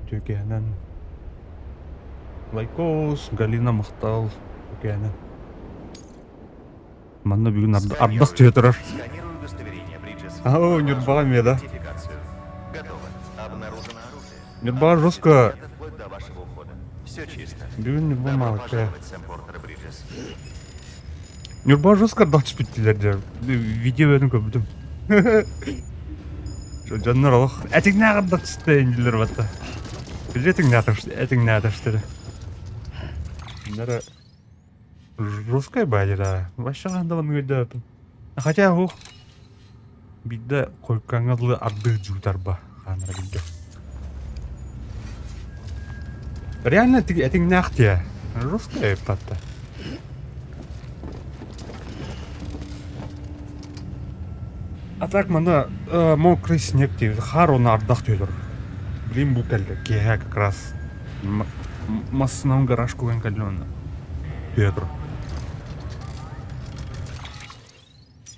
Тюкенен. Лайкос, Галина Махтал, Тюкенен. Манна бүгін ардақ түйетірір. Сканирую удостоверение Бриджес. Ау, Нюрбаға меда. Идентификацию. Готово. Обнаружено оружие. Нюрбаға жестко. Это вплоть до вашего ухода. Все чисто. Бүгін Нюрба Добро малық. пожаловать, Сэм Портер Бриджес. Нюрбаға жестко ардақ түспеттілер дер. Видео өдің көбідім. Жаннар олық. Әтің нәғ ардақ түсті әнділер батта. Білетің нәтіштері. Нәрі жесткой бәдері. Башы қандығын өйді. Хотя ол бидді қойқаңызлы ардық жүгітар ба. Қаныра білді. Реально әтің нәқ тия. Жесткой батта. А так мана мокрый снег дейді. Қар оны ардақ түйдір. Блин, бұл кәлді. Кеға как раз. Масынауын гараж көген кәлді оны. Түйдір.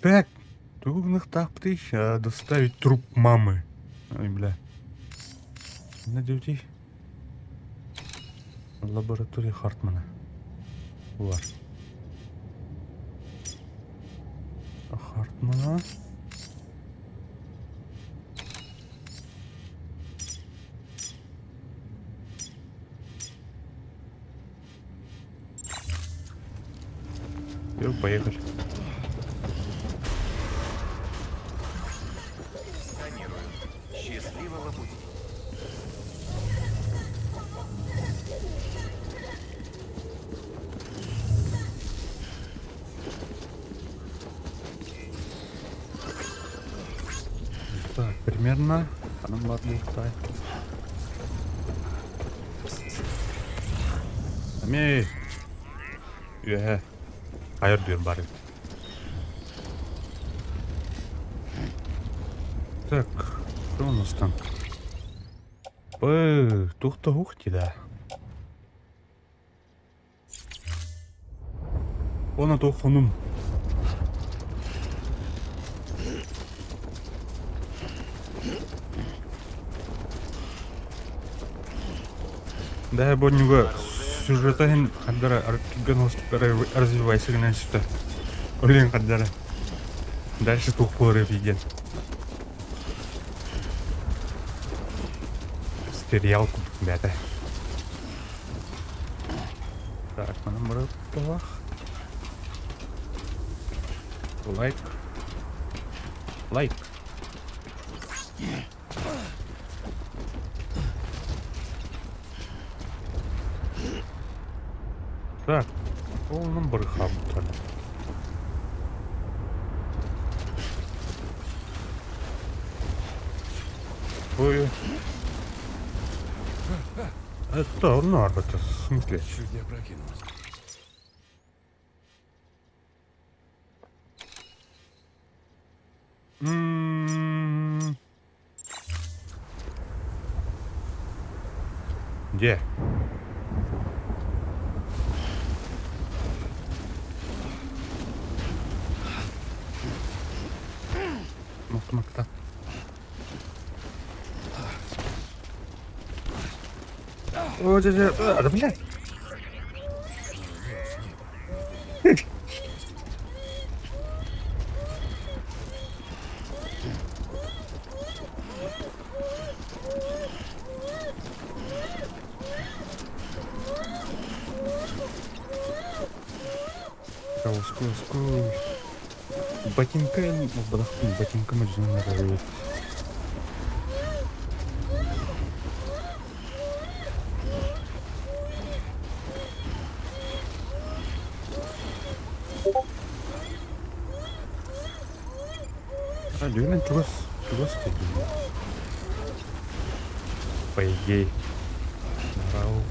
Так, трудных таптыш, доставить труп мамы. Ой, бля. Надеюсь. Лаборатория Хартмана. Var. Хартмана. И поехали. Сканирую. Счастливого пути. Так, примерно. Она ладно устает. Ами. Hayır diyorum bari. Так, что у нас там? Тух-то ухти, да. Он это фонум. Да, боннюга сюжетахин кандара аркиган хостукара развивайся гынан сюда. Олен кандара. Дальше тух поры виден. Стериалку, ребята. Так, на номер полах. Лайк. Лайк. Так, полном барыха бутали. Ой. Это надо-то, в смысле? Чуть не опрокинулся. Где? Макта. О, да, блядь. Скул. Ботинка, ботинка мы же не нравится. Юлин 죽었을 때 по идее. Рау.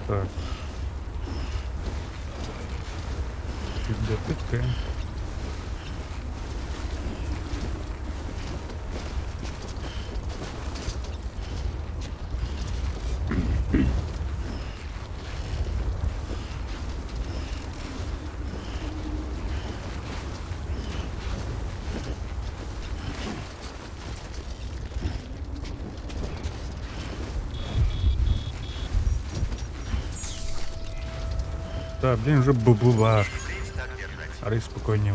Так. Библиотека. Да, блин, уже бубуба. Ары спокойнее.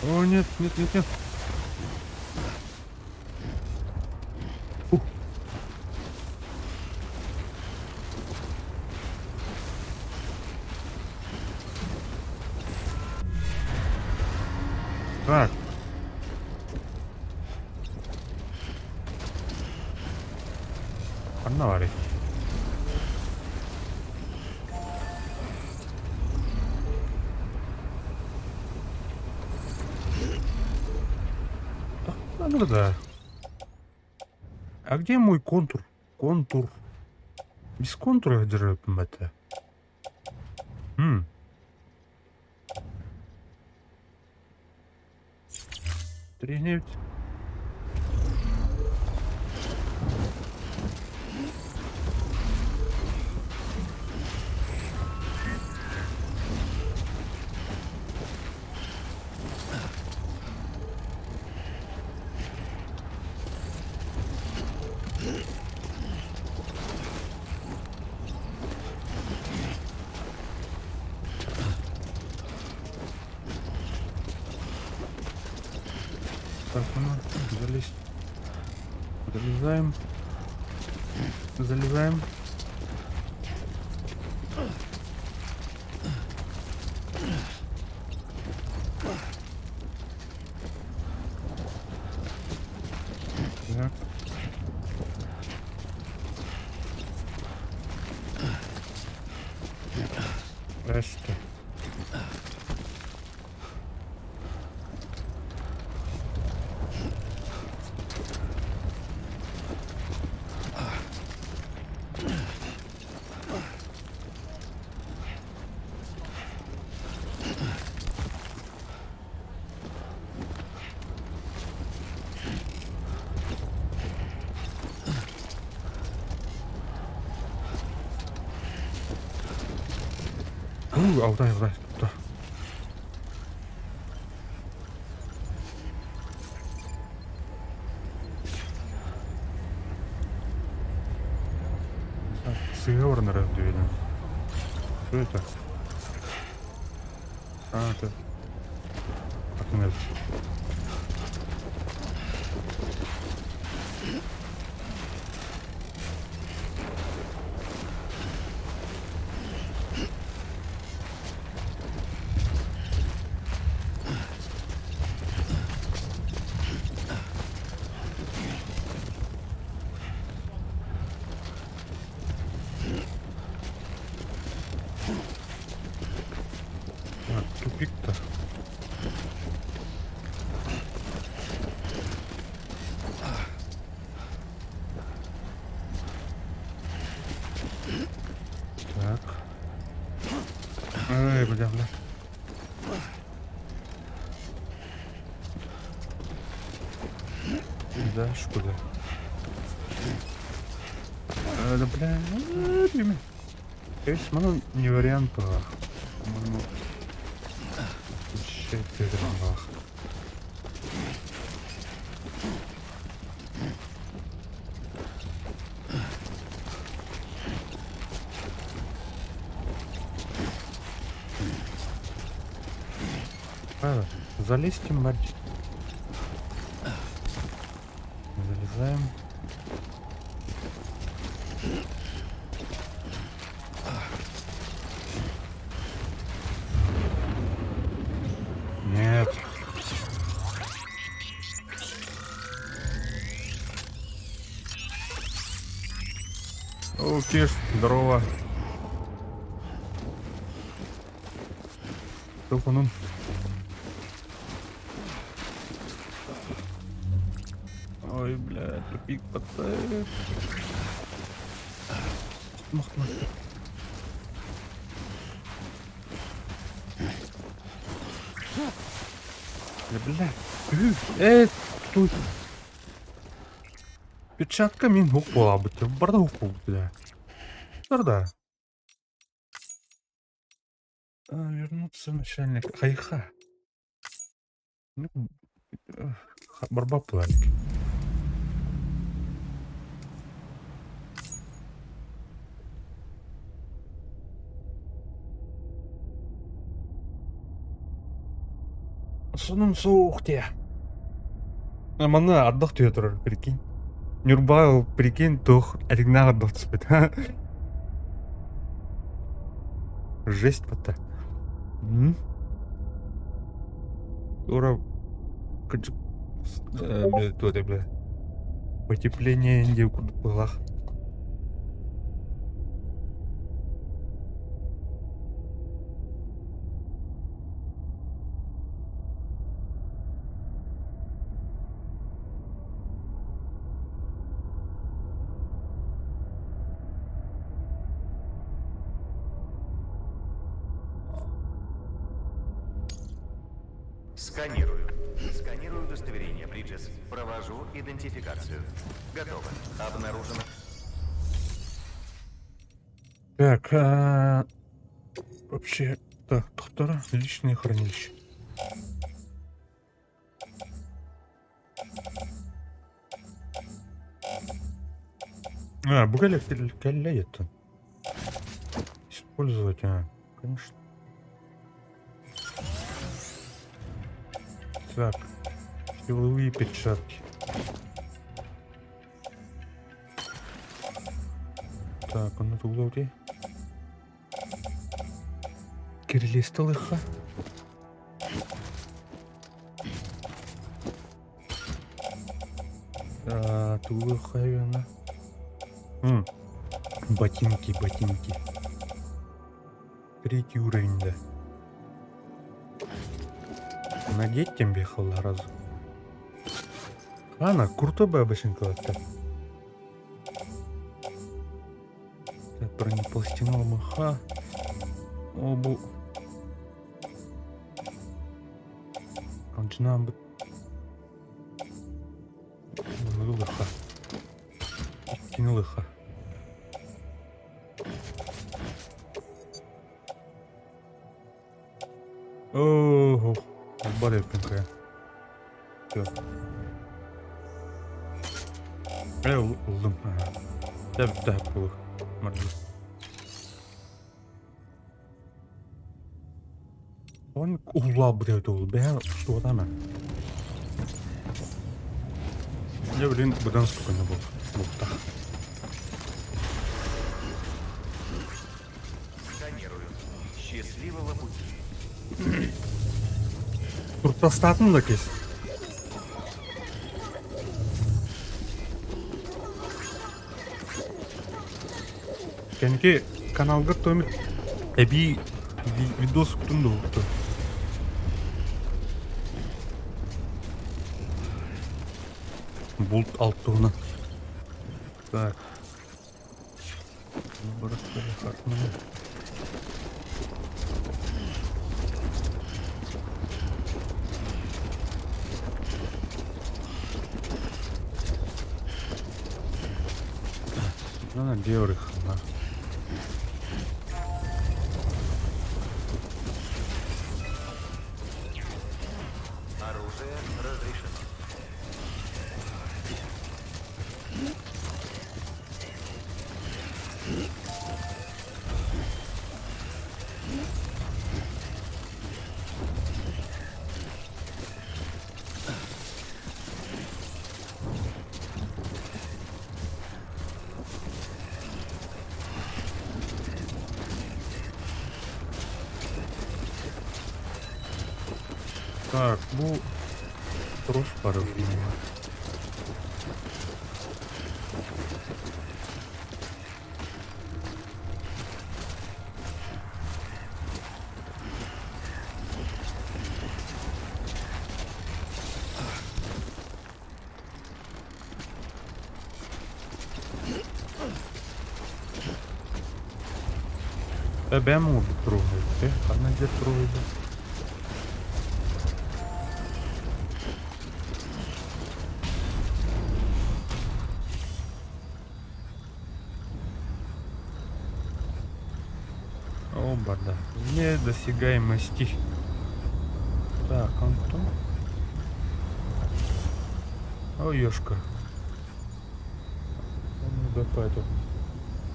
О, нет, нет, нет, нет. Ух. Так. Фонарик. Ну да. А где мой контур? Контур. Без контура держу это. Тренировать. Так, ну, залезть. Залезаем. Залезаем. Так. Здрасте. Алтай, Алтай, туда. Сыговор, наверное, видно. Что это? А, это... Окно. А, тупик-то. Ай, бля. Дальше куда? Да, бля, блин. То есть, не вариант, по-моему, еще цифрах. Залезьте, мать. Залезаем. Нет. О, Киш, здорово. Только ну. Ой, бля, тупик подставит. Мах. Бля. Тут. Перчатка мен хук бола бітті. Барда хук бол бітті. Барда. Вернуться начальник. Хайха. Барба платит. Сонун соук те. Мана ардақ түйе тұрар, прикинь. Нюрбайл, прикинь, тух, әрігна ардақ түспет. Жесть пота. Ура. Бля, туде, бля. Потепление инди в кудах. Сканирую. Сканирую удостоверение, Бриджес. Провожу идентификацию. Готово. Обнаружено. Так, вообще, так, доктора, личное хранилище. Бугалек это. Использовать, конечно. Так, силовые перчатки. Так, он тут где? Кирилиста лиха. Тут лиха, верно. Ботинки. Третий уровень, да. Надеть тем бехал разу. Ана, круто бы обычно кладта. Так, бронепластина маха. Обу. Анчинам бы. Лыха. Кинулыха. Ого. Барик какая. Всё. Улдым. Так было. Морди. Он ула бреет улыбя. Что там? Я, блин, будан столько не был. Вот так. Сканирую. Счастливого пути. Turtastатын da kes. Kenki kanalga tömür. Bir видос күтүндү укту. Булт алтыны. Так. Burası hартманы. Она делает их, она. Оружие разрешено. Так, bu terus baru ini. Ben mi vurduk Troll'u? Karnı jet Troll'u. Оба, да. Недосягаемости. Так, Антон. О, ёшка. Ну, да, поэтому.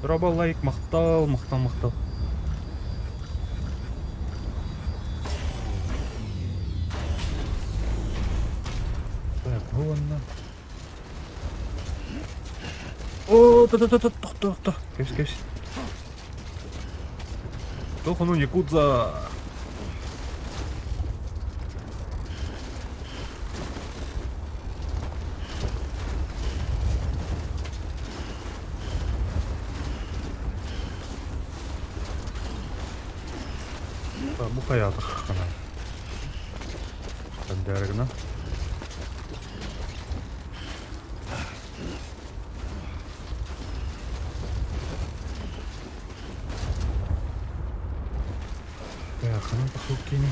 Дроба лайк, мақтал. Так, вон. О, тоқта. Кепс. Тоха, ну, якудза. Bu hayatı kana. Dergna. Ya, kana pasukin.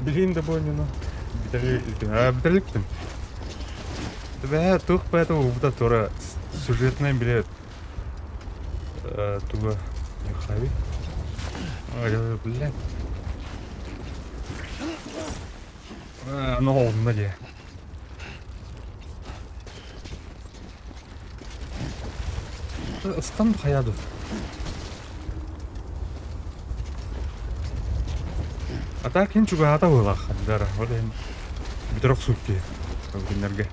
Блин, да больно. Битерликтен. Да, тух поэтому вот это сюжетная билет. Туга Хави. Ой, блядь. Ну, надеюсь. Стан хаяду. А так ин чуга ата болах дара. Вот ин битрок сутки. Энерге.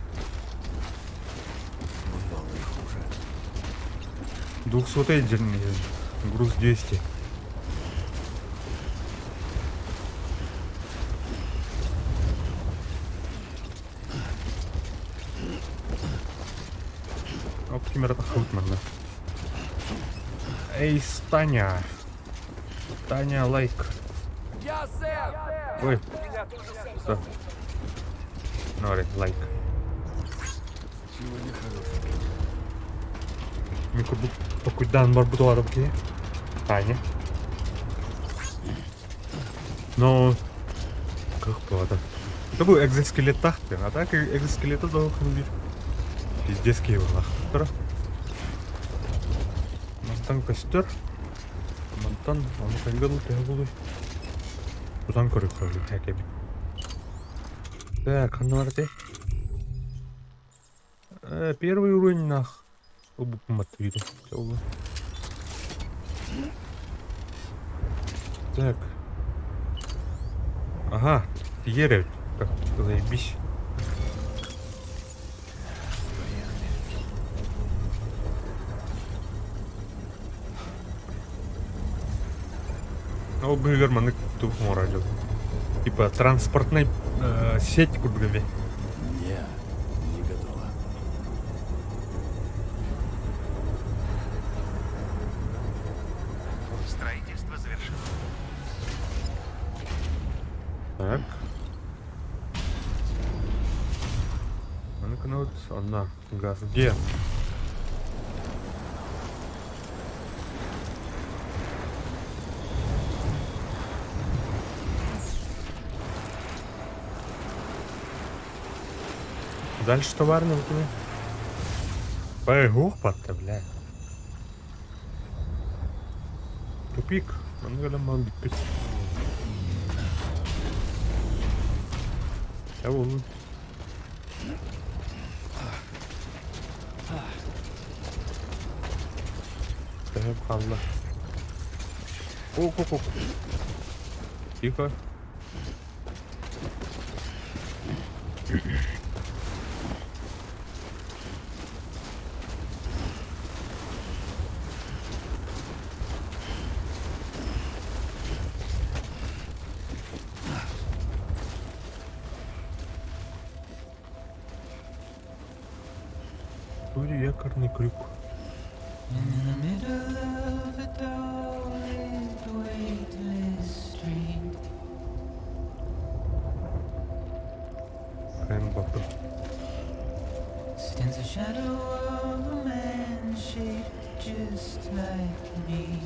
200 ядерный груз 200. Оптимер Хутман. Эй, Таня, лайк. Я Сэм! Ой, Меня тоже Сэм что? Нори, лайк. сегодня хороший. Микро покуйдан бар буту арабки. Таня. Но как правда? Это был экзоскелет тахты, а так экзоскелета должен быть. Пиздец киевлах. Монтан костер. Монтан, он кайгал тягулы. Бутан корыхали, хакеби. Так, анварте. Первый уровень нах. Обук матвиду. Так. Ага, еревь. Как заебись. Ну, наверное, тут радио. Типа транспортной сеть, грубо говоря. Не готова. Строительство завершено. Так. Банкнот, ана, газ. Где? Дальше товарный выкину. Байгух подта, бля. Тупик. Он говорит, бит. Я вон. Тэп халла. Ку-ку-ку. Тихо. Вроде якорный крюк. In the middle of a dull-lit, weightless street, Прям бабы. stands the shadow of a man shaped just like me.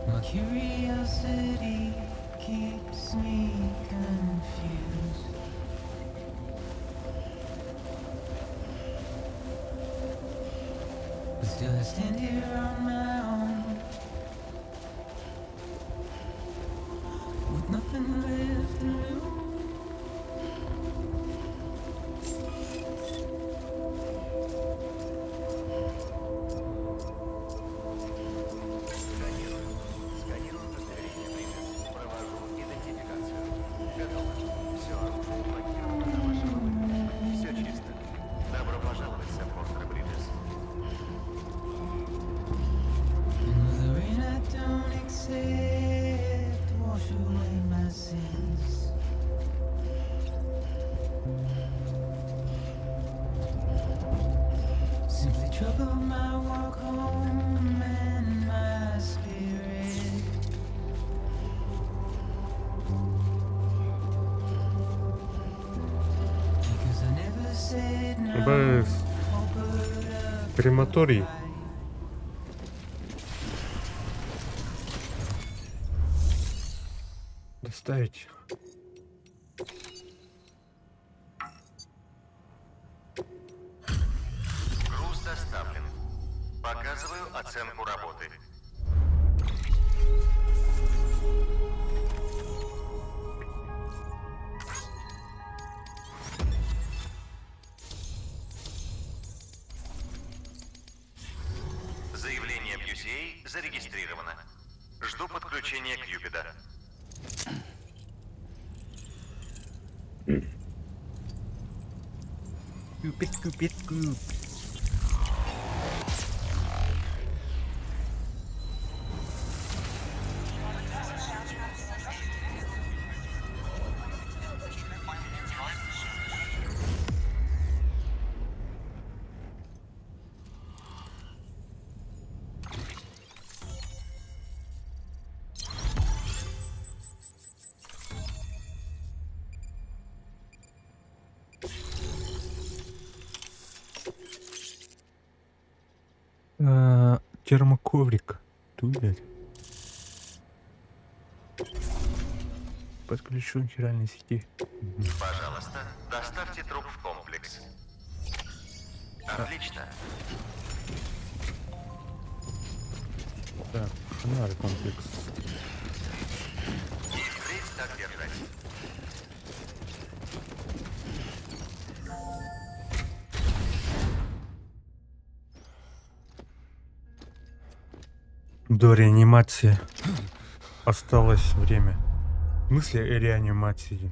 My curiosity keeps me confused. But still I stand here on my own, with nothing left to lose. Сканирую удостоверение принят. Провожу идентификацию. Готово. Все оружие блокировано на вашем уровне. Все чисто. Добро пожаловать, сэр Фостер Бриджес. And with the rain I don't accept, wash away my sins. Simply trouble my walk home and my spirit. Because I never said no. Без. Opened up Крематорий. Доставить. Груз доставлен. Показываю оценку работы. Заявление QCA зарегистрировано. Жду подключения к Юпида. Купит. Термоковрик. Тут, блядь. Подключен к хиральной сети. Пожалуйста, доставьте труп в комплекс. Отлично. Так, фонарь комплекс. И впредь так держать. До реанимации осталось время. В смысле реанимации?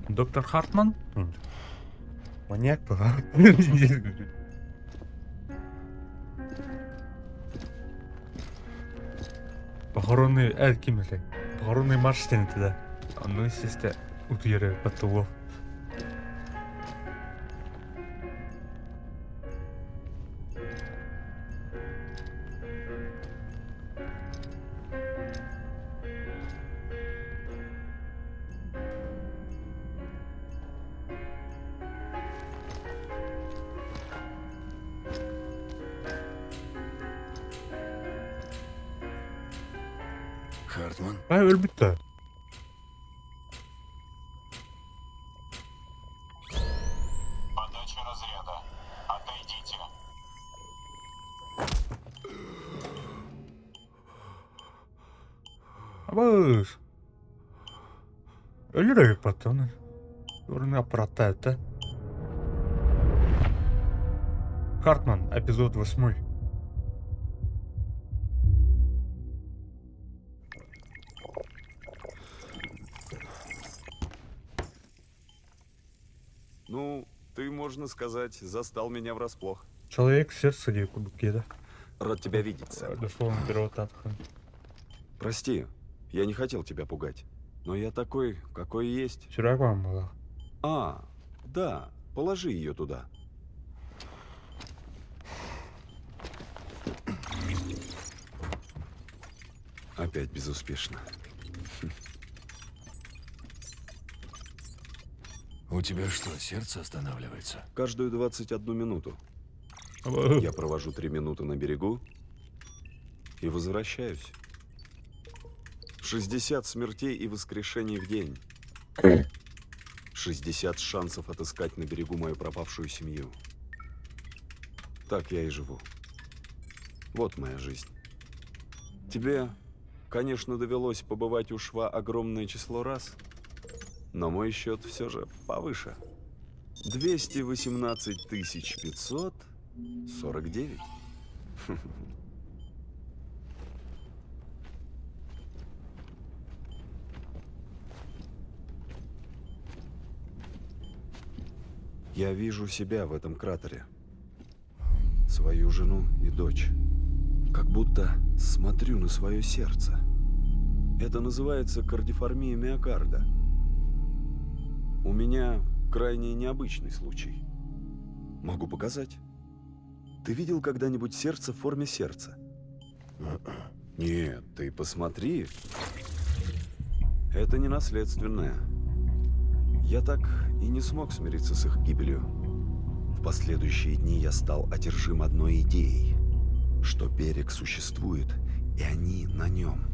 Доктор Хартман? Маньяк был, а? Похоронный ким эле? Похоронный марш денети да. Аны систе утуере баттугу. Хартман? Өлбүт да. Подача разряда. Отойдите. Абыз. Өлүрөк патроны. Орны аппаратта это. Хартман, эпизод 8. Ну, ты, можно сказать, застал меня врасплох. Человек сердца не кубки, да? Рад тебя видеть, Сэм. Дословно перевод от Прости, я не хотел тебя пугать. Но я такой, какой есть. Сюрак вам было. А, да, положи ее туда. Опять безуспешно. У тебя что, сердце останавливается? Каждую 21 минуту. Я провожу 3 минуты на берегу и возвращаюсь. 60 смертей и воскрешений в день. 60 шансов отыскать на берегу мою пропавшую семью. Так я и живу. Вот моя жизнь. Тебе, конечно, довелось побывать у Шва огромное число раз, но мой счет все же повыше. 218 549. Я вижу себя в этом кратере. Свою жену и дочь. Как будто смотрю на свое сердце. Это называется кардиформия миокарда. У меня крайне необычный случай. Могу показать. Ты видел когда-нибудь сердце в форме сердца? Нет, ты посмотри. Это не наследственное. Я так и не смог смириться с их гибелью. В последующие дни я стал одержим одной идеей, что берег существует, и они на нем.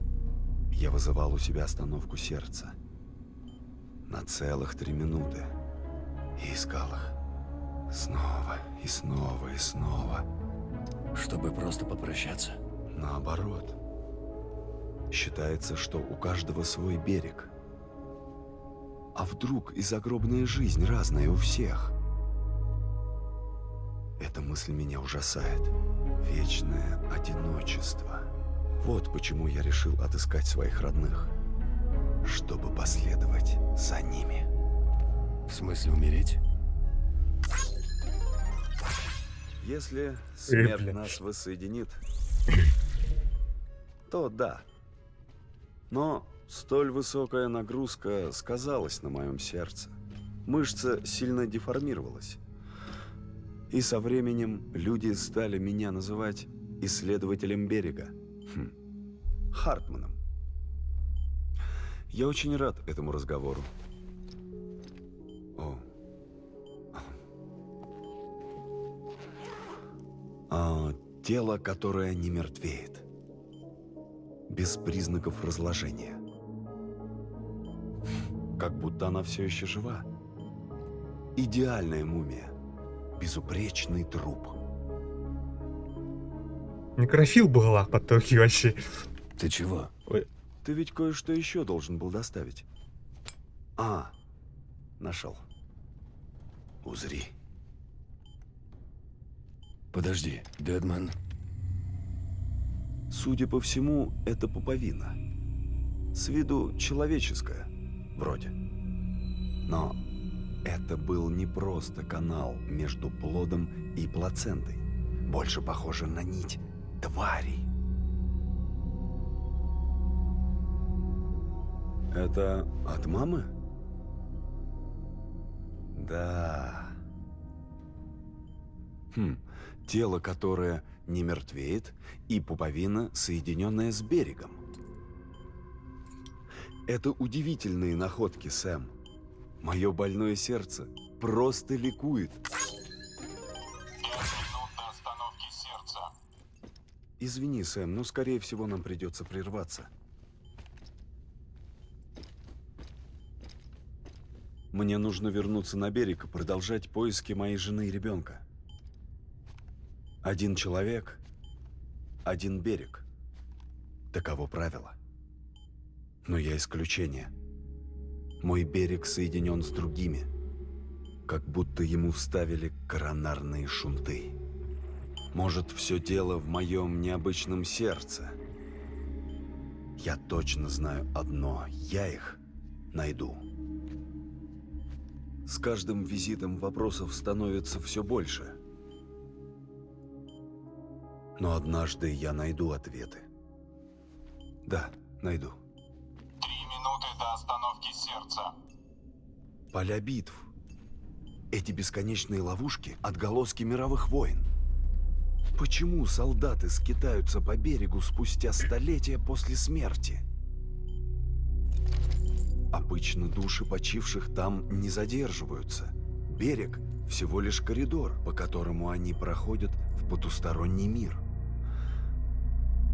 Я вызывал у себя остановку сердца на целых 3 минуты и искал их снова и снова и снова. Чтобы просто попрощаться? Наоборот. Считается, что у каждого свой берег. А вдруг и загробная жизнь разная у всех? Эта мысль меня ужасает. Вечное одиночество. Вот почему я решил отыскать своих родных, чтобы последовать за ними. В смысле умереть? Если смерть блядь. нас воссоединит, то да. Но столь высокая нагрузка сказалась на моем сердце. Мышца сильно деформировалась. И со временем люди стали меня называть исследователем берега. Хартманом. Я очень рад этому разговору. Тело, которое не мертвеет. Без признаков разложения. Как будто она все еще жива. Идеальная мумия. Безупречный труп. Некрофил была под токи вообще. Ты чего? Ты ведь кое-что еще должен был доставить. Нашел. Узри. Подожди, Дедман. Судя по всему, это пуповина. С виду человеческая, вроде. Но это был не просто канал между плодом и плацентой. Больше похоже на нить тварей. Это от мамы? Да. Тело, которое не мертвеет, и пуповина, соединенная с берегом. Это удивительные находки, Сэм. Мое больное сердце просто ликует. 5 минут до остановки сердца. Извини, Сэм, но скорее всего нам придется прерваться. Мне нужно вернуться на берег и продолжать поиски моей жены и ребенка. Один человек, один берег. Таково правило. Но я исключение. Мой берег соединен с другими, как будто ему вставили коронарные шунты. Может, все дело в моем необычном сердце. Я точно знаю одно: я их найду. С каждым визитом вопросов становится все больше. Но однажды я найду ответы. Да, найду. 3 минуты до остановки сердца. Поля битв. Эти бесконечные ловушки — отголоски мировых войн. Почему солдаты скитаются по берегу спустя столетия после смерти? Обычно души почивших там не задерживаются. Берег — всего лишь коридор, по которому они проходят в потусторонний мир.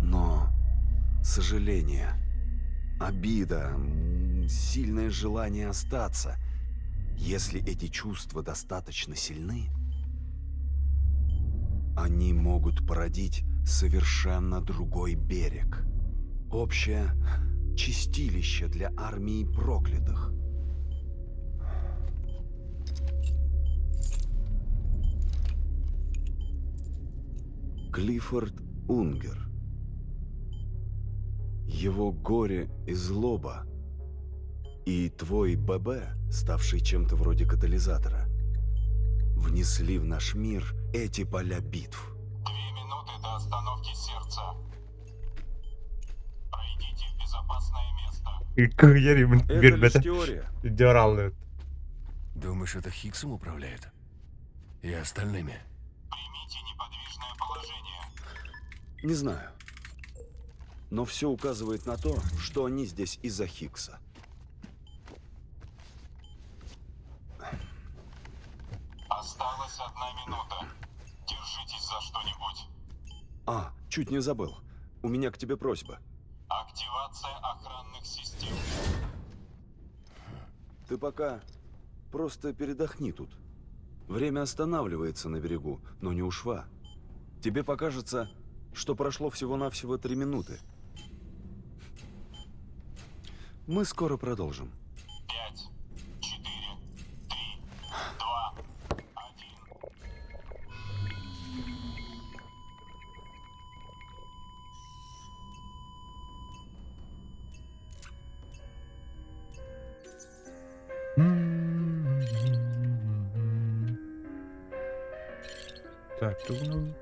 Но сожаление, обида, сильное желание остаться, если эти чувства достаточно сильны, они могут породить совершенно другой берег. Общее чистилище для армии проклятых. Клиффорд Унгер. Его горе и злоба, и твой ББ, ставший чем-то вроде катализатора, внесли в наш мир эти поля битв. 2 минуты до остановки сердца. Пройдите в безопасное место. Это лишь теория. Идеально. Думаешь, это Хиксом управляет? И остальными? Примите неподвижное положение. Не знаю. Но все указывает на то, что они здесь из-за Хиггса. Осталась 1 минута. Держитесь за что-нибудь. Чуть не забыл. У меня к тебе просьба. Активация охранных систем. Ты пока просто передохни тут. Время останавливается на берегу, но не у шва. Тебе покажется, что прошло всего-навсего 3 минуты. Мы скоро продолжим. 5, 4, 3, 2, 1. Так, тут ну.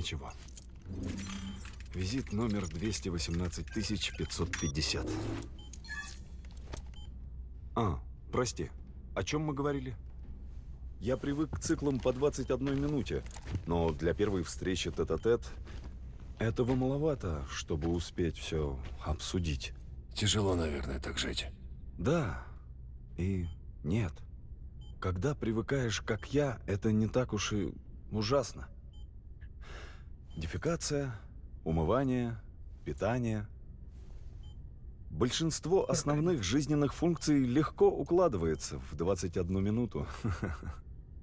ничего. Визит номер 218550. Прости. О чем мы говорили? Я привык к циклам по 21 минуте, но для первой встречи тет-а-тет этого маловато, чтобы успеть все обсудить. Тяжело, наверное, так жить. Да и нет. Когда привыкаешь, как я, это не так уж и ужасно. Дефекация, умывание, питание. Большинство основных жизненных функций легко укладывается в 21 минуту.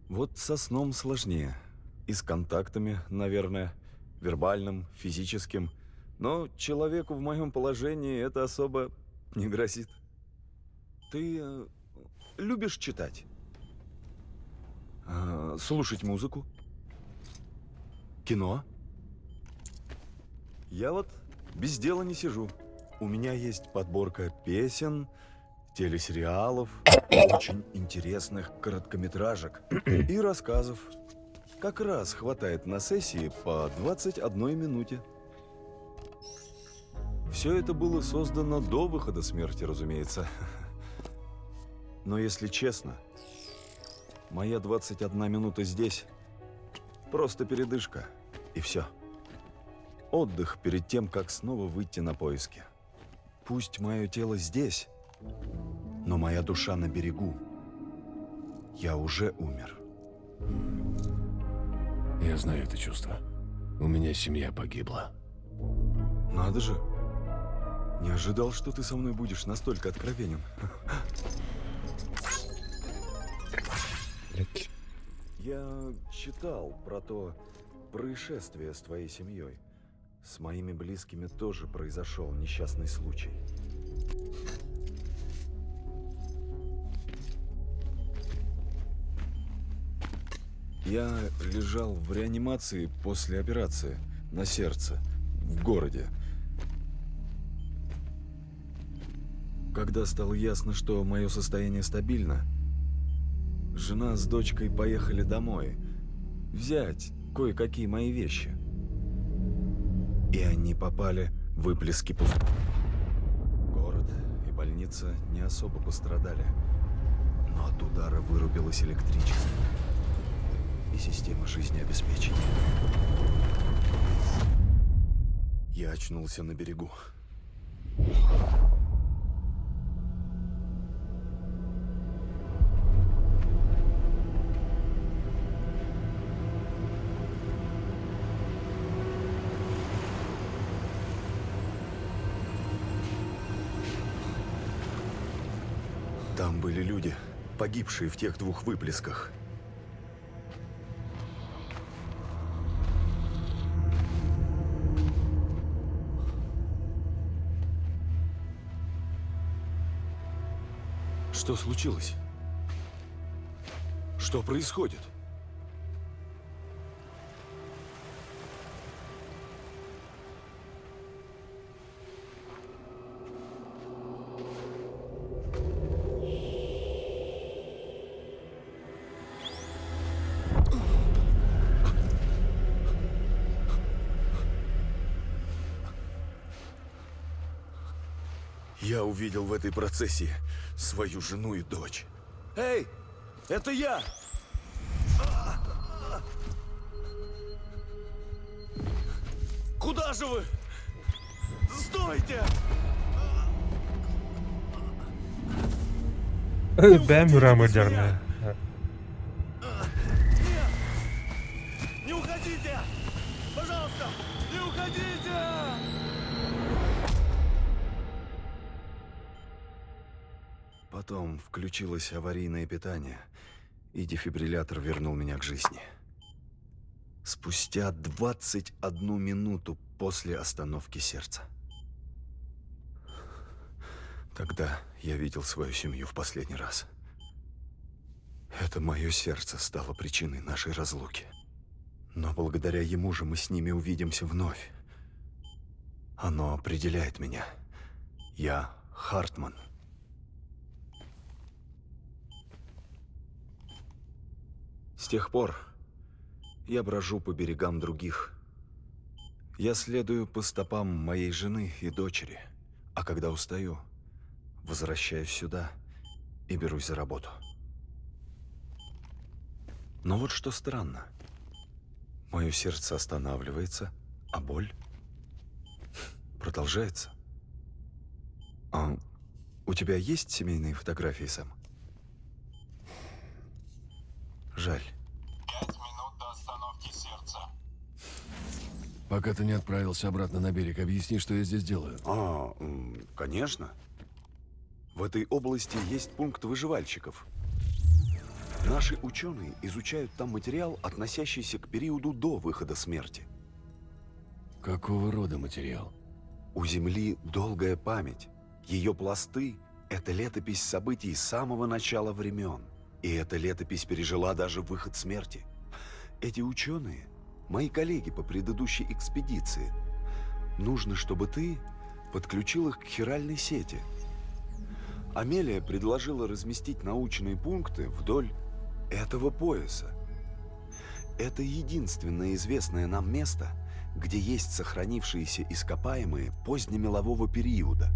Вот со сном сложнее. И с контактами, наверное, вербальным, физическим. Но человеку в моем положении это особо не грозит. Ты любишь читать? Слушать музыку? Кино? Я вот без дела не сижу. У меня есть подборка песен, телесериалов, очень интересных короткометражек и рассказов. Как раз хватает на сессии по 21 минуте. Все это было создано до выхода смерти, разумеется. Но если честно, моя 21 минута здесь просто передышка, и все. Отдых перед тем, как снова выйти на поиски. Пусть мое тело здесь, но моя душа на берегу. Я уже умер. Я знаю это чувство. У меня семья погибла. Надо же. Не ожидал, что ты со мной будешь настолько откровенен. Блядь. Я читал про то происшествие с твоей семьей. С моими близкими тоже произошел несчастный случай. Я лежал в реанимации после операции на сердце в городе. Когда стало ясно, что мое состояние стабильно, жена с дочкой поехали домой взять кое-какие мои вещи. И они попали в выплески пустоты. Город и больница не особо пострадали, но от удара вырубилось электричество и система жизнеобеспечения. Я очнулся на берегу. Там были люди, погибшие в тех двух выплесках. Что случилось? Что происходит? Я увидел в этой процессии свою жену и дочь. Эй, это я! Куда же вы? Стойте! Beğenmiyorum hocam. Не уходите! Пожалуйста, не уходите! Потом включилось аварийное питание, и дефибриллятор вернул меня к жизни. Спустя 21 минуту после остановки сердца. Тогда я видел свою семью в последний раз. Это мое сердце стало причиной нашей разлуки. Но благодаря ему же мы с ними увидимся вновь. Оно определяет меня. Я Хартман. С тех пор я брожу по берегам других, Я следую по стопам моей жены и дочери, а когда устаю, возвращаюсь сюда и берусь за работу. Но вот что странно. Мое сердце останавливается, а боль продолжается. А у тебя есть семейные фотографии, Сэм? Жаль. 5 минут до остановки сердца. Пока ты не отправился обратно на берег, объясни, что я здесь делаю. Конечно. В этой области есть пункт выживальщиков. Наши ученые изучают там материал, относящийся к периоду до выхода смерти. Какого рода материал? У Земли долгая память. Ее пласты – это летопись событий с самого начала времен. И эта летопись пережила даже выход смерти. Эти ученые – мои коллеги по предыдущей экспедиции. Нужно, чтобы ты подключил их к хиральной сети. Амелия предложила разместить научные пункты вдоль этого пояса. Это единственное известное нам место, где есть сохранившиеся ископаемые позднемелового периода.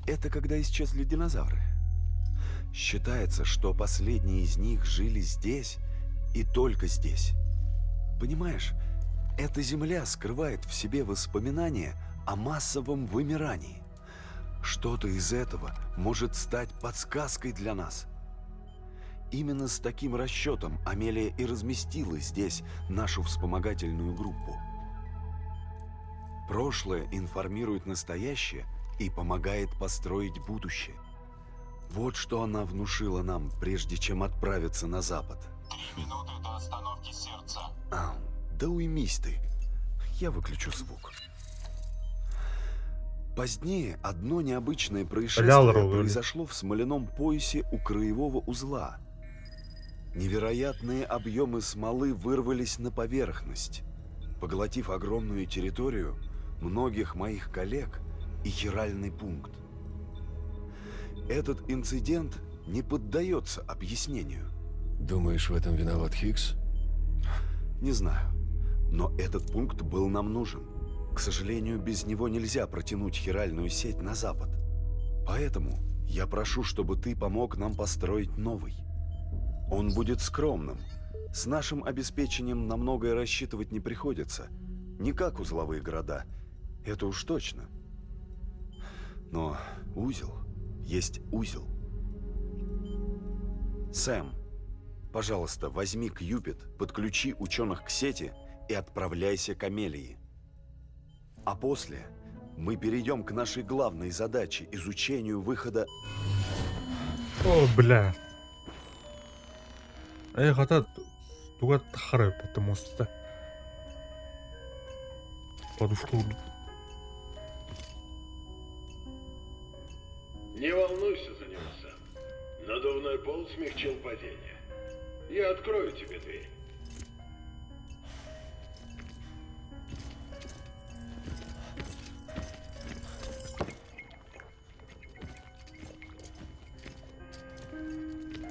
Это когда исчезли динозавры. Считается, что последние из них жили здесь и только здесь. Понимаешь, эта земля скрывает в себе воспоминания о массовом вымирании. Что-то из этого может стать подсказкой для нас. Именно с таким расчетом Амелия и разместила здесь нашу вспомогательную группу. Прошлое информирует настоящее и помогает построить будущее. Вот что она внушила нам, прежде чем отправиться на запад. 3 минуты до остановки сердца. Да уймись ты. Я выключу звук. Позднее одно необычное происшествие произошло в смоляном поясе у краевого узла. Невероятные объемы смолы вырвались на поверхность, поглотив огромную территорию, многих моих коллег и хиральный пункт. Этот инцидент не поддается объяснению. Думаешь, в этом виноват Хиггс? Не знаю, но этот пункт был нам нужен. К сожалению, без него нельзя протянуть хиральную сеть на запад. Поэтому я прошу, чтобы ты помог нам построить новый. Он будет скромным. С нашим обеспечением на многое рассчитывать не приходится. Не как узловые города, это уж точно. Но узел есть узел. Сэм, пожалуйста, возьми Кьюпид, подключи ученых к сети и отправляйся к Амелии. А после мы перейдем к нашей главной задаче – изучению выхода... О, бля. Эх, это... Туга тахарай, потому что... Подушку... Не волнуйся за него, Сэм. Надувной пол смягчил падение. Я открою тебе дверь.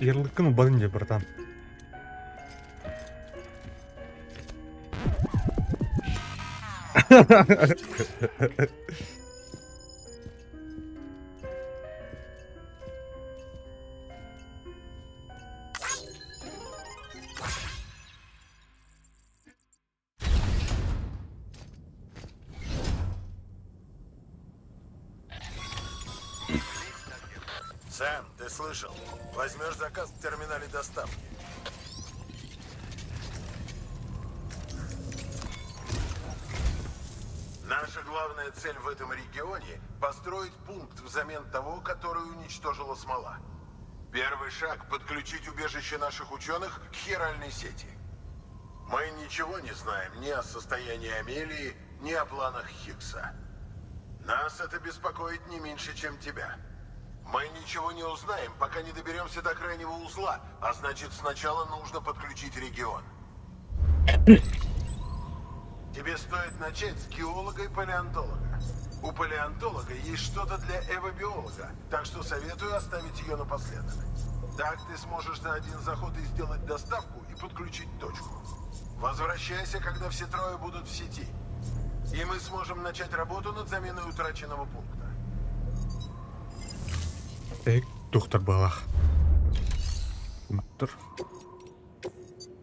Ярлыкын бадынде, братан. Сэм, ты слышал? Возьмешь заказ в терминале доставки. Наша главная цель в этом регионе – построить пункт взамен того, который уничтожила смола. Первый шаг – подключить убежище наших ученых к хиральной сети. Мы ничего не знаем ни о состоянии Амелии, ни о планах Хиггса. Нас это беспокоит не меньше, чем тебя. Мы ничего не узнаем, пока не доберемся до крайнего узла, а значит, сначала нужно подключить регион. Тебе стоит начать с геолога и палеонтолога. У палеонтолога есть что-то для эвобиолога, так что советую оставить ее напоследок. Так ты сможешь за один заход и сделать доставку и подключить точку. Возвращайся, когда все трое будут в сети. И мы сможем начать работу над заменой утраченного пункта. Эй, доктор Балах. Доктор.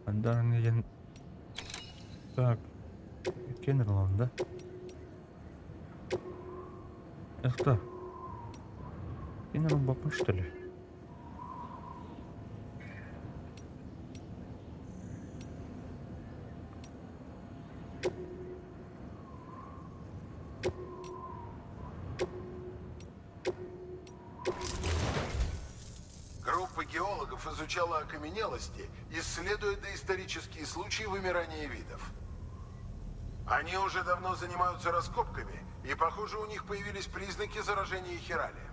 Андарный. Так. Кеннерлон, да? Это кто? Кеннерлон Бапун, что ли? Группа геологов изучала окаменелости, исследуя доисторические случаи вымирания видов. Они уже давно занимаются раскопками, и, похоже, у них появились признаки заражения хиралием.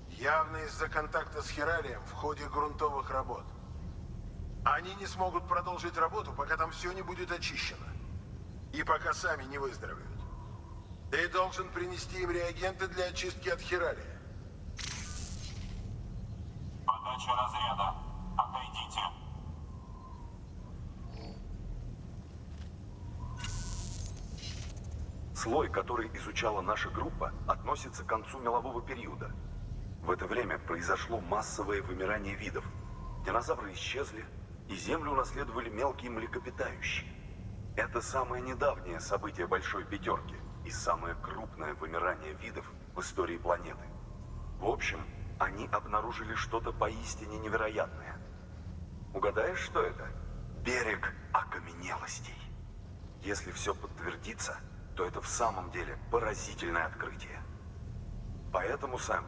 Явно из-за контакта с хиралием в ходе грунтовых работ. Они не смогут продолжить работу, пока там все не будет очищено. И пока сами не выздоровеют. Ты должен принести им реагенты для очистки от хиралия. Подача разряда. Отойдите. Слой, который изучала наша группа, относится к концу мелового периода. В это время произошло массовое вымирание видов. Динозавры исчезли, и Землю унаследовали мелкие млекопитающие. Это самое недавнее событие Большой Пятерки и самое крупное вымирание видов в истории планеты. В общем, они обнаружили что-то поистине невероятное. Угадаешь, что это? Берег окаменелостей. Если все подтвердится, то это в самом деле поразительное открытие. Поэтому, Сэм,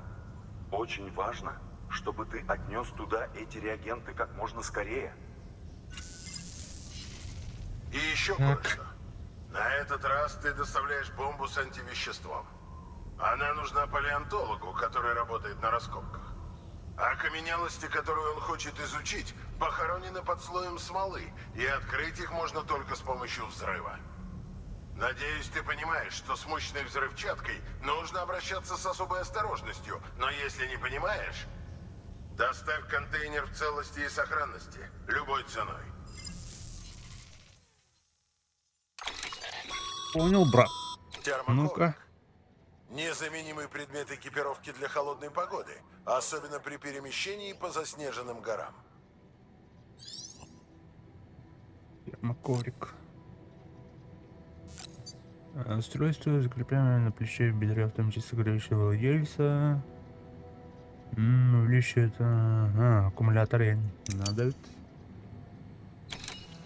очень важно, чтобы ты отнес туда эти реагенты как можно скорее. И еще кое-что. На этот раз ты доставляешь бомбу с антивеществом. Она нужна палеонтологу, который работает на раскопках. Окаменелости, которую он хочет изучить, похоронены под слоем смолы, и открыть их можно только с помощью взрыва. Надеюсь, ты понимаешь, что с мощной взрывчаткой нужно обращаться с особой осторожностью, но если не понимаешь, доставь контейнер в целости и сохранности, любой ценой. Понял, брат. Термокок. Ну-ка. Незаменимый предмет экипировки для холодной погоды, особенно при перемещении по заснеженным горам. Термокорик. Устройство, закрепляемое на плече в бедре автоматически согревающего владельца. Увеличивает аккумулятор. Я не надо.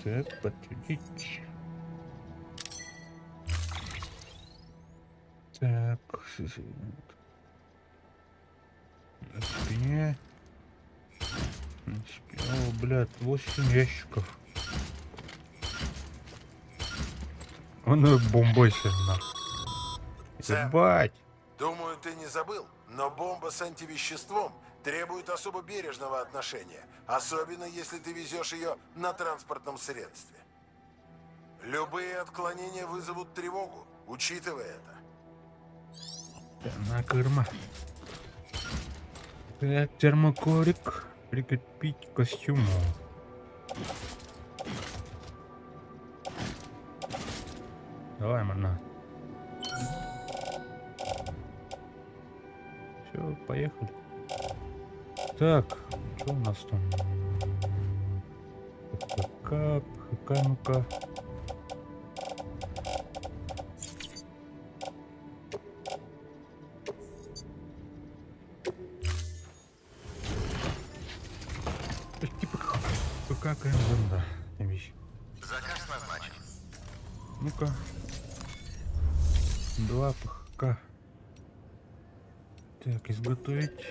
Так, подтвердить. Так. На спине. О, блядь, 8 ящиков. Он бомбойся нахуй. Сэм. Ебать. Думаю, ты не забыл, но бомба с антивеществом требует особо бережного отношения, особенно если ты везешь ее на транспортном средстве. Любые отклонения вызовут тревогу, учитывая это. На кырма. Так, термокорик. Прикрепить к костюму. Давай, мана. Все, поехали. Так, что у нас там? ПХК, ну-ка. Типа ПХК, да, вещь. Заказ назначен. Ну-ка. 2 ПХК. Так, изготовить.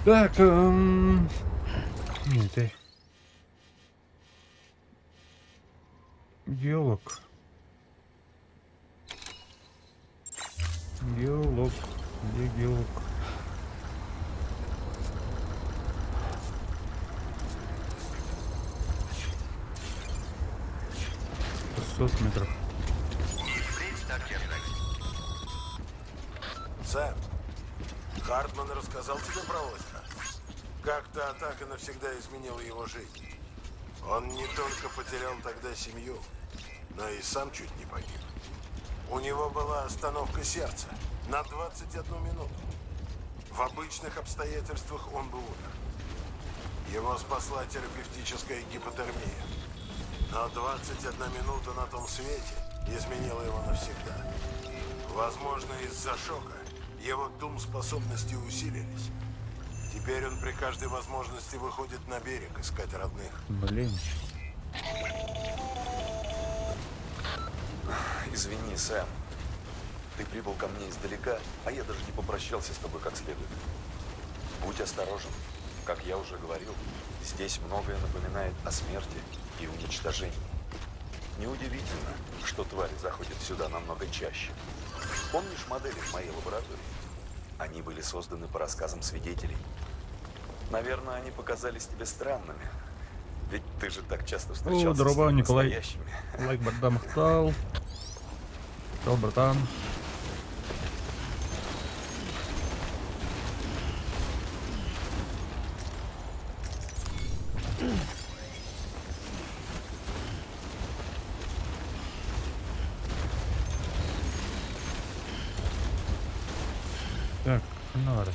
Так, нет, геолог. Геолог. Где геолог? Метров. Впредь так держать. Сэм, Хартман рассказал тебе про озеро? Как-то атака навсегда изменила его жизнь. Он не только потерял тогда семью, но и сам чуть не погиб. У него была остановка сердца на 21 минуту. В обычных обстоятельствах он бы умер. Его спасла терапевтическая гипотермия. Но 21 минута на том свете изменила его навсегда. Возможно, из-за шока его дум-способности усилились. Теперь он при каждой возможности выходит на берег искать родных. Блин. Извини, Сэм. Ты прибыл ко мне издалека, а я даже не попрощался с тобой как следует. Будь осторожен. Как я уже говорил, здесь многое напоминает о смерти и уничтожении. Неудивительно, что твари заходят сюда намного чаще. Помнишь модели в моей лаборатории? Они были созданы по рассказам свидетелей. Наверное, они показались тебе странными. Ведь ты же так часто встречался здорово, с Николай. настоящими. Лайк, братан, махтал. Чё, братан? Так, ну ладно.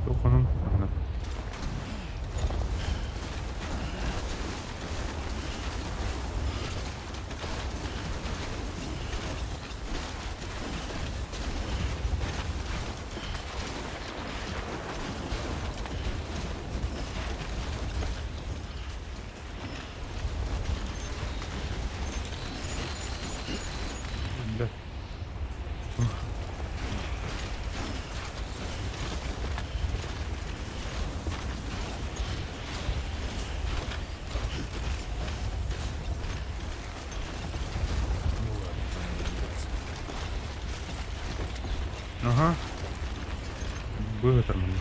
Телефоном. Да. Ага. Вытормили.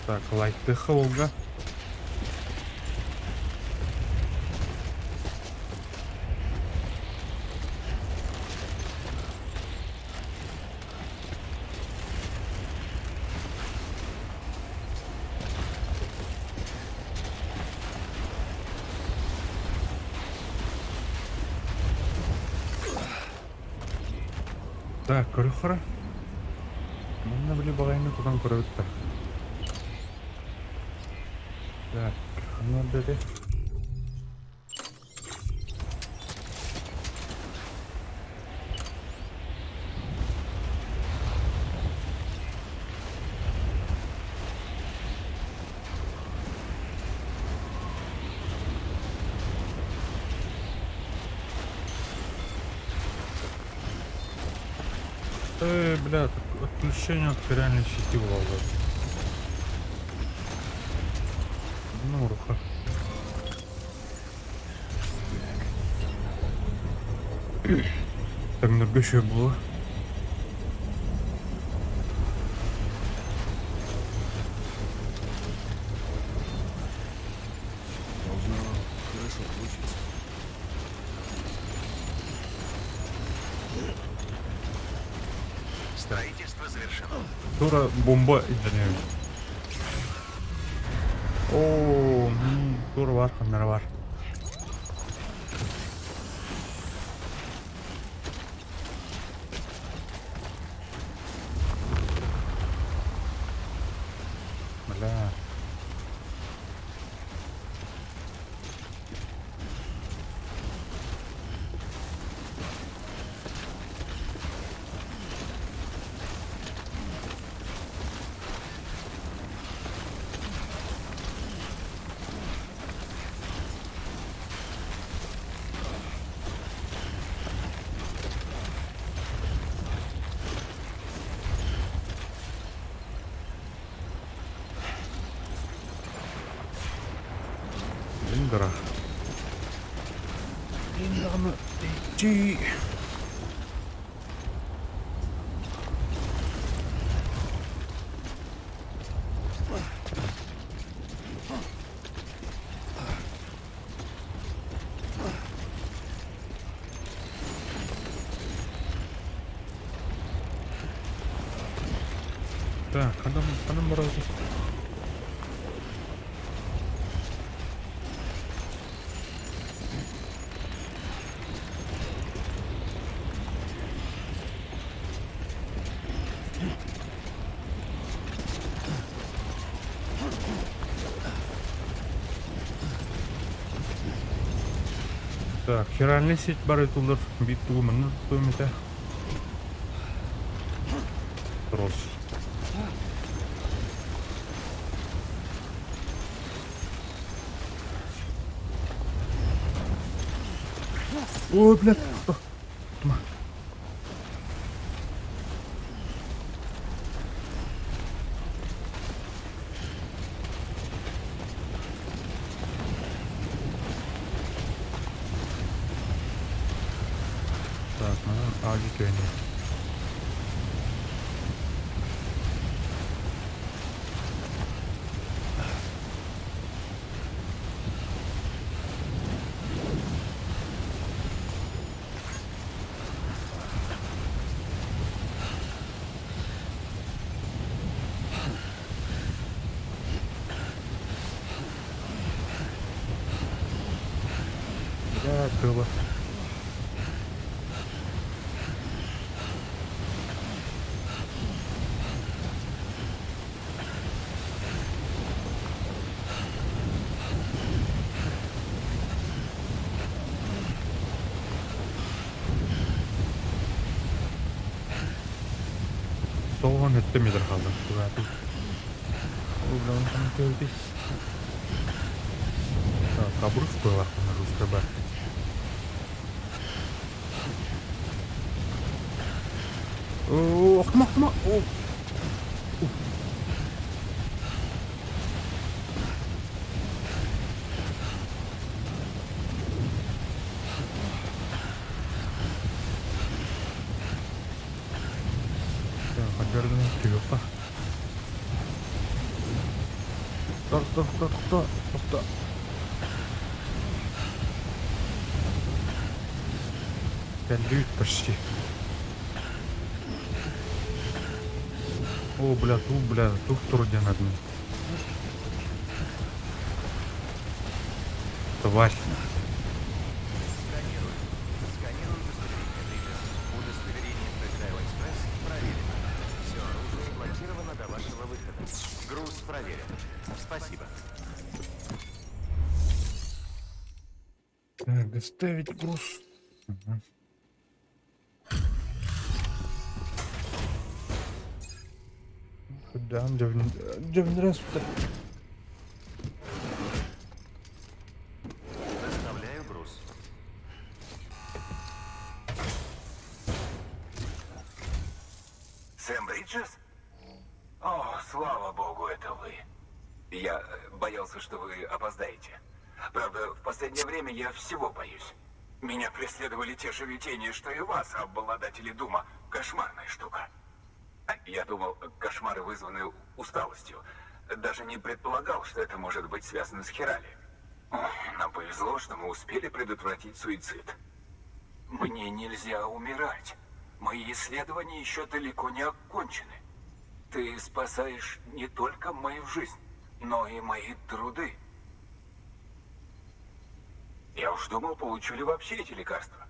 Так, лайк Холга. Так, Крюхара. Можно были багайны тудан көрөттөр. Так, надо де. Бля, отключение от реальной сети влазит. Ну, руха. Так много еще было. Должно хорошо получиться. Строительство завершено. Тура бомба изданяют. О, тур var, kamera var. Бля. гараж. Надо идти. Так, она морозит. Так, хиральный сеть бары тулар бит тугумын тумите. Трос. Ой, блядь, что? Тьма. Так, ну, аудитория. Да, было. Soğan etti midir kaldı? Zaten. Ulan tam geldi. Так, обрыв была на русской бар. Ох, махма. Так, отвернул трёпа. Кто? Пять почти. О, бля, тут трудя над ним. Тварь. Сканирую удостоверение Бридges. Удостоверение PGO Express проверено. Все оружие имплантировано до вашего выхода. Груз проверен. Спасибо. Так, доставить груз. Угу. Да, здравствуйте. Доставляю груз. Сэм Бриджес? О, слава богу, это вы. Я боялся, что вы опоздаете. Правда, в последнее время я всего боюсь. Меня преследовали те же видения, что и вас, обладатели Дума. Кошмарная штука. Я думал, кошмары вызваны усталостью. Даже не предполагал, что это может быть связано с Хирали. Нам повезло, что мы успели предотвратить суицид. Мне нельзя умирать. Мои исследования еще далеко не окончены. Ты спасаешь не только мою жизнь, но и мои труды. Я уж думал, получу ли вообще эти лекарства.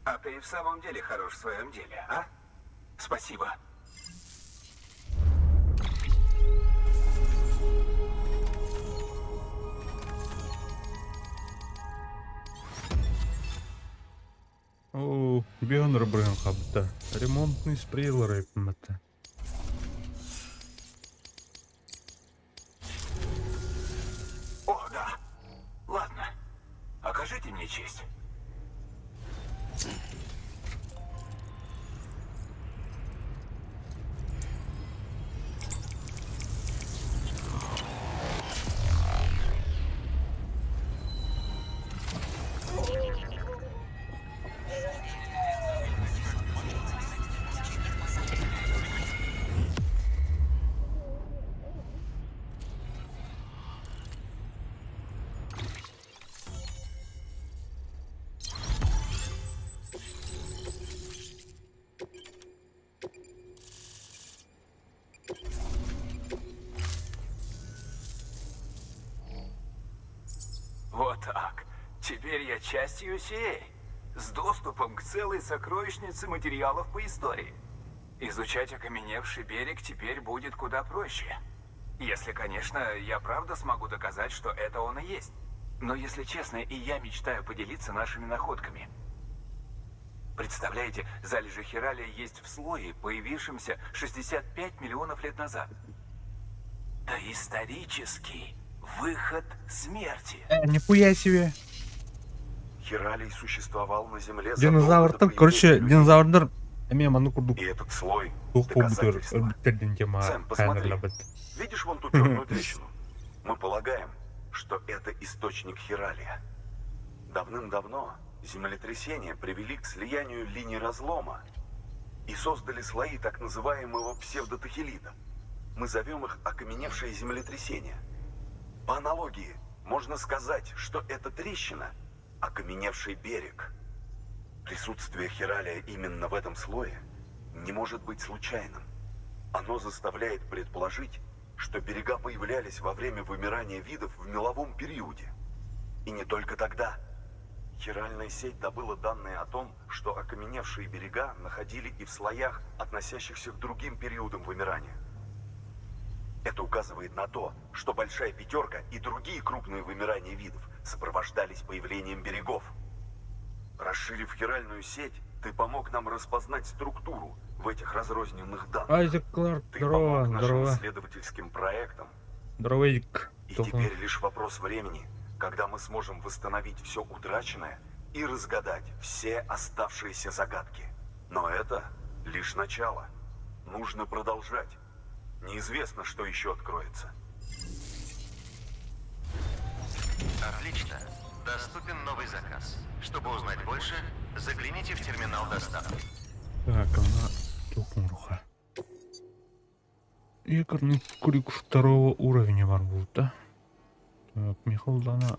А ты и в самом деле хорош в своем деле, а? Спасибо. О, Бионер Брэн хабта. Ремонтный спрейл рэпмата. О, да. Ладно. Окажите мне честь. Теперь я часть UCA, с доступом к целой сокровищнице материалов по истории. Изучать окаменевший берег теперь будет куда проще. Если, конечно, я правда смогу доказать, что это он и есть. Но, если честно, и я мечтаю поделиться нашими находками. Представляете, залежи хиралия есть в слое, появившемся 65 миллионов лет назад. Доисторический выход смерти. Нихуя себе. Хиралий существовал на Земле Динозаврдың, задолго до короче, появления людей. динозаврдар эми маны курдук. И этот слой Тух побутер, доказательство. өрбүттердин тема Сэм, посмотри. хайнерлабыт. Видишь вон ту черную трещину? Мы полагаем, что это источник хиралия. Давным-давно землетрясения привели к слиянию линий разлома и создали слои так называемого псевдотахилита. Мы зовем их окаменевшие землетрясения. По аналогии, можно сказать, что эта трещина – окаменевший берег. Присутствие хиралия именно в этом слое не может быть случайным. Оно заставляет предположить, что берега появлялись во время вымирания видов в меловом периоде. И не только тогда. Хиральная сеть добыла данные о том, что окаменевшие берега находили и в слоях, относящихся к другим периодам вымирания. Это указывает на то, что Большая Пятерка и другие крупные вымирания видов сопровождались появлением берегов. Расширив хиральную сеть, ты помог нам распознать структуру в этих разрозненных данных. Айзек Кларк, Ты здорово, помог нашим здорово. исследовательским проектам. Здорово, Эдик. И теперь лишь вопрос времени, когда мы сможем восстановить все утраченное и разгадать все оставшиеся загадки. Но это лишь начало. Нужно продолжать. Неизвестно, что еще откроется. Отлично. Доступен новый заказ. Чтобы узнать больше, загляните в терминал доставки. Так, она тухмуруха. Якорный крюк второго уровня бар будет, да? Так, Михалдана.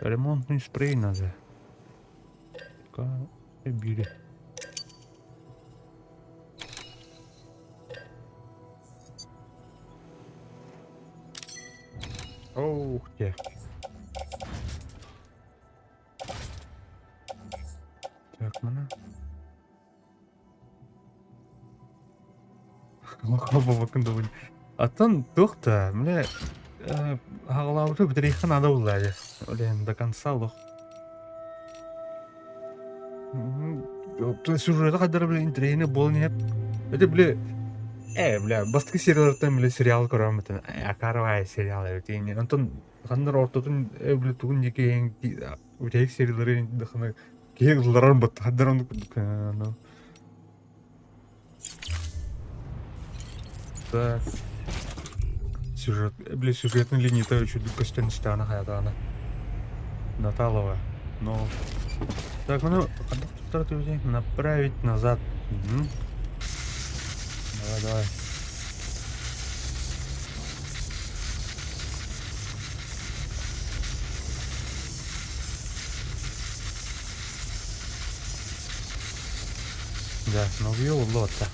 Ремонтный спрей надо. Били. Ух ты. Так, мана. Лохоба вакындабын. Атын тухта, мля, ағылауды бітірейхін ада ұлады. Олен, до конца лох. Сюжеті қадыр біле интерейіне болын еп. Это, бля, бля, басты сериалардан бля сериал көрам бітін. Акарвай сериал өтейіне. Антон, қандар ортатын, бля, туғын екең, өтейік сериалары дықыны, кейек жылдаран бұтты, қадыр онды күдік. Так. Сюжет, бля, сюжетной линии-то еще костюм стана хаятана. Наталова. Но. Так, ну, направить назад. Угу. Давай, давай. Да, новый лота.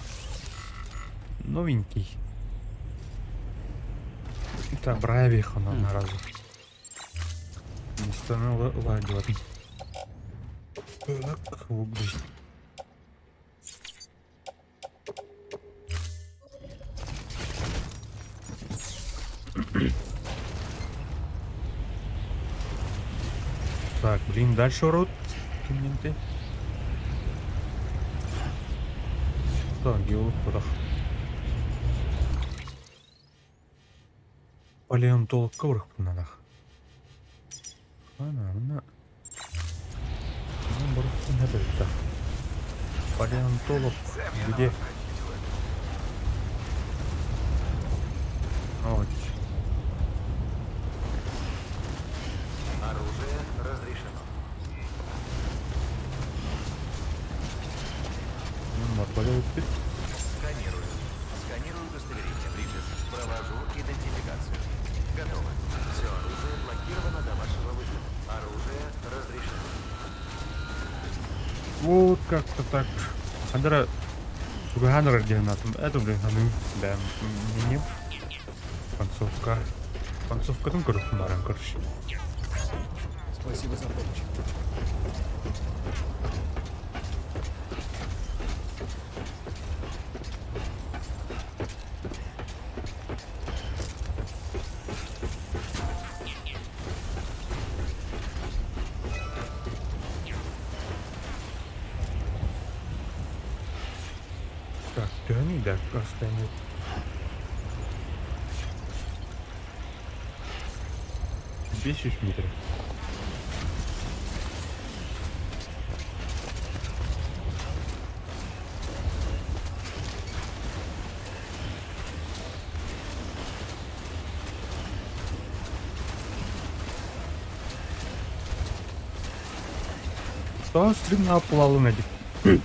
Новенький. Это бравих оно на разу. Не стану лагивать. Так, угли. Так, блин, дальше урод. Комменты. Так, геолог порох. Палеонтолог коврах надо. Она. Это. Палеонтолог где? Вот. Оружие разрешено. Сканирую. Сканирую удостоверение, Бриджес. Провожу идентификацию. Готово. Все оружие блокировано до вашего выхода. Оружие разрешено. Вот как-то так. Андра Сугаханра делнатым. Это, блин, да, не. Концовка. Концовка там короче. Спасибо за помощь. Так, пирамида останет. Бесишь метров. Что стрим оплалу надо?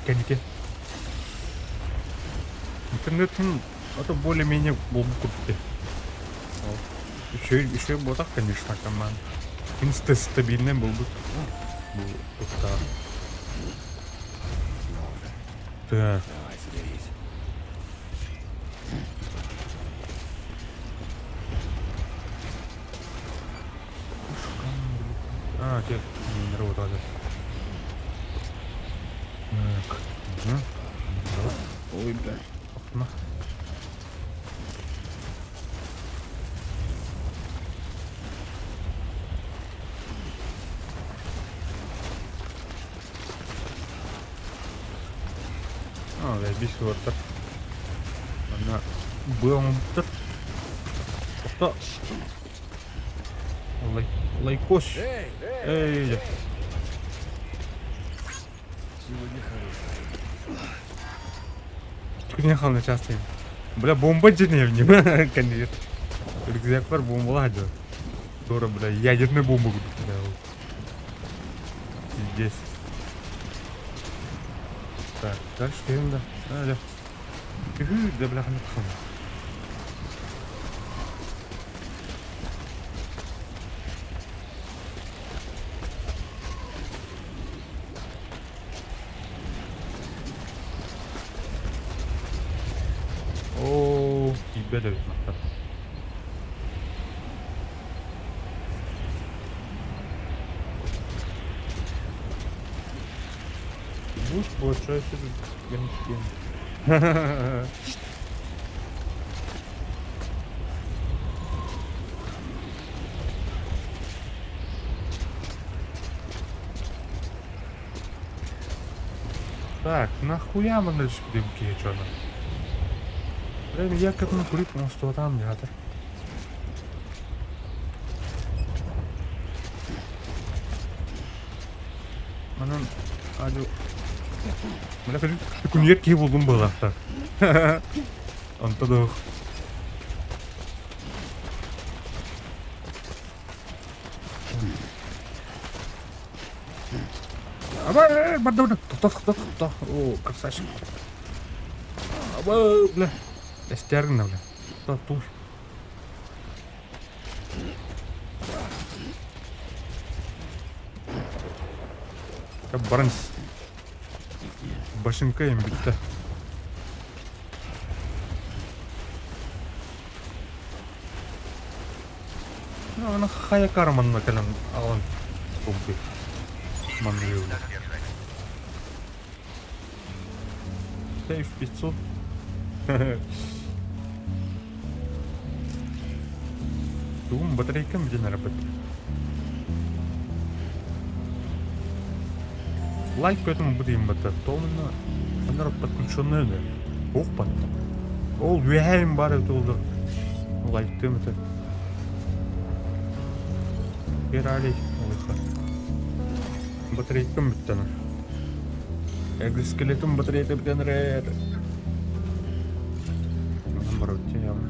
Кәнеке. Интернетом это более-менее был бы купить. Еще вот так, конечно, команда. Инста стабильный был бы. Был вот так. Так. Давай, соберись. А, те не работает. Так. Угу. Ой, бля. Охна. А, я бесил вот так. Она бэм так. Что? Лайкос. Эй. Сегодня хороший. Күнен қалны частайым. Бля, бомба деревни, конечно. Рюкзак бар, бомба ладно. Дора, бля, ядерная бомба будет. Здесь. Так, дальше идем, да. Да. Да, бля, не пахну. О, тебя давит на. Будешь получается ген. Так, нахуя мы дальше будем что-то? Прям я как на курить, но что там не надо. Анан аду. Бля, кажу, күнерки булдым балакта. Анта да. Аба, бада. Та. О, красавчик. Аба, бля. Эстерна, бля. Тату. Баранс. Башинкаем битта. Ну, она хая карман на калан. Алан. Бомбы. Манлю. Сейф 500. Тум батарейка где на работе. Лайк к этому будем бата. Томна. Она подключенная, да. Ох, понятно. Ол вяйм бар это. Лайк тем это. Ирали. Батарейка биттана. Экзоскелетом батарейка биттана. Наоборот, явно.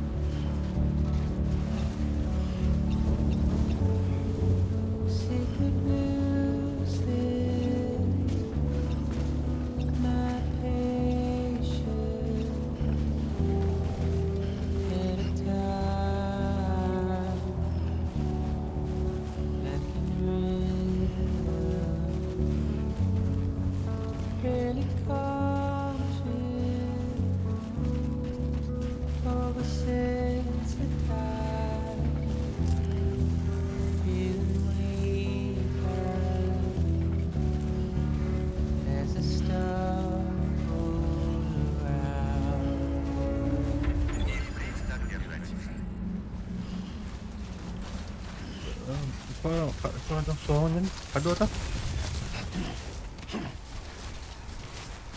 Что там Сонин? Адота?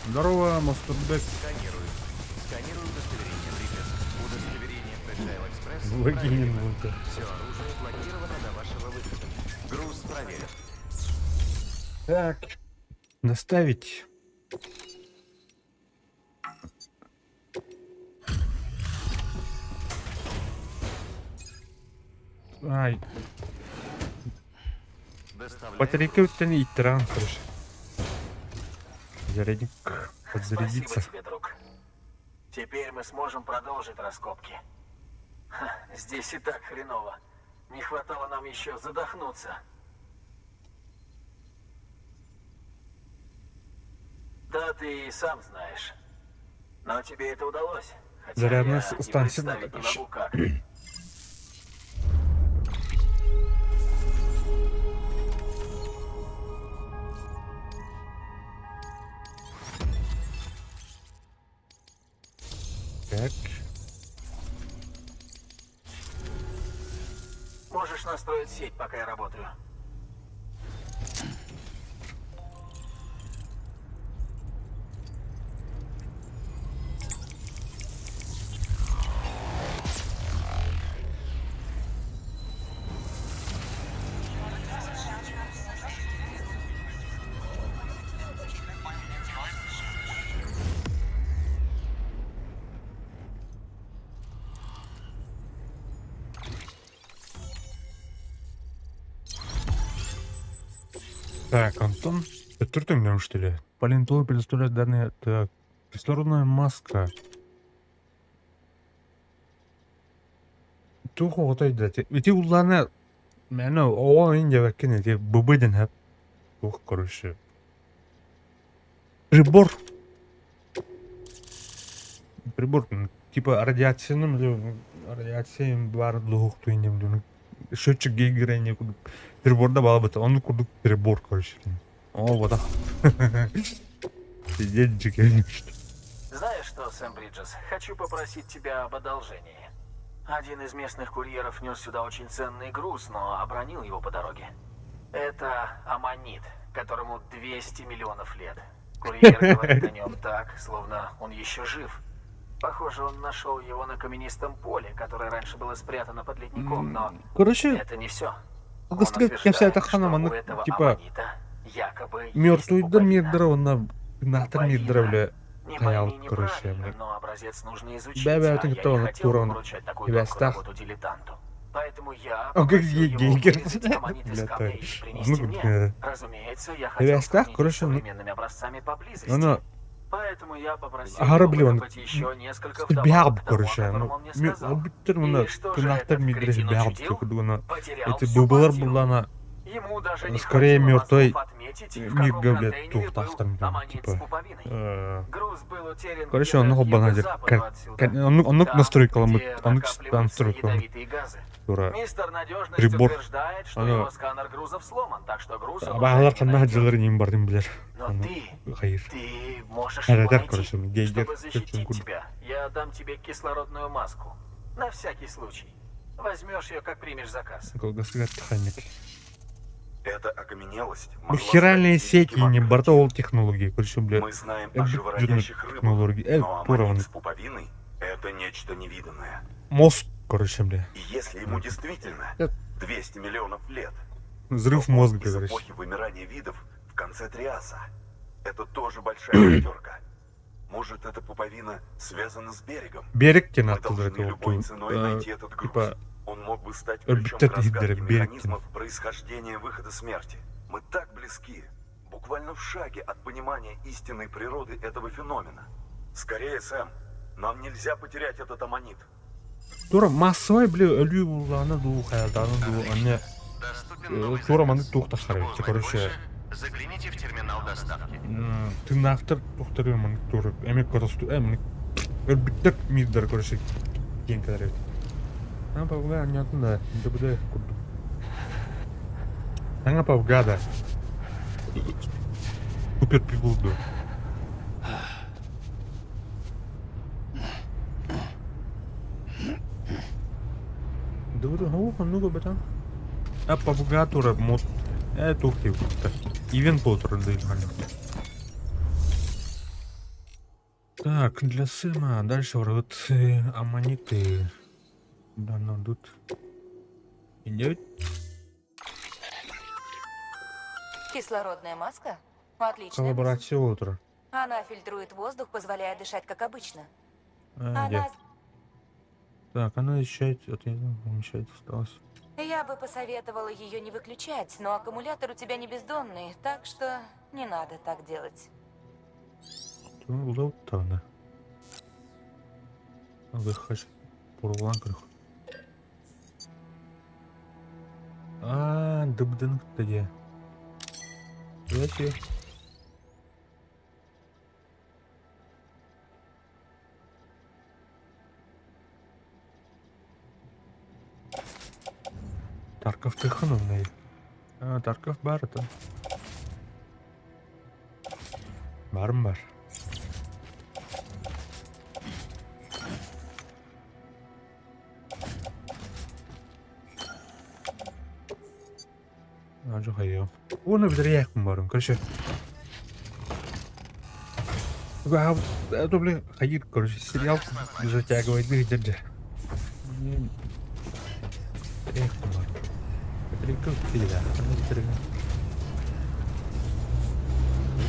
Здорово, Мастурбек. Сканирую удостоверение, Брикет. Удостоверение Fragile Express. Выкинем проверено. лучше. Все оружие блокировано до вашего выхода. Груз проверен. Так. Доставить. Ай, Доставляем. батарейка уттен иттиран, короче. Зарядник Спасибо подзарядиться. тебе, друг. Теперь мы сможем продолжить раскопки. Ха, здесь и так хреново. Не хватало нам еще задохнуться. Да ты и сам знаешь. Но тебе это удалось. Хотя Зарядная я и станция представить надо, не могу как. Так. Можешь настроить сеть, пока я работаю. Так, Антон, это ты мне что ли? Палеонтолог предоставляет данные. Так, кислородная маска. Тух отойдет. Ведь уланы, мене ова инде векене, те бубыден хеп. Тух, короче. Прибор. Прибор, типа радиацияның, радиацияның бар лух туйнем. Счетчик Гейгера приборда была бы, он курдук прибор, короче. О, вот так. Сидеть джике. Знаешь что, Сэм Бриджес, хочу попросить тебя об одолжении. Один из местных курьеров нес сюда очень ценный груз, но обронил его по дороге. Это аммонит, которому 200 миллионов лет. Курьер говорит о нем так, словно он еще жив. Похоже, он нашел его на каменистом поле, которое раньше было спрятано под ледником, но Короче, это не все. Он Гострик, я вся эта утверждает, хана, что она, у этого типа, аммонита якобы есть мертвый да пуповина. мирдра, он нахтер мирдра, бля. Не Хаял, пойми короче, неправильно, бля. но образец нужно изучить, Бля, а это я кто, не он хотел бы Турон, поручать такую тебя тонкую стах. работу дилетанту. Поэтому я О, как попросил его Гейгер. вырезать аммонит из Бля, камней так. и принести Ну, мне. бля. Разумеется, я Тебя хотел стах, сравнить короче, с ну, современными образцами поблизости. Оно, Поэтому я попросил ага, его блин, выкопать еще несколько бярб, вдобавок к тому, о короче, котором ну, он мне сказал. обиттер мына, И что ты же нахтер этот мирдрес кретин бярб, учудил? типа, дуна. Потерял Эти всю бубылар квартиру. булана, Ему даже не скорее хватило мертвой мозгов отметить, в миг каком габлет контейнере тух был тахтан, блин, аммонит с типа. пуповиной. Груз был утерян Короче, он где-то нахуй банадер. юго-западу отсюда. Он Там, настройкал, где он накапливаются настройкал, ядовитые газы. дура. Мистер Надежность Прибор. утверждает, что Оно- его сканер грузов сломан, так что груз он Багалар уже не кандай найдет. жылар нем бардым, блядь. Но Хайыр. ты можешь Әрі его дәп, найти. короче, Гейгер, Чтобы защитить Чечен тебя, я дам тебе кислородную маску. На всякий случай. Возьмешь ее, как примешь заказ. Колгасыгар тиханник. Эта окаменелость Ну, могла херальные стать сети, великим не открытием. бортовые технологии. Короче, блядь. Мы знаем это о живородящих технологии. рыбах, но Тура он. аммонит с пуповиной — это нечто невиданное. Мозг, короче, бля. И если ему действительно Это- 200 миллионов лет, Взрыв то он мозга, из короче. эпохи вымирания видов в конце Триаса. Это тоже большая пятерка. Может, эта пуповина связана с берегом? Берег Мы тебе должны надо любой ценой найти этот груз. типа, Он мог бы стать обитать ключом к разгадке лидеры берег механизмов происхождения выхода смерти. Мы так близки, буквально в шаге от понимания истинной природы этого феномена. Скорее, Сэм, нам нельзя потерять этот аммонит. тура массовый, бля, ölü bulağına doğu hayaldanın doğu anne. Доступен новый Тура заказ. маны тух тахары. Чтобы узнать Короче, больше, загляните в терминал доставки. ты нахтер тухтары маны тура. Эмек коросту, эмек. Ölbitler мидер, короче. Кен kadar. Apa bukan nyatun da, itu bude kudu. Nang apa gada? Супер прибулду. Да вот, ну-ка, братан. Аппагатура мод. Ух ты. Ивен Поттер, да, нормально. Так, для Сэма. Дальше вроде аммониты. Да, ну тут. Идет. Кислородная маска? Отличная мысль. Коллаборация утро. Она фильтрует воздух, позволяя дышать как обычно. Где? Она... Так, она исчезает. Помещает осталось. Я бы посоветовала ее не выключать, но аккумулятор у тебя не бездонный, так что не надо так делать. Лоутана. Выхож. Пурланкрых. Дыбдын где? Яси. Тарков тихоновний. Тарков барыта. Барым бар. Жоқ айым. Оны бітірейік барым, короче. Это, блин, ходит, короче, сериал затягивает дядя. Эх, барым. Бітірейік келді, қаны бітірейік.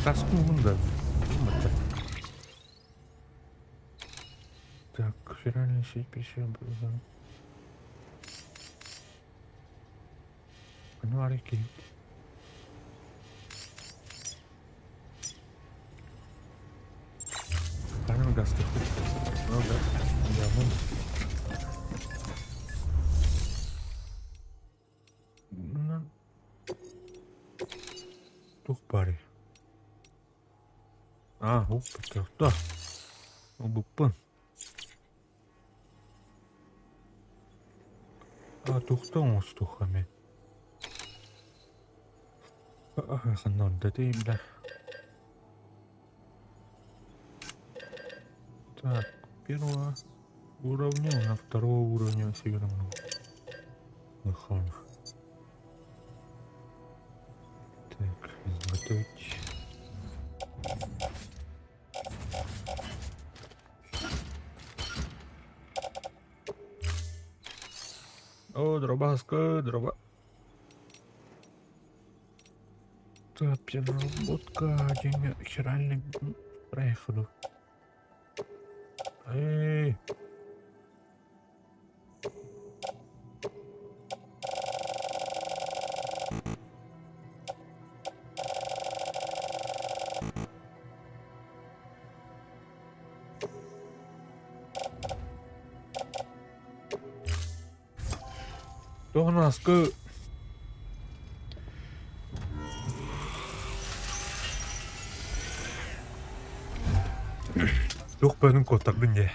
Қасқын мұнда. Так, федеральная сеть пищевых. Ну, арики. Канал гасты. Ну да, я вон. Тух пари. Опа, да. Опа. Тухтан с тухами. Надо ты, бля. Так, первого уровня на второго уровня сыграно. Выходим. Так, изготовить. О, дробаска, дроба. Так, переработка, деньги, херальный проехали. Эй! Кто у нас? Yok benim kotakın ye.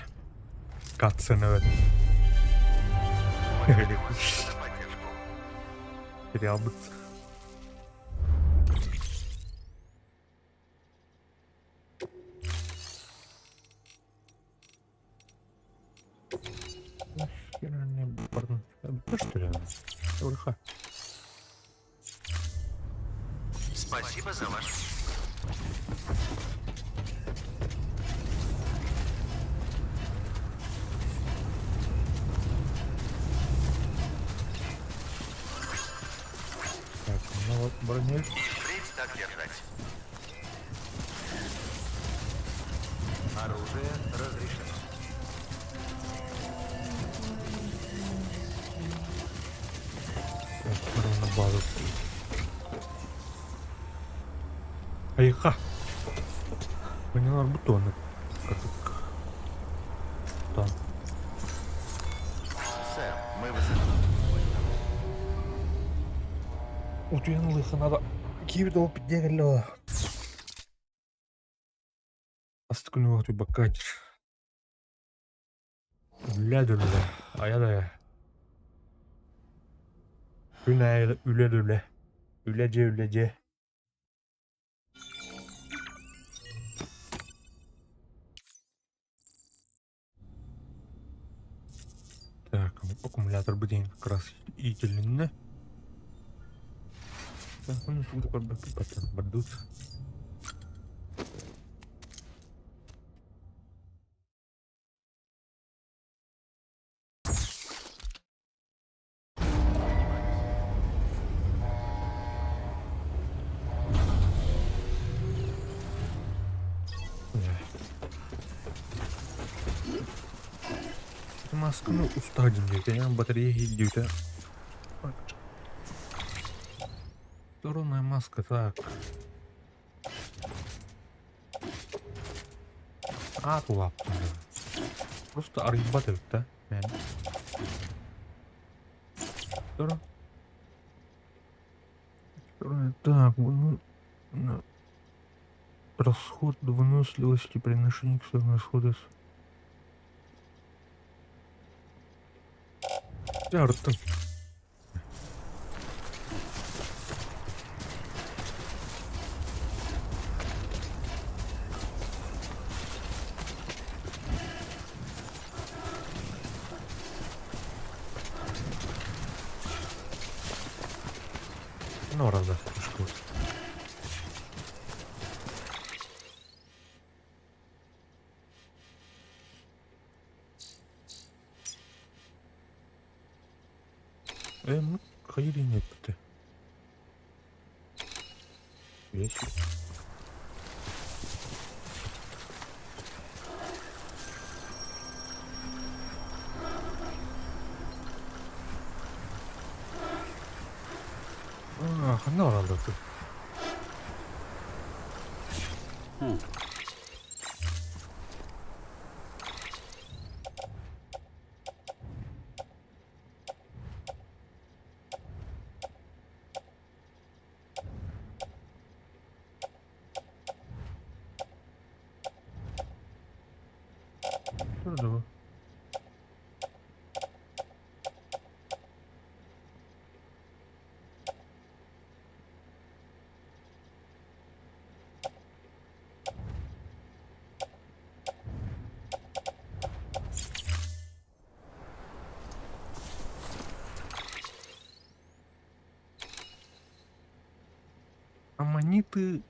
Katsana ben. Сериал быт. Пардон. Ну что ли? ЛХ. Спасибо за ваш... Так, ну вот бронель. Впредь так держать. Оружие разрешено. Так, на базу. Айха. Поняла бутоны. Как там. Сэм, мы высажены. Утянулся надо. Кивдо підняло. Astkını bakać. Üle. Ayada. Üle. Ülece. Так, аккумулятор будет как раз идеально. Так, он тут потом бадут. Maskını ustacım diyor. Yani bataryaya gidiyor. Сторонная маска, так. Лапта. Просто арбатывает, да? Так, расход выносливости при ношении к своему расходу. Ярко. Ну, раза шкур. Ну, hayır yine bitti. Yeşil. Ne var orada? Şurada bu. Аммониты.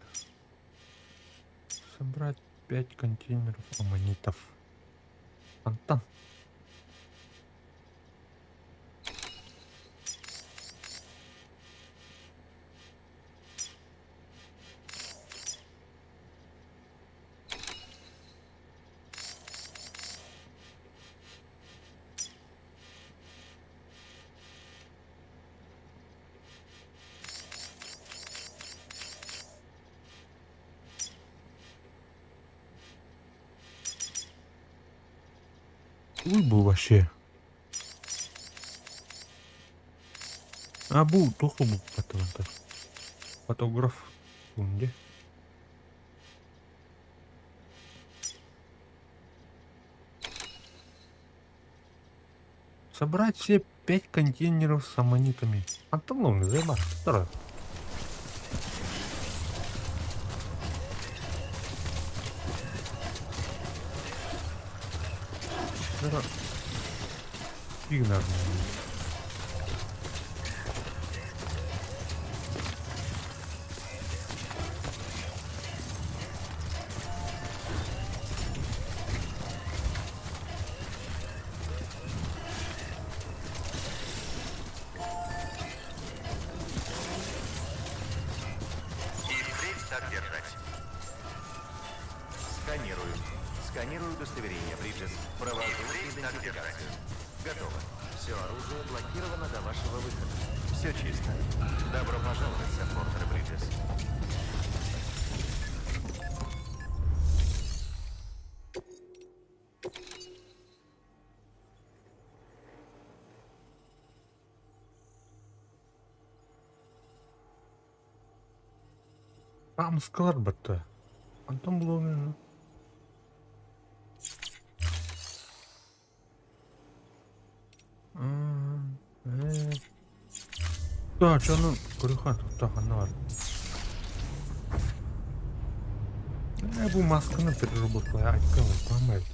Собрать 5 контейнеров аммонитов. Фонтан. Был вообще. Bu tohu bu patronda. Фотограф. Где? Собрать все 5 контейнеров с аммонитами. Антоновный заебал. Второе. Игнорно. Так держать. Сканирую. Сканирую удостоверение, Бриджес. Провожу идентификацию. Готово. Все оружие блокировано до вашего выхода. Все чисто. Добро пожаловать, сэр Портер Бриджес. Там склад бата. Антон Бломен. Да, что ну, курюхан тут так, ну я bu maskını переработала, поймает.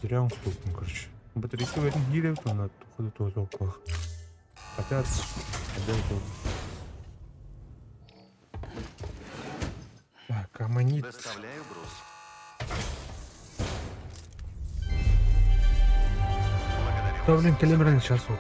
Зря он стукнул, короче. Батарейки в этом гире, то надо ходу тоже около. Хотя... отдельно. Так, аммонит. Доставляю груз. Да, блин, калибрен сейчас вот.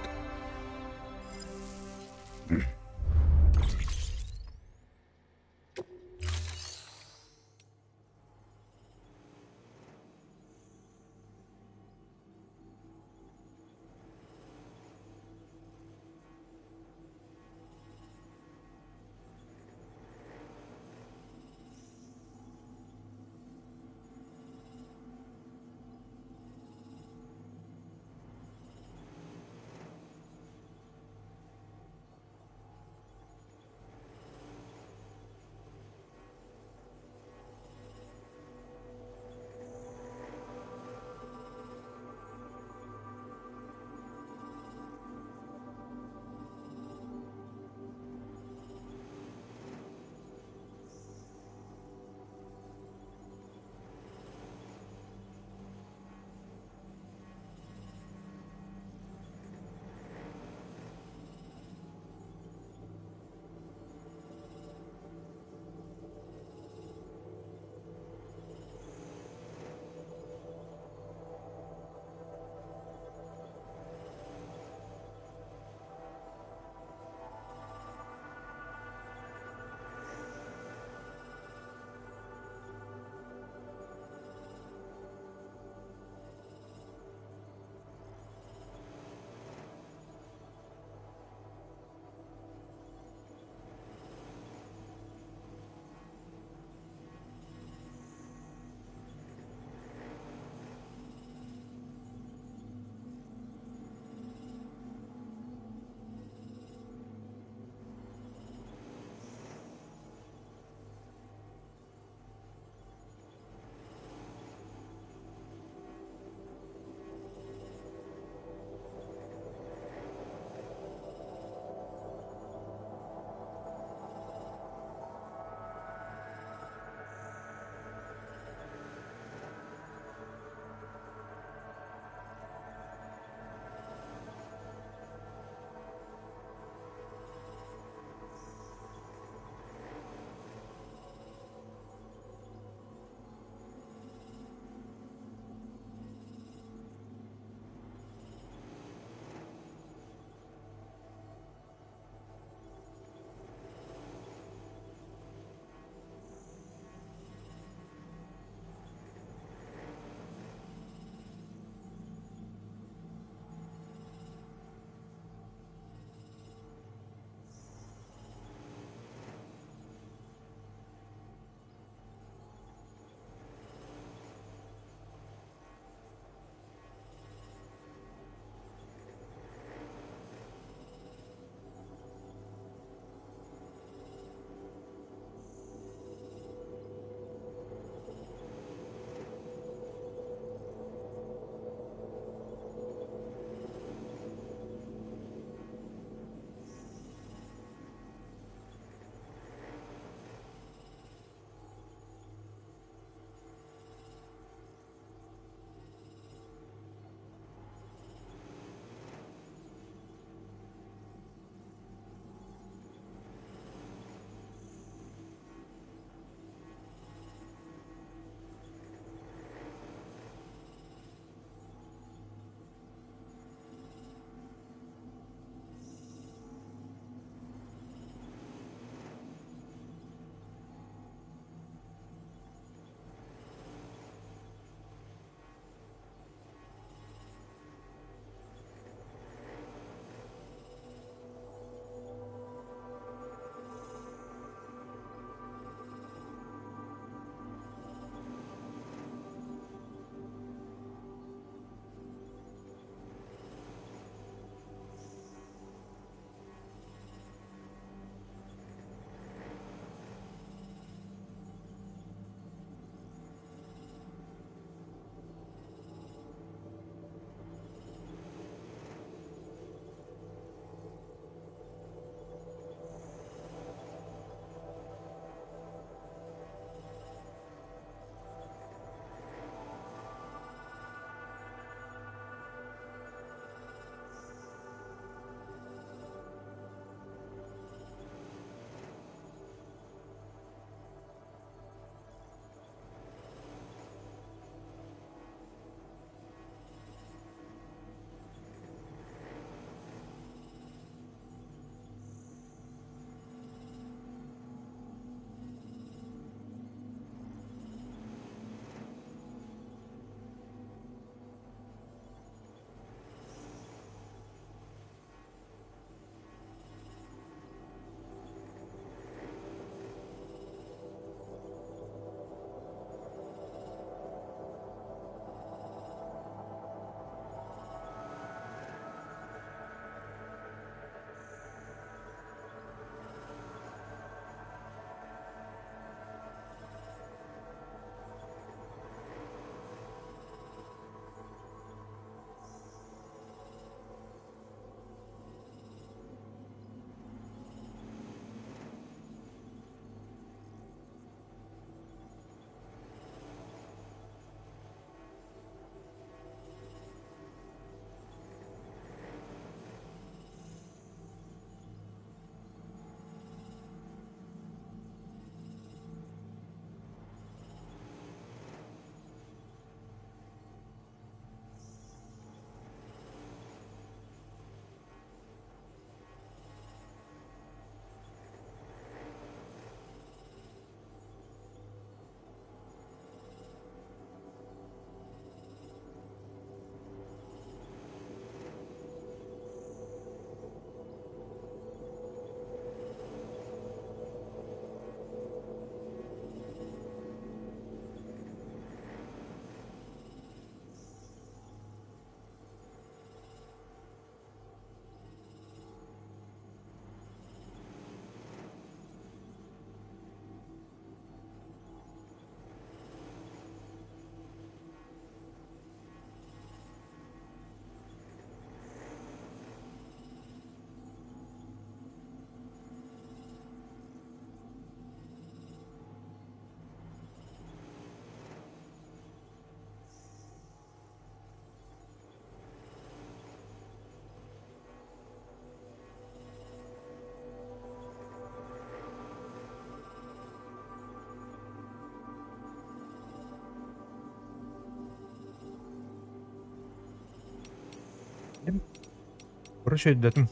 Короче, дедім.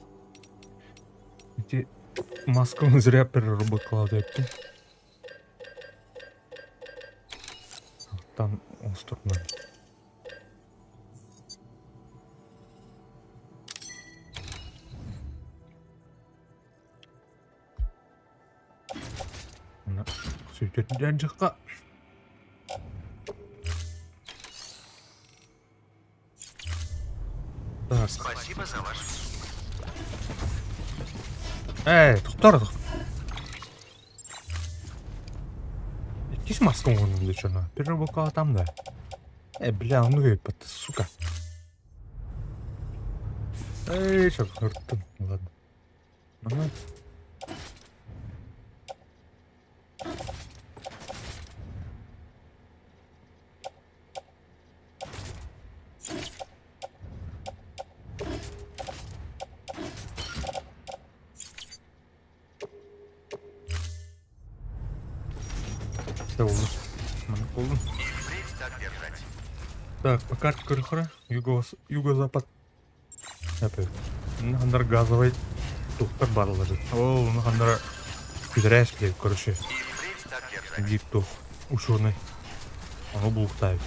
Эти масканы зря переработала депті. Там островно. Мына сөйтетін жан жаққа. Так. Спасибо за ваш... Тоқтар. Кеш маскын онымды чона. Переработка атам да. Бля, он выпад, сука. Сейчас хортом. Ладно. Ага. Все, уже. Полный. Впредь так держать. Так, по карте Кырхара, юго-запад. Опять. Нахандар газовый. Тухтар барлады. О, нахандар күйдірәшке, короче. И впредь так держать. Диктов. Ученый. Оно бултает.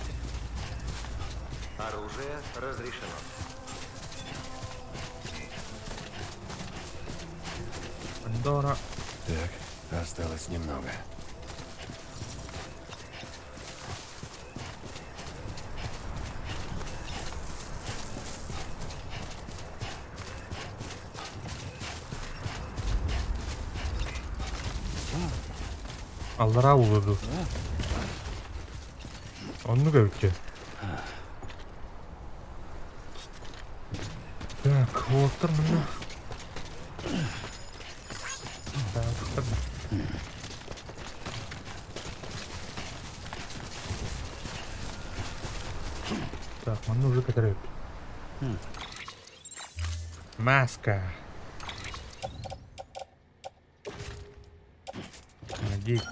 Оружие разрешено. Пандора. Так, осталось немного. Аллара улыды. Onu görüktü. Так, вот мына. Так, так, мына уже которая. Маска. Надеть.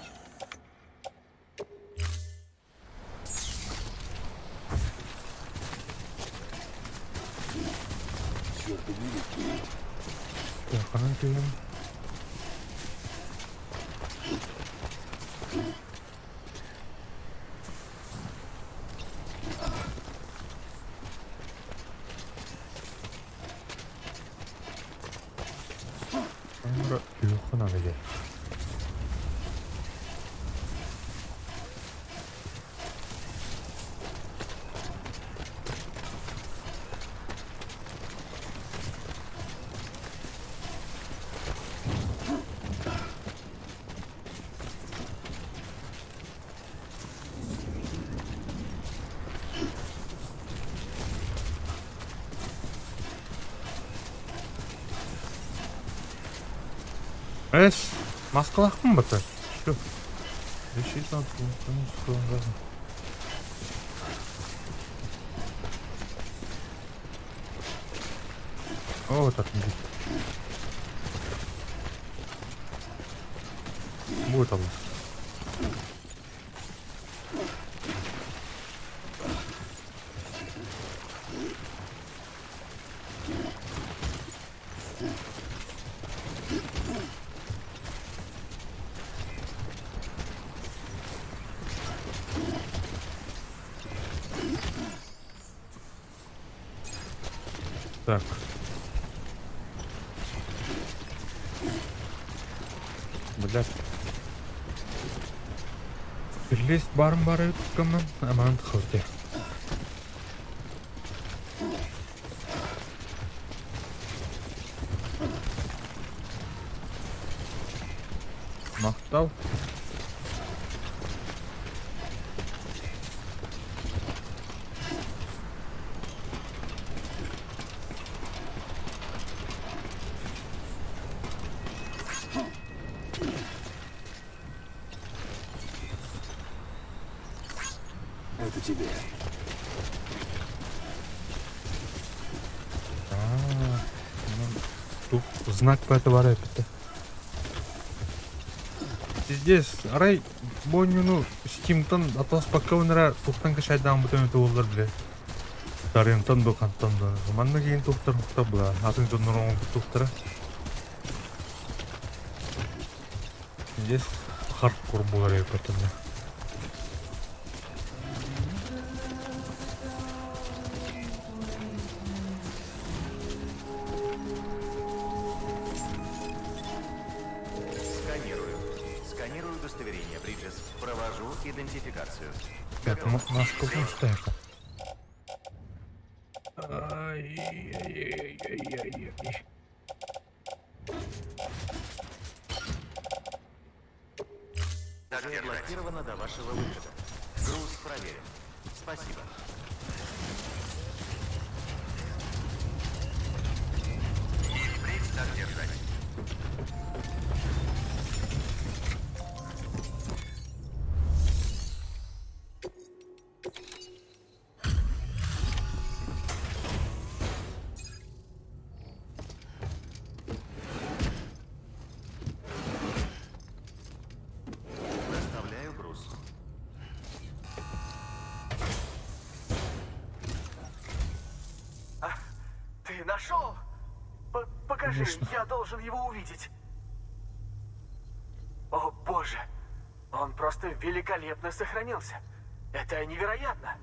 Так, она делаем. Легко надо делать. Маскалахмын бата. Что? Решить надо. О, вот так будет. Будет он. Так. Блядь. Перелезть барым бары кымнан аман хылте. Мактау. Это тебе. Тут знак по этого рэпета. Здесь рай бойнюну стимтон атос паккавынра туктан кышайдан бутын өтө болдор биле. Тарентон до кантон до. Манна кейін тухтар хутабла. Атын жоннорон тухтара. Здесь хардкор болар екатында. Сканирую удостоверение, Бриджес. Провожу идентификацию. Так, маску пустая. Ай-яй-яй-яй-яй. Заблокировано до вашего выхода. Груз проверен. Спасибо. И впредь так держать. Доставляю груз. Ты нашел? Покажи, Конечно. я должен его увидеть. О боже, он просто великолепно сохранился. Это невероятно.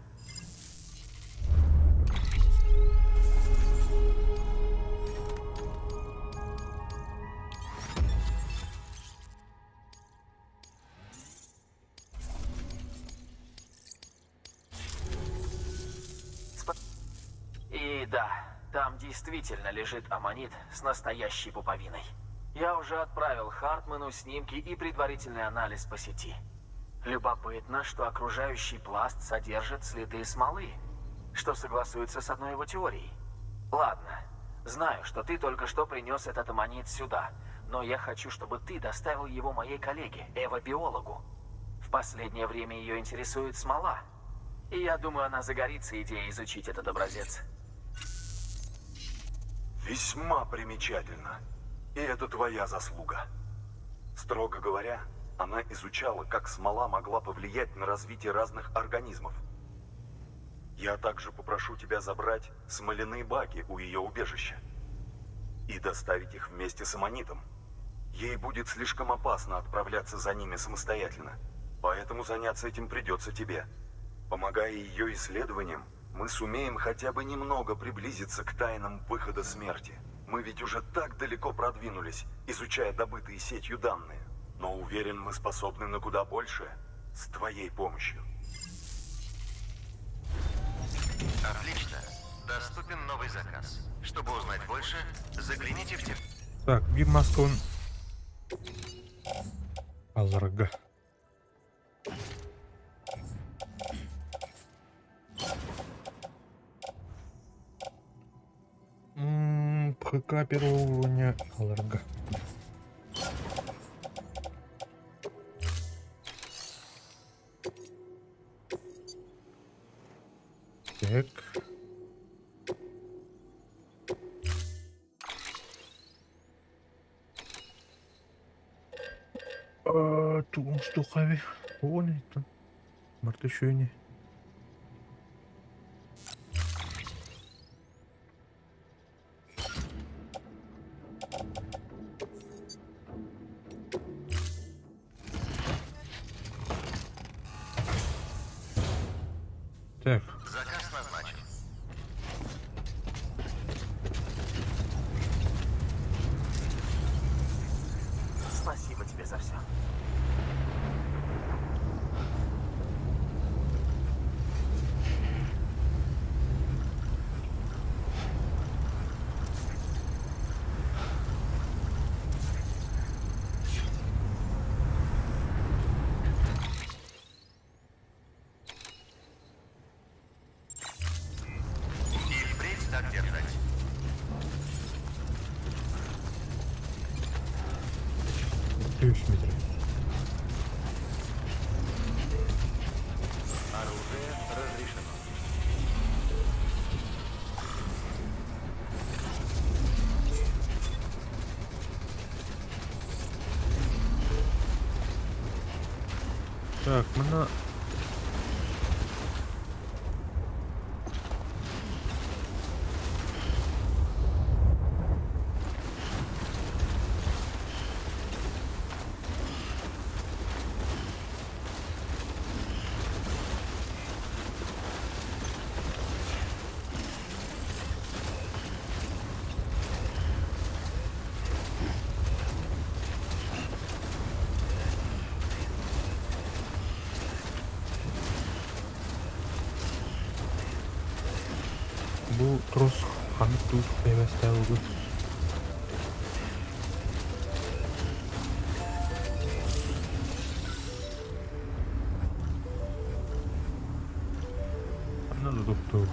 И да, там действительно лежит аммонит с настоящей пуповиной. Я уже отправил Хартману снимки и предварительный анализ по сети. Любопытно, что окружающий пласт содержит следы смолы, что согласуется с одной его теорией. Ладно, знаю, что ты только что принес этот аммонит сюда, но я хочу, чтобы ты доставил его моей коллеге, эвобиологу. В последнее время ее интересует смола, и я думаю, она загорится идеей изучить этот образец. Весьма примечательно. И это твоя заслуга. Строго говоря, она изучала, как смола могла повлиять на развитие разных организмов. Я также попрошу тебя забрать смоляные баки у ее убежища и доставить их вместе с аммонитом. Ей будет слишком опасно отправляться за ними самостоятельно, поэтому заняться этим придется тебе. Помогая ее исследованиям, мы сумеем хотя бы немного приблизиться к тайнам выхода смерти. Мы ведь уже так далеко продвинулись, изучая добытые сетью данные. Но уверен, мы способны на куда большее с твоей помощью. Отлично. Доступен новый заказ. Чтобы узнать больше, загляните в Так, bir maskon alırga. ПХК первого уровня алырга. Так. Тумстухави. О, не то. Мартышёне. Так. Заказ назначен. Спасибо тебе за все. И впредь так держать. Оружие разрешено. Так, mana Bu terus hantu bebas tahu. Mana duduk tuh?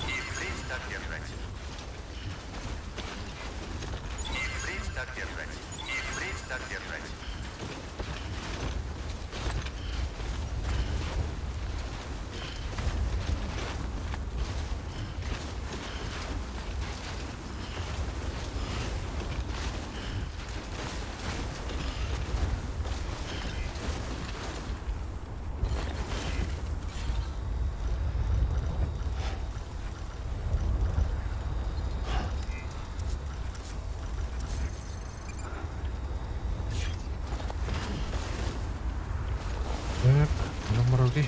И впредь так держать. И впредь так держать. И впредь так держать. Так, nomor lagi.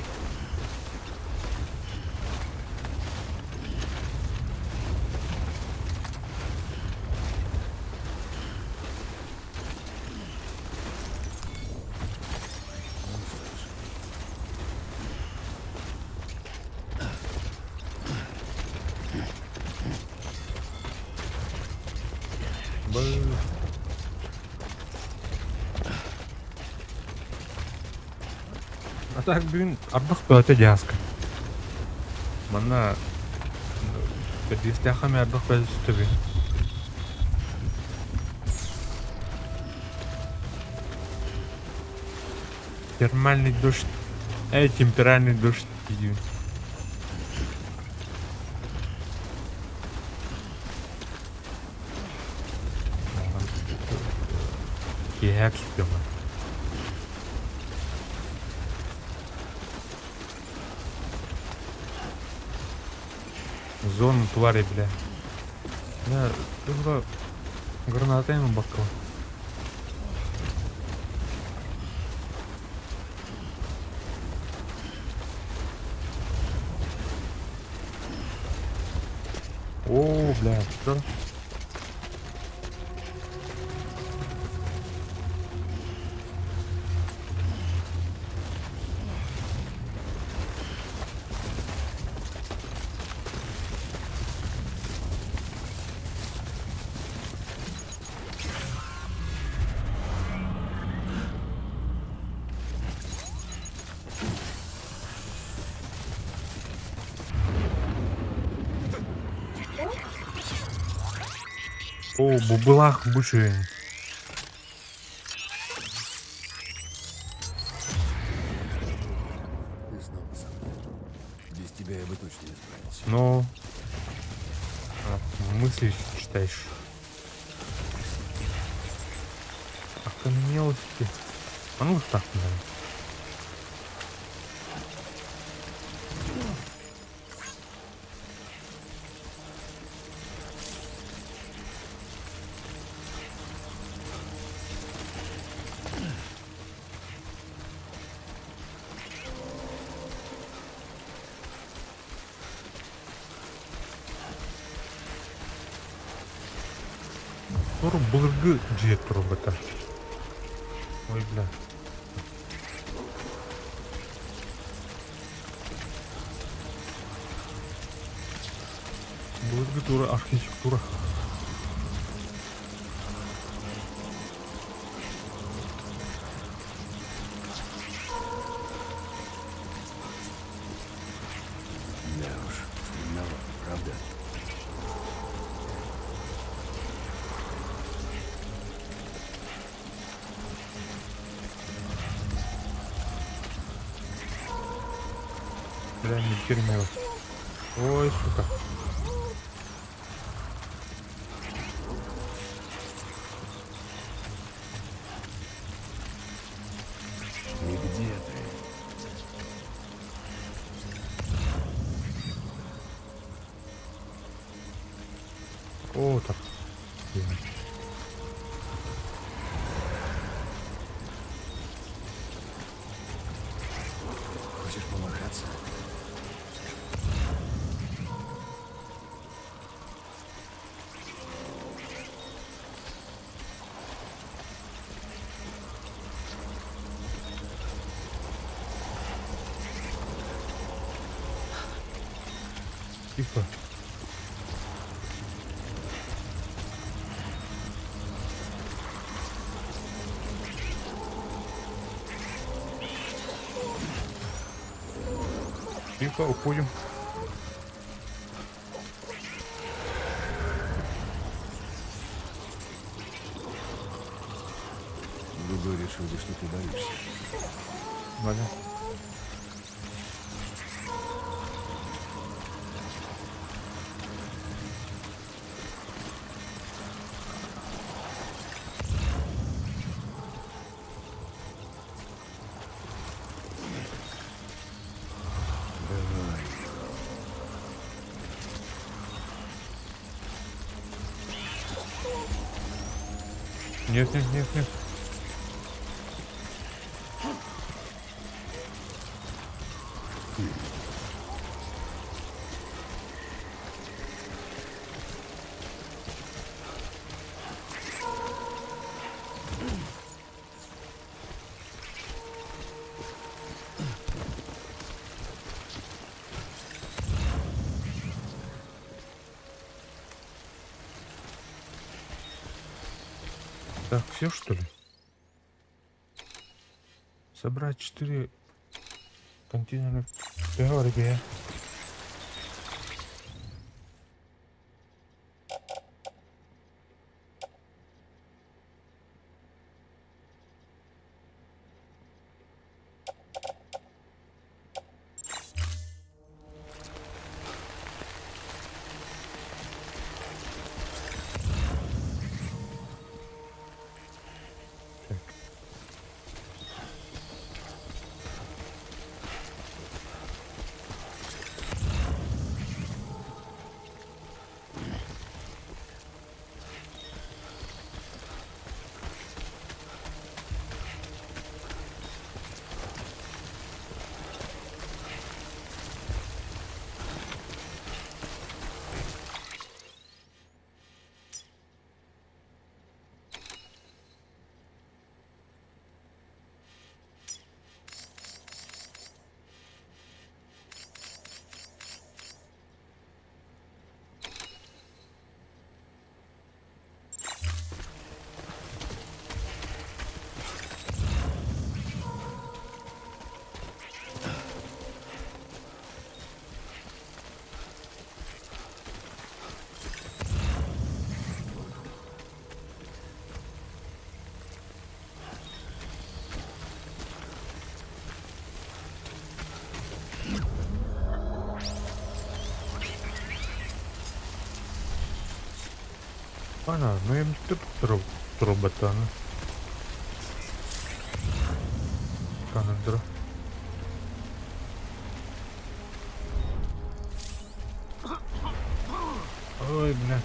А так бүгін ардық бөте жазғы. Мана бәдестяқами ардық бәді сүті бен. Термальный дождь. Темперальный дождь. Кияк сүтті ма. Зону твари, бля. Я только граната ему бакал. О, бля, что? О, бубылах бушень. Ты снова со мной. Без тебя я бы точно не справился. Ну, мысли читаешь. Окаменелости. А ну так, наверное. Тур былыргы жеп туруп атат. Ой, бля. Былыргы тура архитектура. Да уж, стремновато, правда? Бля, не дерьмо. Ой, сука. И где ты? О, так. Хочешь помахаться? Тихо. Тихо, уходим. Другой решил бы, что ты боишься. Ладно. Давай. Нет, нет, нет, нет. Так, все что ли? Собрать 4 контейнера теории. Ana, nu jiem tur robotāna. Канадра. Ой, бля.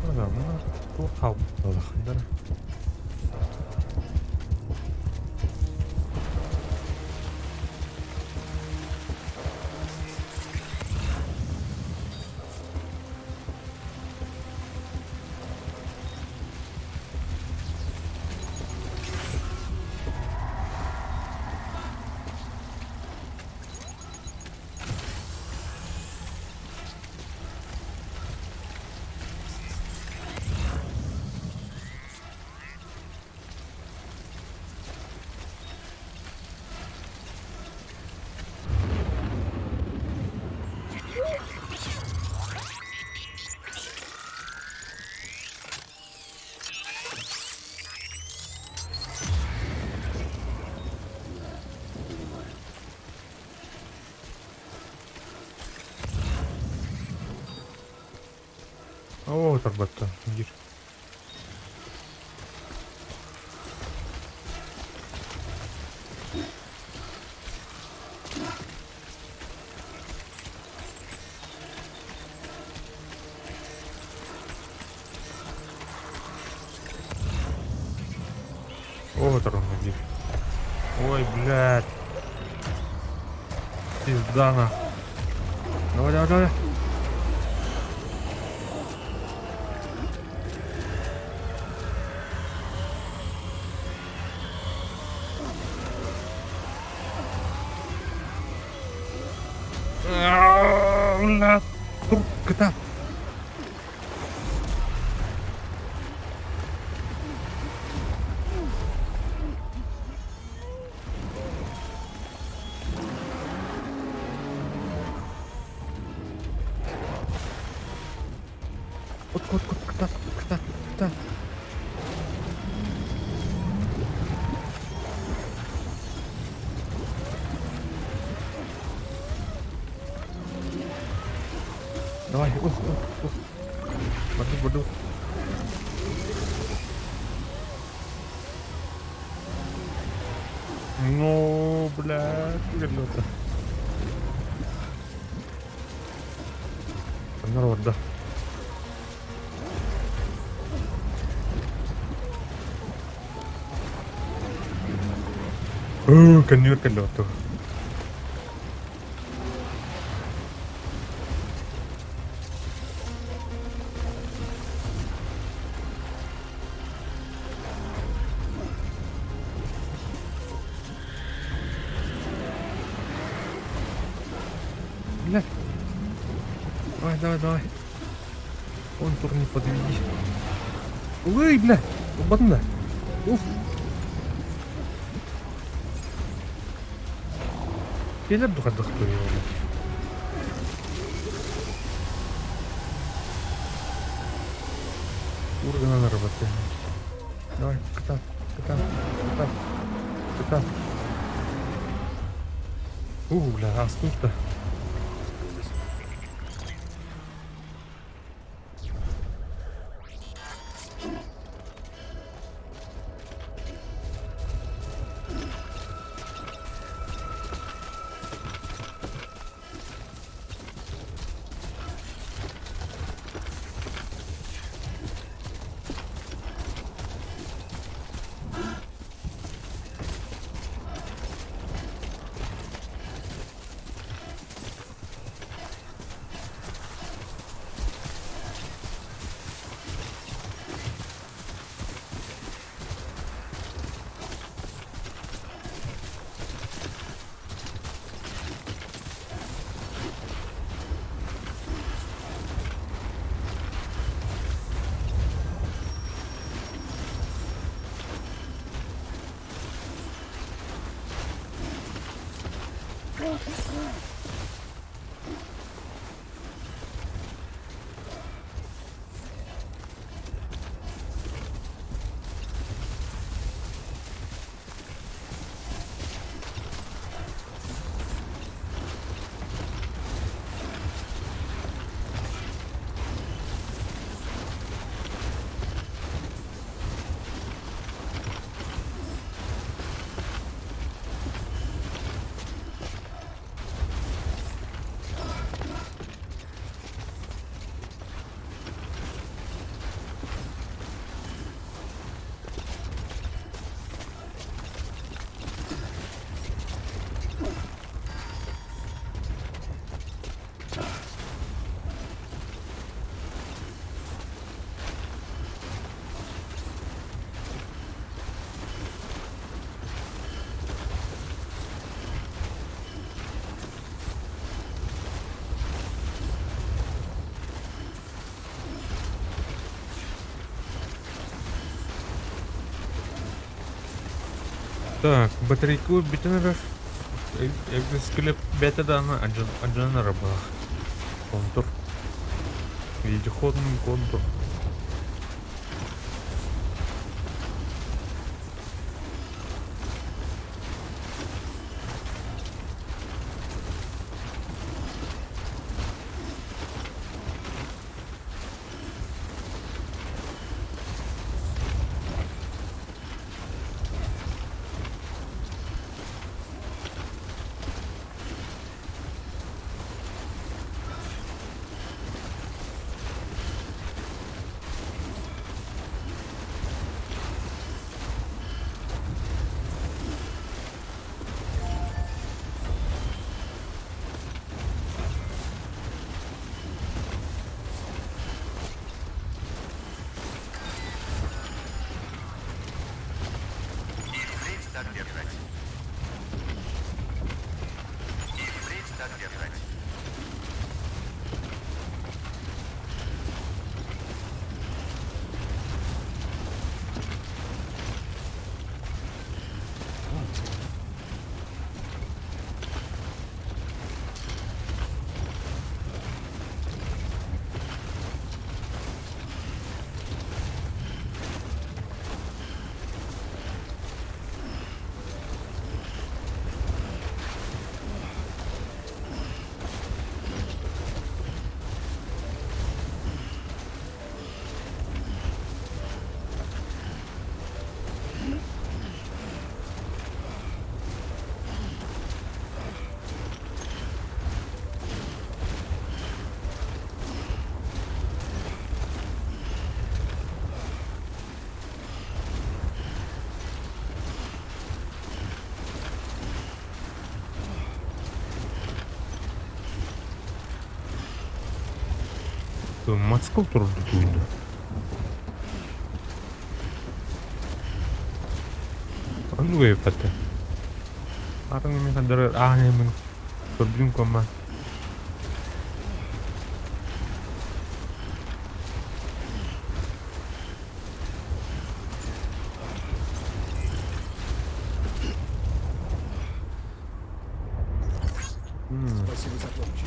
Adamlar bu halklar. О, торбатта. Гир. О, торбатта. Ой, блядь. Пизда на. Давай, давай, давай. Блядь. Турка-то. Кта. Давай, Баду. Ну, блядь, грелёта. Народ, да. Конвертка лёту. Бля. Давай. Контур не подведи. Ой, бля, банда. Уф. Келер духадық көріп оны. Урганан работаем. Давай, ката. Бля, астут-то. Так, батарейку битенеров. Экзоскелет бета-дана, аджана рабах. Контур. Вездеходный контур. Мацкал турду туйду. Anu gue pata. Arang ini kadar aneh men. Problem koma. Спасибо за помощь.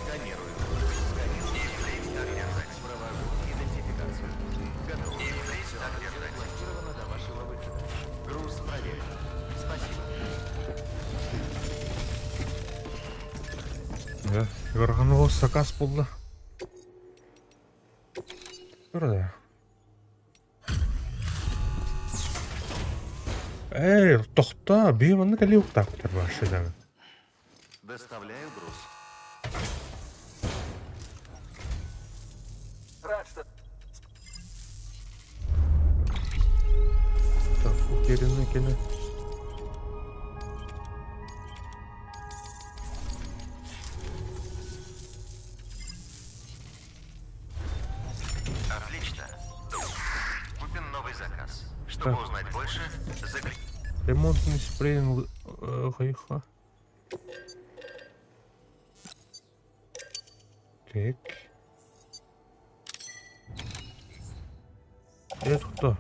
Сканирую. Провожу идентификацию. Готово. Все, оружие блокировано до вашего выхода. Груз проверен. Спасибо. Да, Горганову заказ болды. Burada. Тоқта, бейманны кәле уқтап тұр башыдағы. Доставляю груз. Рад, что... Так, утерянный кино. Отлично. Купен новый заказ. Чтобы Так. узнать больше, загляните. Ремонтный спрей хайха. Так. Это кто?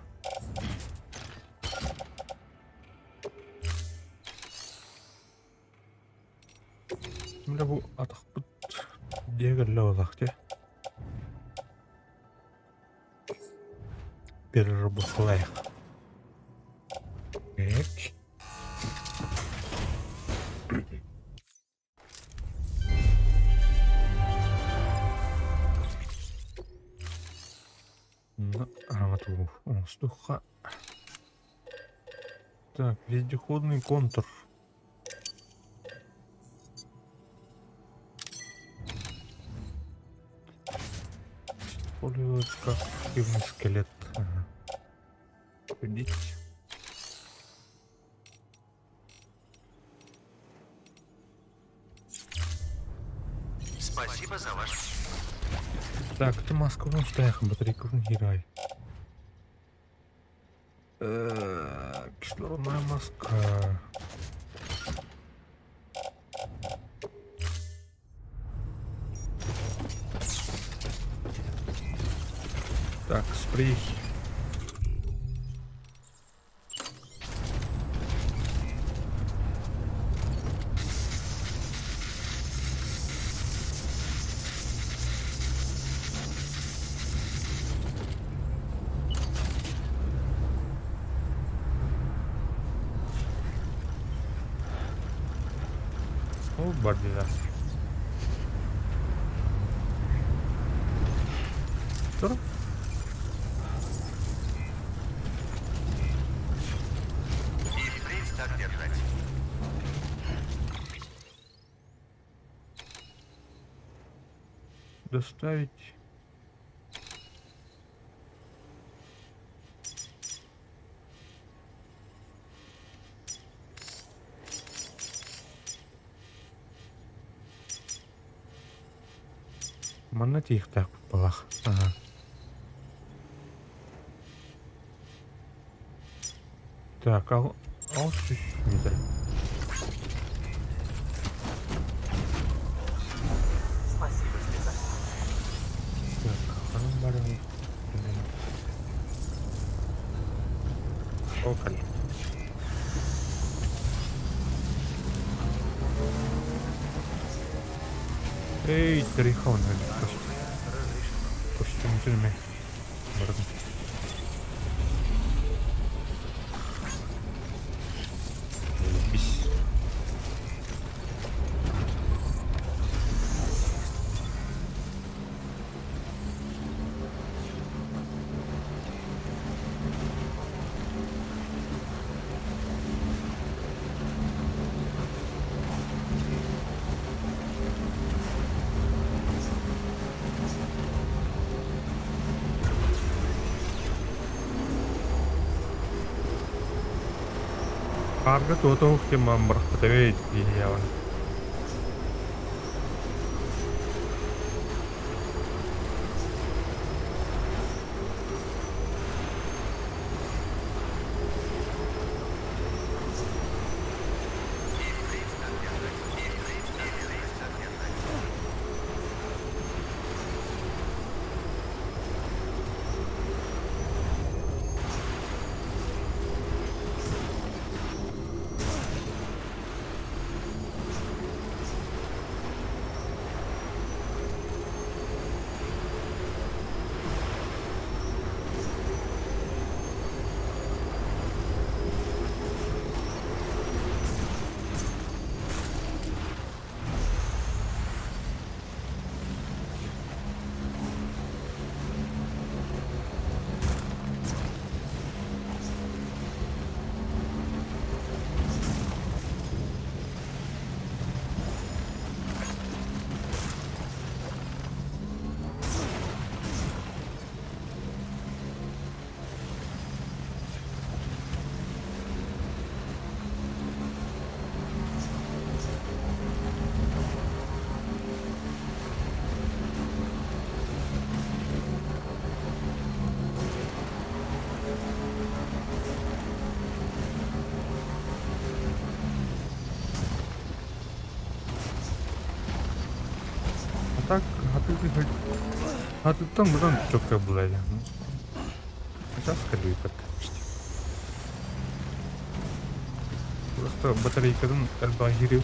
Менә бу атак бит дегелле олак те. Переработалайык. Так. Готов. Стуха. Так, вездеходный контур. Использовать как активный скелет. Ага. Ходить. Спасибо за ваш... Так, это маска вон стояха, батарейка не гирай. Кислородная маска. Так, спрей. О, бардина. Что? И впредь так держать. Доставить. Манати их так плах. Ага. Так, ал метр. Спасибо тебе за всё. Так, баран. Окей. Эй, Тарихон, костюм тюрьмы. Бись. Карга тото хтем мамбар хтеве яван. Так, там buradan çok da bulacağım. Сейчас скажу и подкачать. Просто батарейкадан әлбаға жирeu.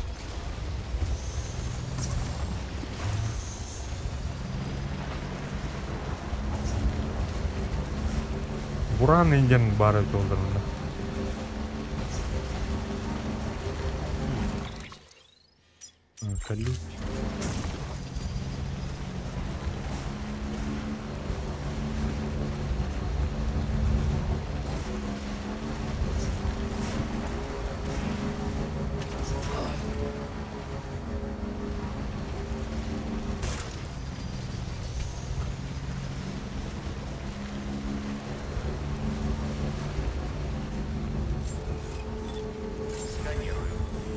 Буран инген бары жолдарында. Колючий.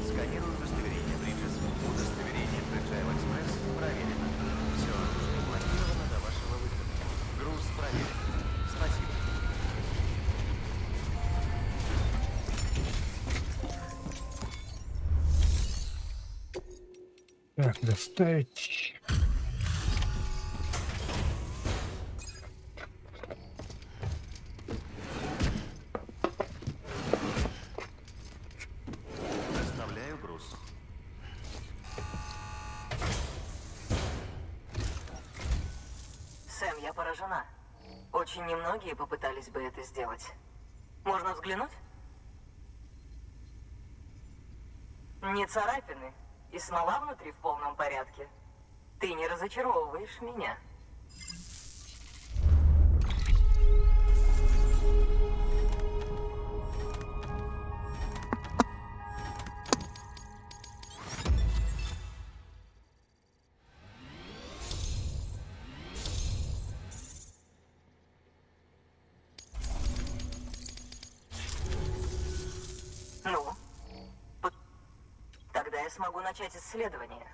Сканирую удостоверение Бриджес. Удостоверение Fragile Express проверено. Все оружие блокировано до вашего выхода. Груз проверен. Спасибо. Так, доставить. Доставляю груз. Сэм, я поражена. Очень немногие попытались бы это сделать. Можно взглянуть? Не царапины. И смола внутри в полном порядке. Ты не разочаровываешь меня. Ну? Тогда я смогу начать исследование.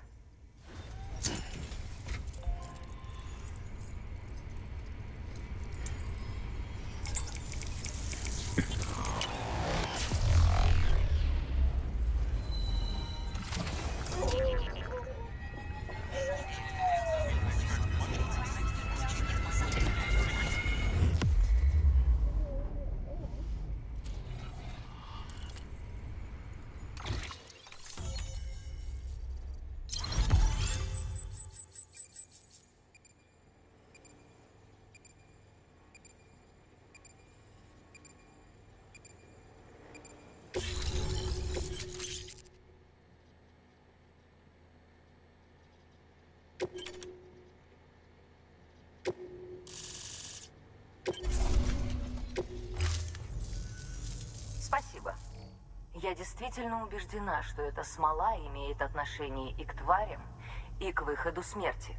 Спасибо. Я действительно убеждена, что эта смола имеет отношение и к тварям, и к выходу смерти.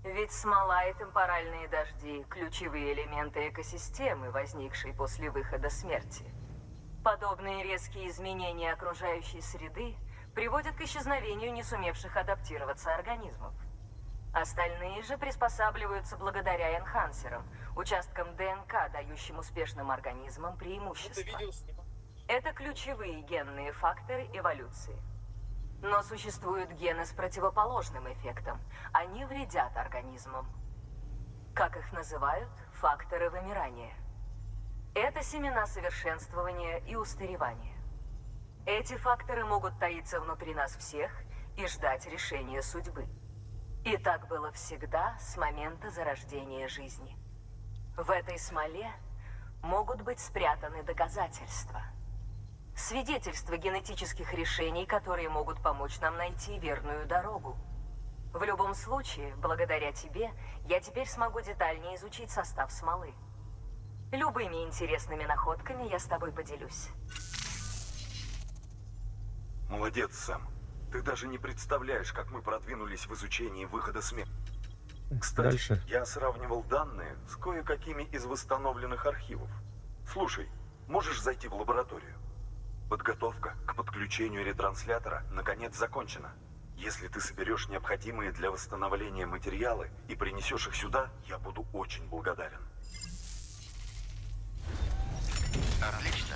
Ведь смола и темпоральные дожди – ключевые элементы экосистемы, возникшей после выхода смерти. Подобные резкие изменения окружающей среды приводят к исчезновению не сумевших адаптироваться организмов. Остальные же приспосабливаются благодаря энхансерам, участкам ДНК, дающим успешным организмам преимущество. Это ключевые генные факторы эволюции. Но существуют гены с противоположным эффектом. Они вредят организмам. Как их называют? Факторы вымирания. Это семена совершенствования и устаревания. Эти факторы могут таиться внутри нас всех и ждать решения судьбы. И так было всегда с момента зарождения жизни. В этой смоле могут быть спрятаны доказательства. Свидетельства генетических решений, которые могут помочь нам найти верную дорогу. В любом случае, благодаря тебе, я теперь смогу детальнее изучить состав смолы. Любыми интересными находками я с тобой поделюсь. Молодец, Сэм. Ты даже не представляешь, как мы продвинулись в изучении выхода смерти. Кстати, Дальше. я сравнивал данные с кое-какими из восстановленных архивов. Слушай, можешь зайти в лабораторию? Подготовка к подключению ретранслятора наконец закончена. Если ты соберешь необходимые для восстановления материалы и принесешь их сюда, я буду очень благодарен. Отлично.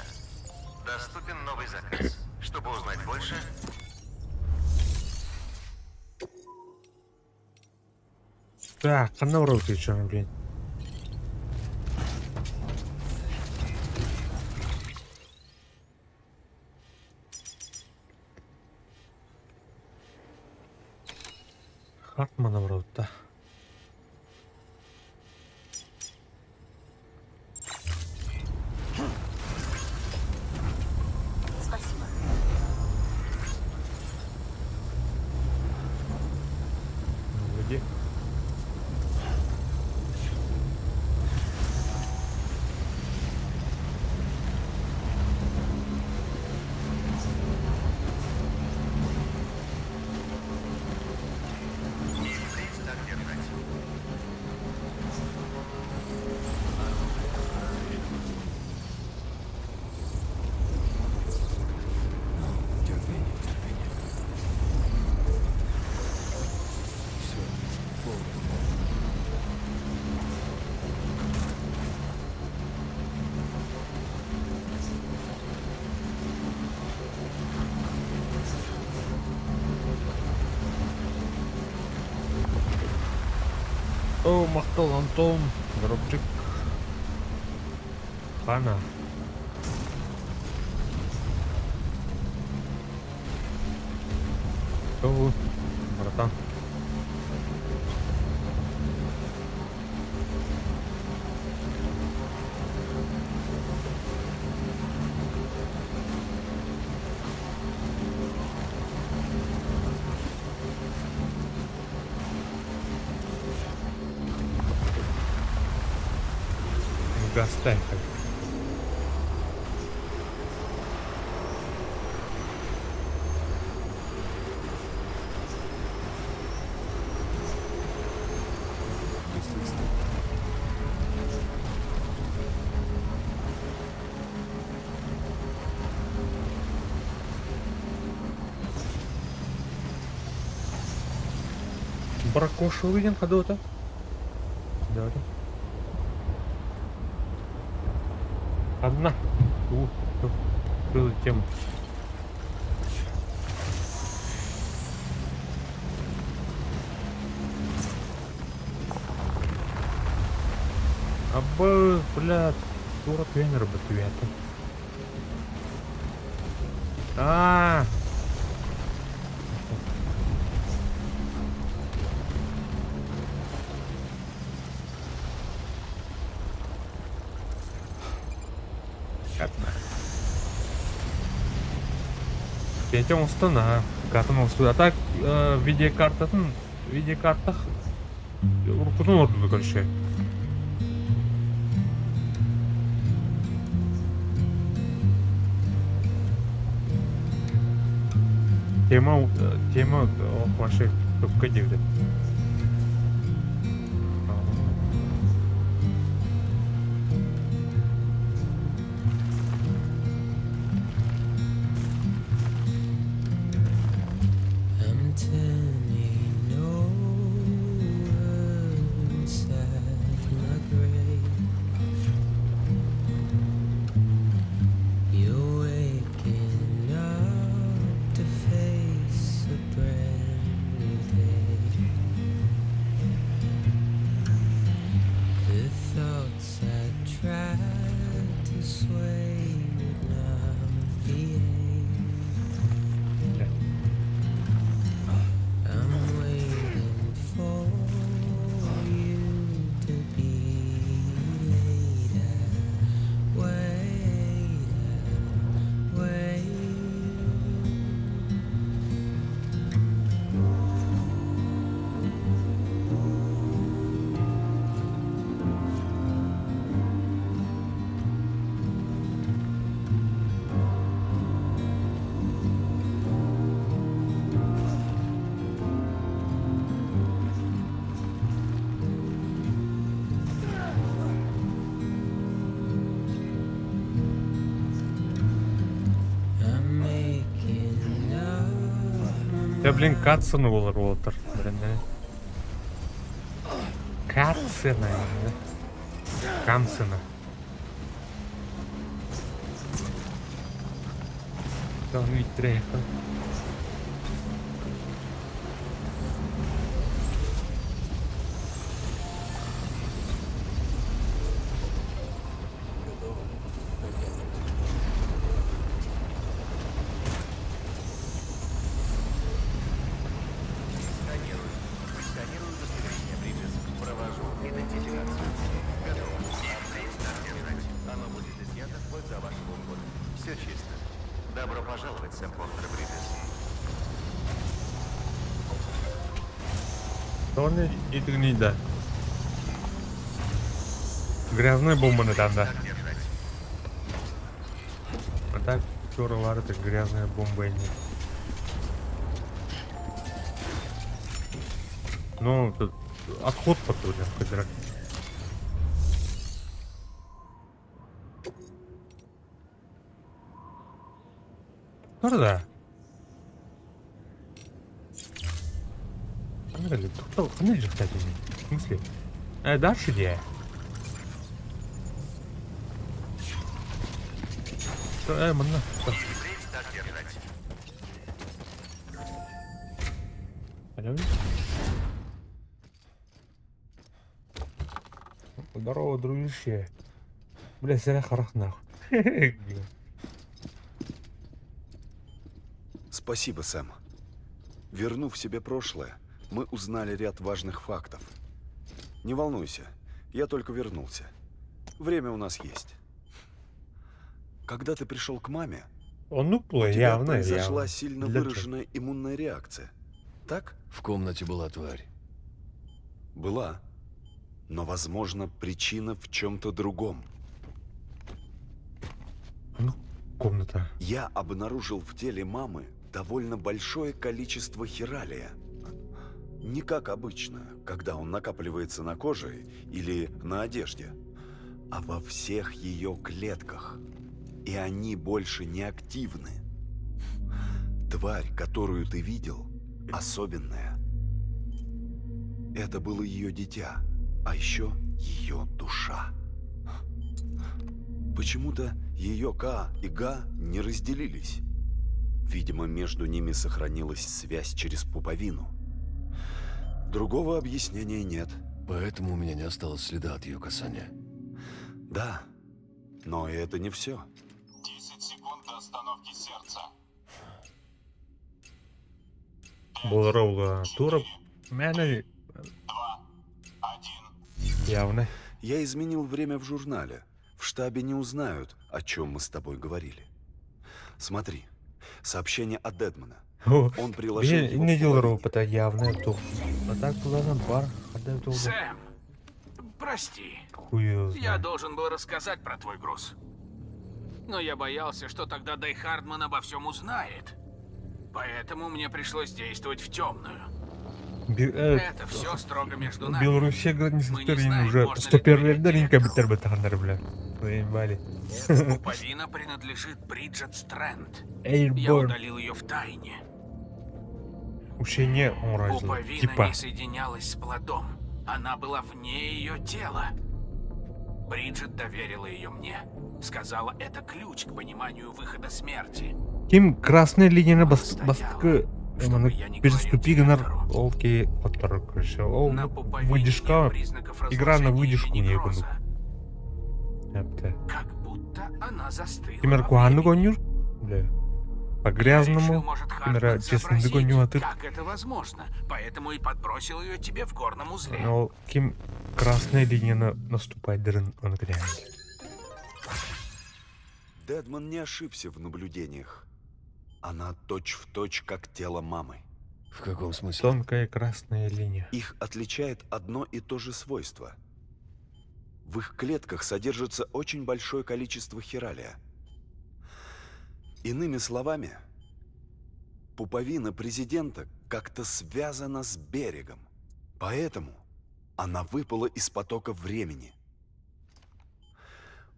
Доступен новый заказ. Чтобы узнать больше... Так, она уроки что, блин. Хартмана вроде-то. Спасибо. Где? О, мақтал Антон, дропчик. Хана. О, братан. Гастайка. Бракоша увиден когда-то? Да. Одна. Было тему. Аба, блядь, дура тренера батвета. А. Петя устана, картаны устуда. Так, видеокартах рукunu orada görüşe. Тема вашей только девять. sway would navigate. I'm waiting for you to be later. Wait. I'm making love. Я, блин, катсцены болар отыр. Катсцена. Камсцена. Там ведь трейфа. Сканирую удостоверение, Бриджес. Провожу идентификацию. Готово. Старт держать. Оно будет изъято вплоть до вашего ухода. Все чисто. Добро пожаловать, Сэм Портер Бриджес. Тони и да. Грязная бомба на там, да. Старт держать. А так, вчера это грязная бомба и нет. Ну, тут отход патрульный, хоть. Да. Кто же, кстати, в смысле? Дальше где? Мана. Старт держать. Алло? Здорово, дружище. Бля, зря харах нахуй. Спасибо, Сэм. Вернув себе прошлое, мы узнали ряд важных фактов. Не волнуйся, я только вернулся. Время у нас есть. Когда ты пришел к маме, у тебя произошла сильно выраженная иммунная реакция. Так? В комнате была тварь. Была. Но, возможно, причина в чем-то другом. Комната. Я обнаружил в теле мамы довольно большое количество хиралия. Не как обычно, когда он накапливается на коже или на одежде, а во всех ее клетках. И они больше не активны. Тварь, которую ты видел, особенная. Это было ее дитя, а еще ее душа. Почему-то ее Ка и Га не разделились. Видимо, между ними сохранилась связь через пуповину. Другого объяснения нет. Поэтому у меня не осталось следа от ее касания. Да, но это не все. 10 секунд до остановки сердца. Боларовла тура. Мене 2, 1. явно. Я изменил время в журнале. В штабе не узнают, о чем мы с тобой говорили. Смотри, сообщение от Дедмана. Он приложил его Не к делал пуповине. это явно то. А так туда бар. Сэм, прости. Хуёзно. Я должен был рассказать про твой груз. Но я боялся, что тогда Дай Хардман обо всем узнает. Поэтому мне пришлось действовать в темную. Это все строго между нами. Белоруссия не Мы не знаем, уже можно ли 101 доверять деренька битер бетандар, бля. Заебали. Эта пуповина принадлежит Бриджет Стрэнд. Я Эйрборн. удалил ее в тайне. Учение он разил. Пуповина Типа. не соединялась с плодом. Она была вне ее тела. Бриджет доверила ее мне. Сказала, это ключ к пониманию выхода смерти. Ким красная линия на Стояла, бастыкы. чтобы я не Переступи говорил гонор. директору. Окей, который короче. О, На пуповине выдержка. нет признаков Игра на разложения выдержку или не некроза. буду. Как будто она застыла. Тимер во куанны времени. гонюр? Бля. По Я решил, грязному. может, Тимер Хартман честно сообразит, догоню от как это возможно, поэтому и подбросил ее тебе в горном узле. Но ким красная линия наступает дырын он грязь. Дедман не ошибся в наблюдениях. Она точь-в-точь, как тело мамы. В каком смысле? Тонкая красная линия. Их отличает одно и то же свойство. В их клетках содержится очень большое количество хиралия. Иными словами, пуповина президента как-то связана с берегом. Поэтому она выпала из потока времени.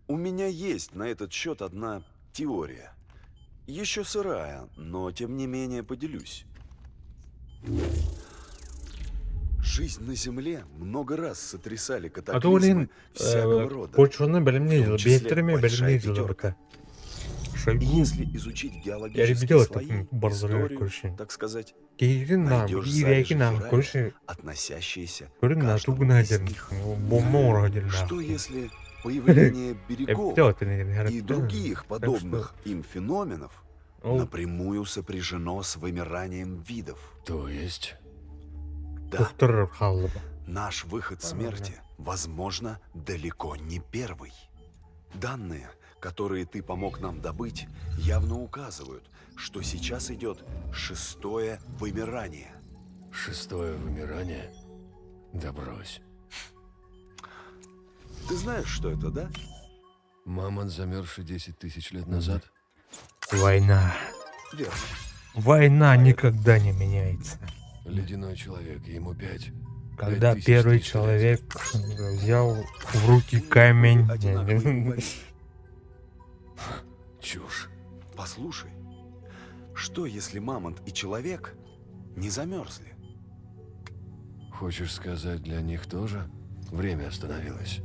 У меня есть на этот счет одна теория. Еще сырая, но тем не менее поделюсь. Жизнь на Земле много раз сотрясали катаклизмы всякого рода. Почваны білімнейді, в том числе бейтеріме большая білімнейді пятерка. И Шойгу. если изучить Я геологические видел слои, это барзаря историю, короче. так сказать, Кейрин нам, найдешь иряки залежи нам, хиралия, короче. относящиеся к Көрін на каждому тугна из дерін. них. Бомба орға Что если появление берегов и и других подобных им феноменов напрямую сопряжено с вымиранием видов? То есть? Да. Тухтырыр қалыбы. Наш выход смерти, возможно, далеко не первый. Данные, которые ты помог нам добыть, явно указывают, что сейчас идет 6-е вымирание. 6-е вымирание? Да брось. Ты знаешь, что это, да? Мамонт, замерзший 10 тысяч лет назад? Война. Верно. Война никогда не меняется. Ледяной человек, ему 5. Когда первый человек взял в руки камень... Чушь. Послушай, что если мамонт и человек не замерзли? Хочешь сказать, для них тоже время остановилось?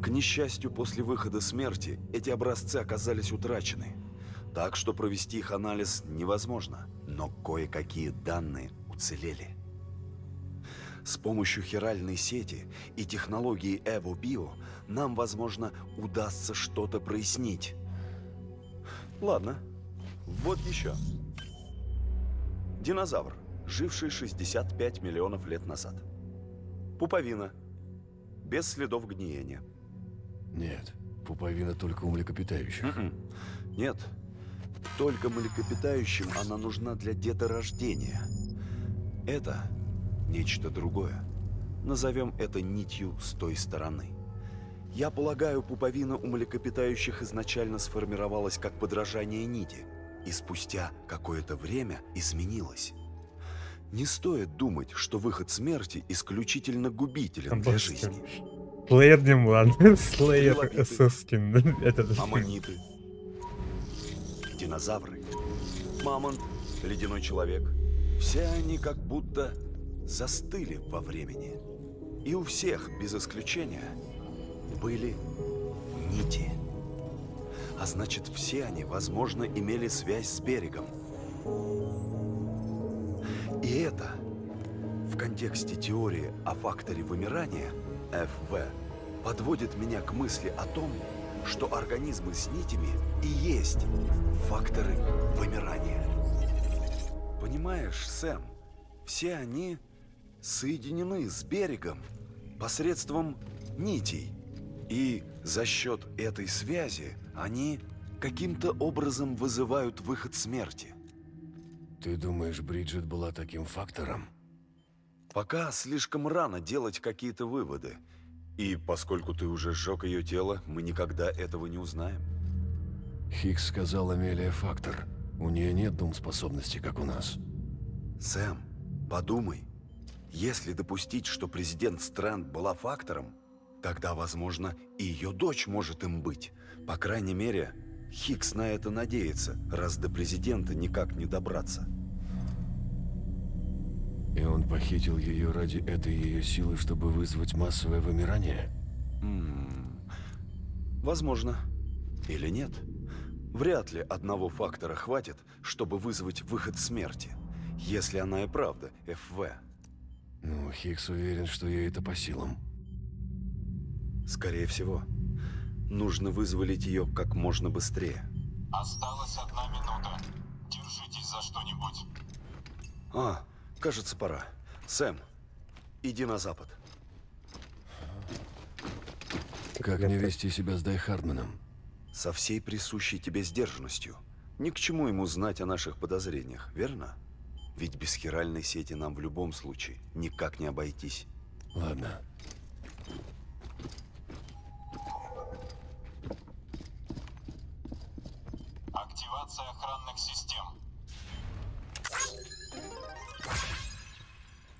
К несчастью, после выхода смерти эти образцы оказались утрачены. Так что провести их анализ невозможно. Но кое-какие данные уцелели. С помощью хиральной сети и технологии EvoBio нам, возможно, удастся что-то прояснить. Ладно, вот еще. Динозавр, живший 65 миллионов лет назад. Пуповина, без следов гниения. Нет, пуповина только у млекопитающих. Нет, только млекопитающим она нужна для деторождения. Это нечто другое. Назовем это нитью с той стороны. Я полагаю, пуповина у млекопитающих изначально сформировалась как подражание нити, и спустя какое-то время изменилась. Не стоит думать, что выход смерти исключительно губителен для жизни. Слеер не ладно, Слеер Эссоскин. Аммониты, динозавры, мамонт, ледяной человек. Все они как будто застыли во времени. И у всех, без исключения, были нити. А значит, все они, возможно, имели связь с берегом. И это, в контексте теории о факторе вымирания, ФВ, подводит меня к мысли о том, что организмы с нитями и есть факторы вымирания. Понимаешь, Сэм, все они соединены с берегом посредством нитей. И за счет этой связи они каким-то образом вызывают выход смерти. Ты думаешь, Бриджит была таким фактором? Пока слишком рано делать какие-то выводы. И поскольку ты уже сжег ее тело, мы никогда этого не узнаем. Хикс сказал, Амелия фактор. У нее нет думспособности, как у нас. Сэм, подумай. Если допустить, что президент Стрэнд была фактором, тогда, возможно, и ее дочь может им быть. По крайней мере, Хикс на это надеется, раз до президента никак не добраться. И он похитил ее ради этой ее силы, чтобы вызвать массовое вымирание? Возможно. Или нет. Вряд ли одного фактора хватит, чтобы вызвать выход смерти, если она и правда ФВ. Ну, Хикс уверен, что ей это по силам. Скорее всего. Нужно вызволить ее как можно быстрее. Осталась 1 минута. Держитесь за что-нибудь. Кажется, пора. Сэм, иди на запад. Как мне вести себя с Дай Хардманом? Со всей присущей тебе сдержанностью. Ни к чему ему знать о наших подозрениях, верно? Ведь без хиральной сети нам в любом случае никак не обойтись. Ладно. Активация охранных систем.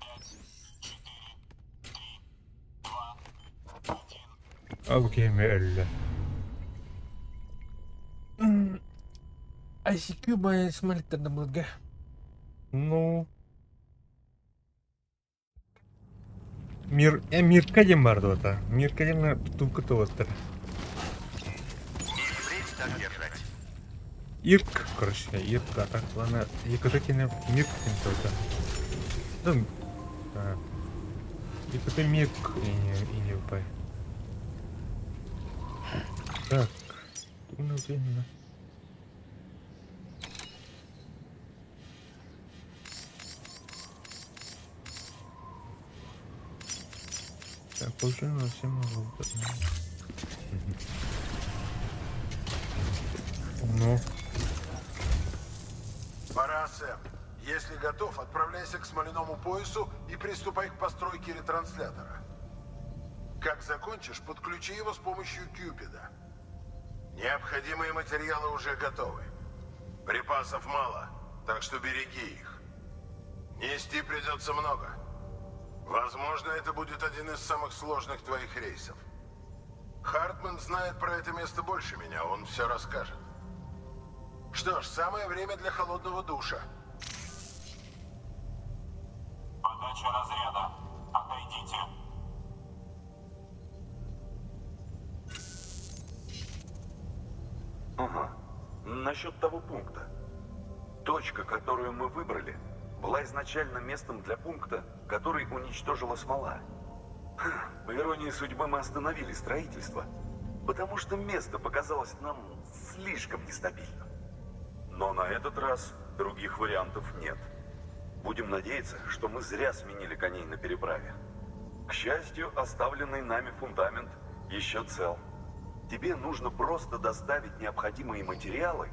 5, 4, 3, 2, 1. Okej, med ICQ моя смертельная блага. Ну. Мирка дем барды ота. Мирка демне тулкыты оттыр. Впредь так держать. Ирк, короче, ирка так ладно. Екатекине мирк тенте. Дым. Екате мирк и не упай. Так. Ну, блин. Так, получаем всем могу. Ну. Пора, Сэм. Если готов, отправляйся к смоляному поясу и приступай к постройке ретранслятора. Как закончишь, подключи его с помощью Кьюпида. Необходимые материалы уже готовы. Припасов мало, так что береги их. Нести придется много. Возможно, это будет один из самых сложных твоих рейсов. Хартман знает про это место больше меня, он все расскажет. Что ж, самое время для холодного душа. Подача разряда. Отойдите. Ага. Насчет того пункта. Точка, которую мы выбрали, была изначально местом для пункта, который уничтожила смола. По иронии судьбы мы остановили строительство, потому что место показалось нам слишком нестабильным. Но на этот раз других вариантов нет. Будем надеяться, что мы зря сменили коней на переправе. К счастью, оставленный нами фундамент еще цел. Тебе нужно просто доставить необходимые материалы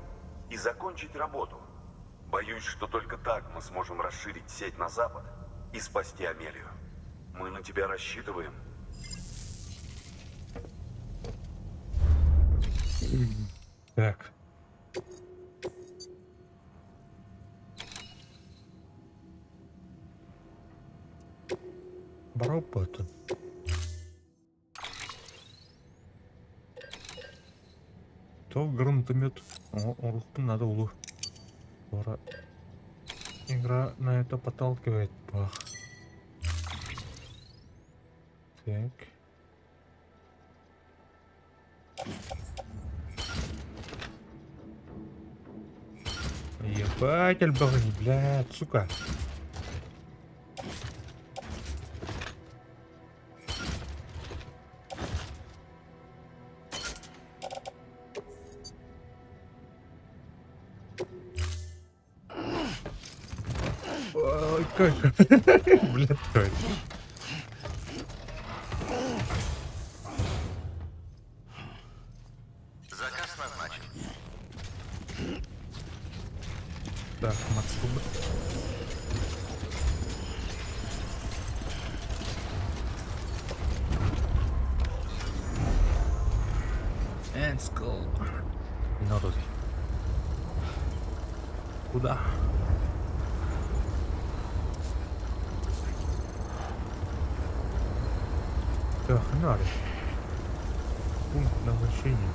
и закончить работу. Боюсь, что только так мы сможем расширить сеть на запад и спасти Амелию. Мы на тебя рассчитываем. Так. Работа. То гранатомет. О, надо улу. Скоро игра на это подталкивает. Пах. Так. Ебать, альбагни, блядь, сука. Ой, как? Блядь, точно. Заказ назначен. Так, Мацуба. Let's go. Народ. Куда? Так, надо. Пункт назначения.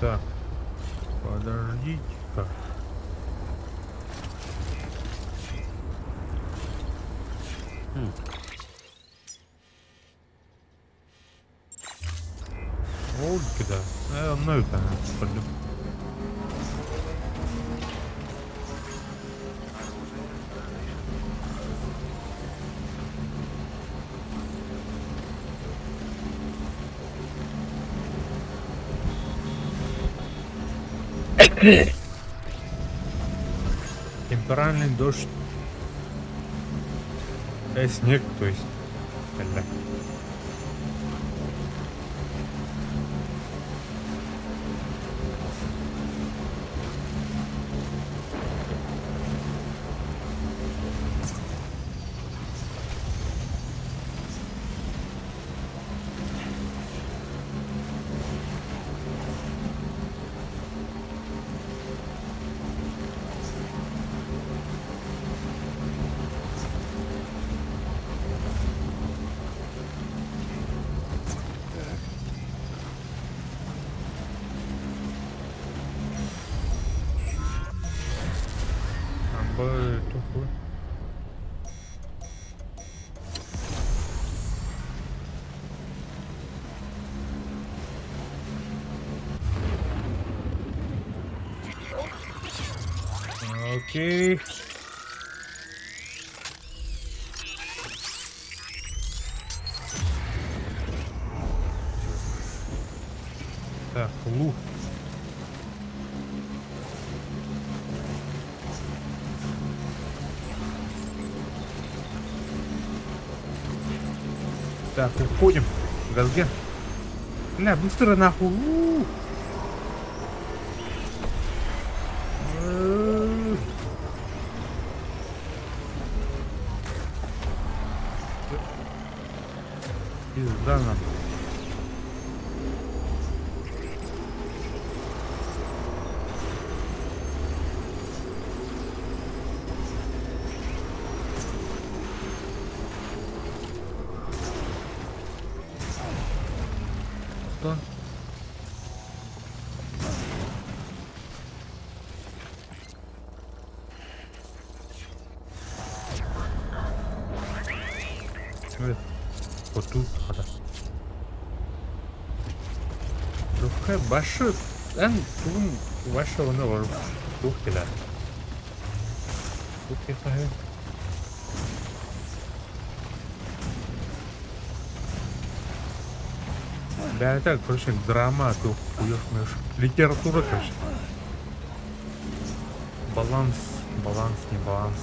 Так, подождите-ка. Oldu ki de. Onlar yüzden sıfırdım. Темперальный дождь. Снег, то есть. Бля. Тупо. Окей. Так, лук. Так, уходим. Газген. Бля, быстро нахуй. Пизда нам. Что? Вот тут ada. Рухай башы, туын башы оны var. Рух келер. Рух келер. Да, это, короче, драма, тут уехнешь. Литература, короче. Баланс, не баланс.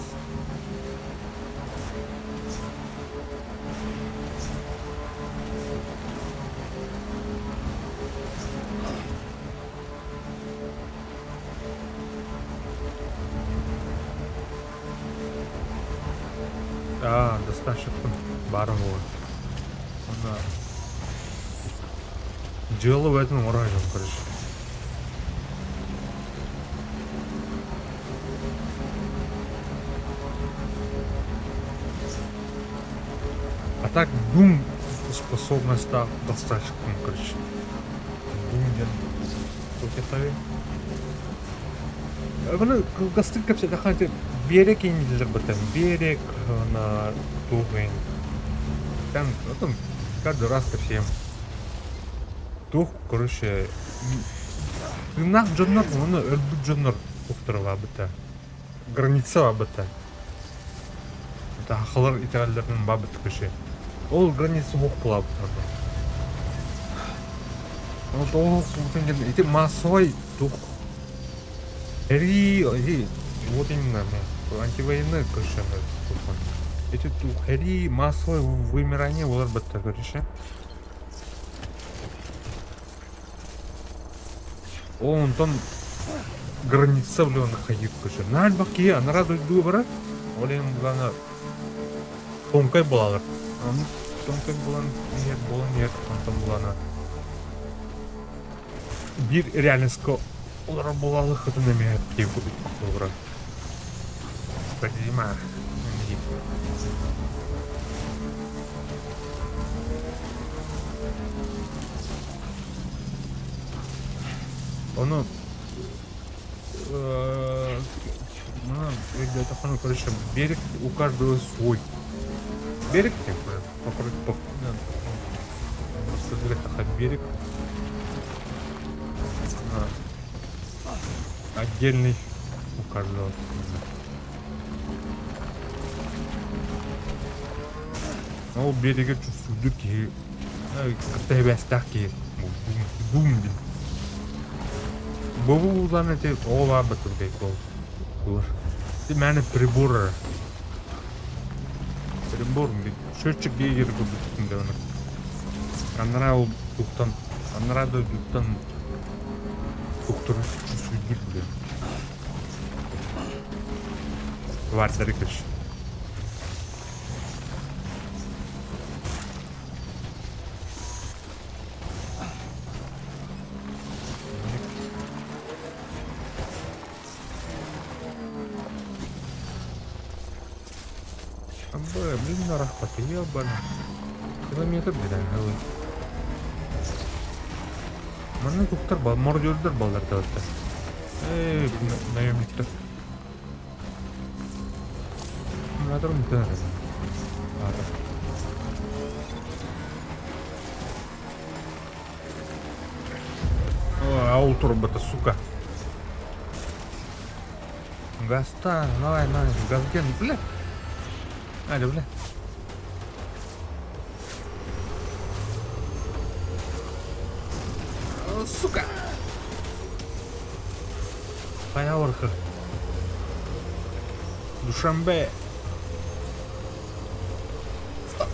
Достаточно баром вот. Она дело в этом уровне, короче. А так Doom способность так достаточно, короче. Doom нет. Тут это Bunu gastrik kapsa da hangi berek indiler batan berek на тугын. Там потом каждый раз ко всем. Тух, короче, нах джоннор, оны өлбүт джоннор туктырыла быта. Граница быта. Это ахалар италияларның бабыт кеше. Ол граница бок була быта. Вот ол бутын эти массовый тух. Вот именно, антивоенные, короче, эти хэри массовое вымирание олар бітті, короче. Он там граница блин ходит, короче. На альбаке, а на радует выбора, олен главное тонкой была. Тонкой была нет, он там была на бир реальностью. Олар болалық өтінеме деп көбірі. Спасибо. Оны где-то, короче, берег у каждого свой. Берег, берег. Отдельный у каждого. Ол береге түсуді ке кітабәстақ ке бум бұл заны те ола бітірдей бұл мәні прибор шөтшік егер көбітінде оны аныра ол бұқтан анырады бұқтан бұқтыры түсуді біле вардары кірші Блин, рахпат, ебаный. Километр bilen hava. Mana doktor bal, morjörler ballar dağıttı. Neyemlikler. Bunlar mı kadar? Аутурба-то, сука. Гаста, давай, газген, бля. Алло, бля. О, сука. Появорка. Душанбе. Все.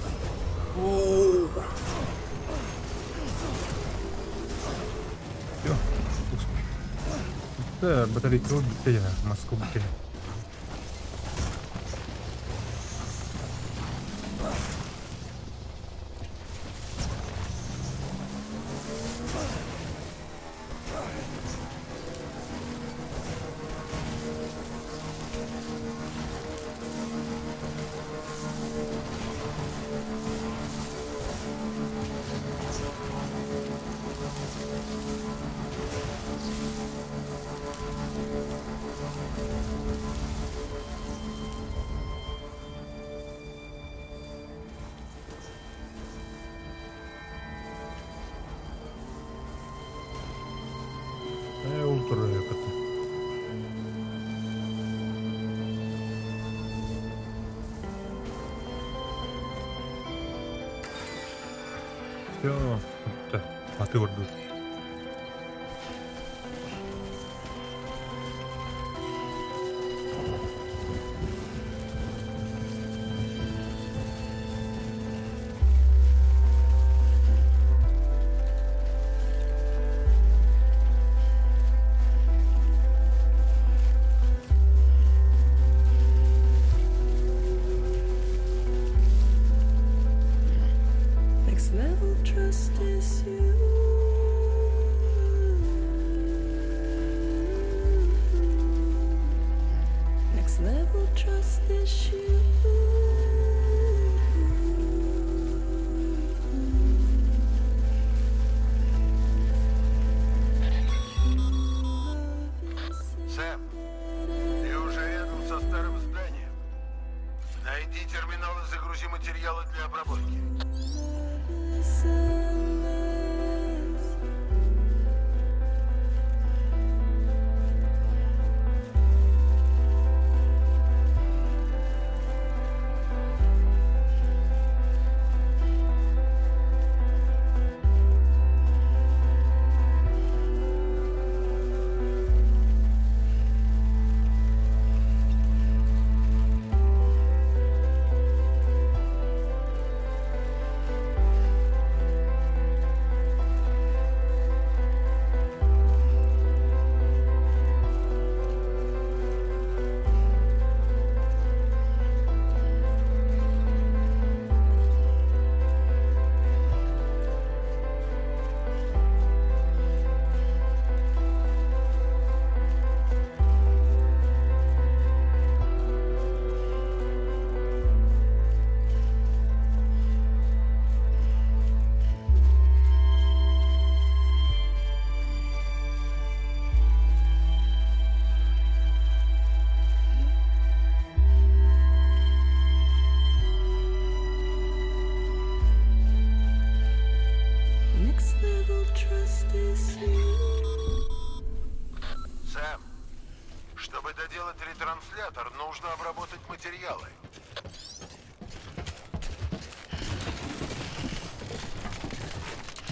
Да, батарейка убита, Москву бутили. Все, а ты вот тут. Trust is you. Next level trust is you. Сэм, ты уже рядом со старым зданием. Найди терминал и загрузи материалы для обработки. материалы.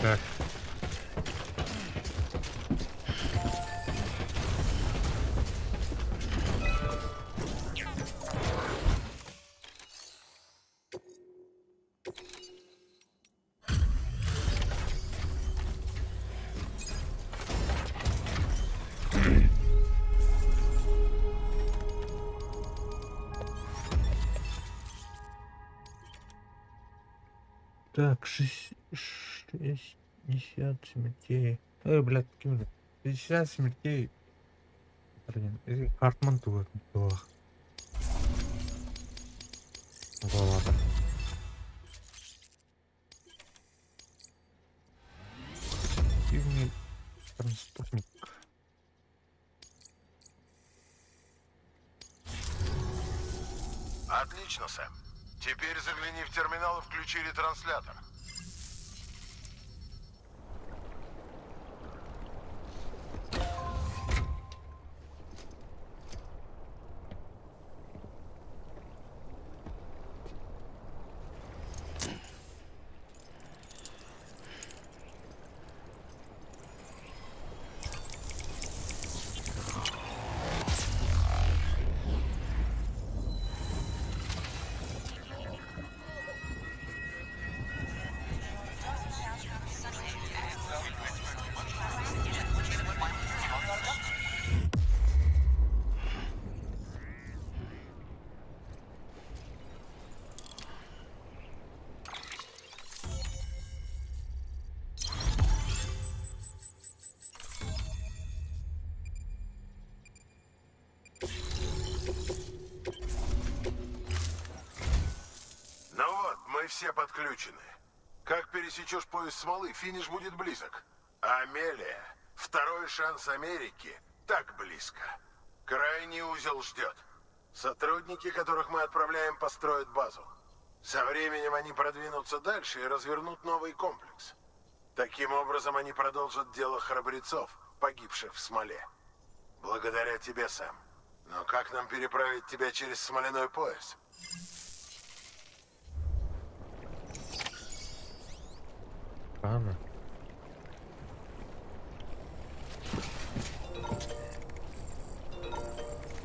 Так. Так, 60 смертей. Блядь, каким-то 50 смертей. Блин, Хартман тут. Ладно. Активный транспортник. Отлично, Сэм. Теперь загляни в терминал и включи ретранслятор. Ну вот, мы все подключены. Как пересечешь пояс смолы, финиш будет близок. Амелия, второй шанс Америки, так близко. Крайний узел ждет. Сотрудники, которых мы отправляем, построят базу. Со временем они продвинутся дальше и развернут новый комплекс. Таким образом, они продолжат дело храбрецов, погибших в смоле. Благодаря тебе, Сэм. Но как нам переправить тебя через смоляной пояс? Ладно.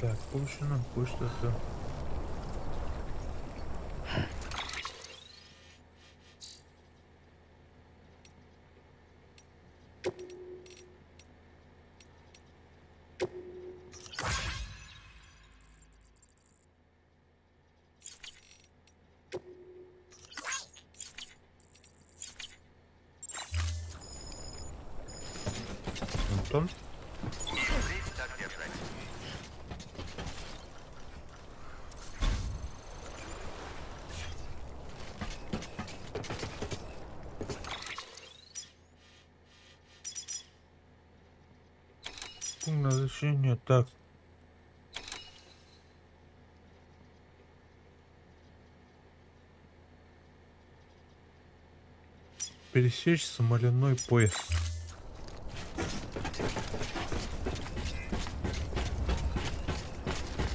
Так, получено кое-что-то. Антон? Так держать. Пункт назначения. Так. Пересечь смоляной пояс.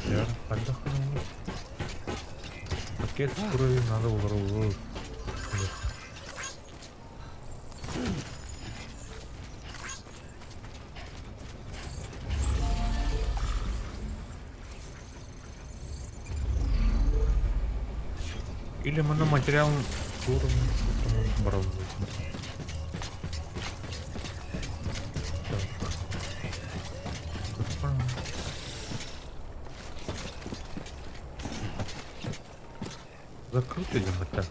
Я отдохну. Пакет с кровью надо угрозу. Или мономатериал уровня бронзы. Закрутили мы так.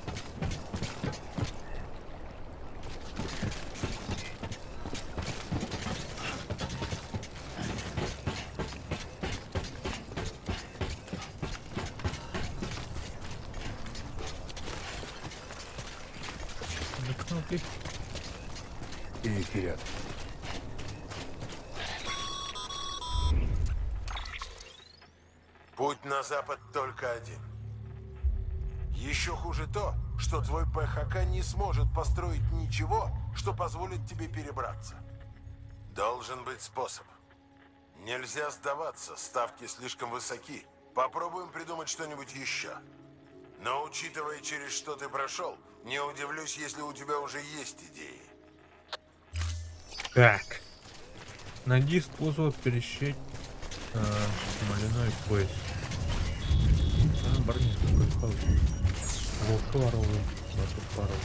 Закрутили. И вперед. Путь на запад только один. Еще хуже то, что твой ПХК не сможет построить ничего, что позволит тебе перебраться. Должен быть способ. Нельзя сдаваться, ставки слишком высоки. Попробуем придумать что-нибудь еще. Но учитывая, через что ты прошел, не удивлюсь, если у тебя уже есть идеи. Так. Найди способ пересечь смоляной пояс. Барни такой холодный. Волк воровый. Батут воровый.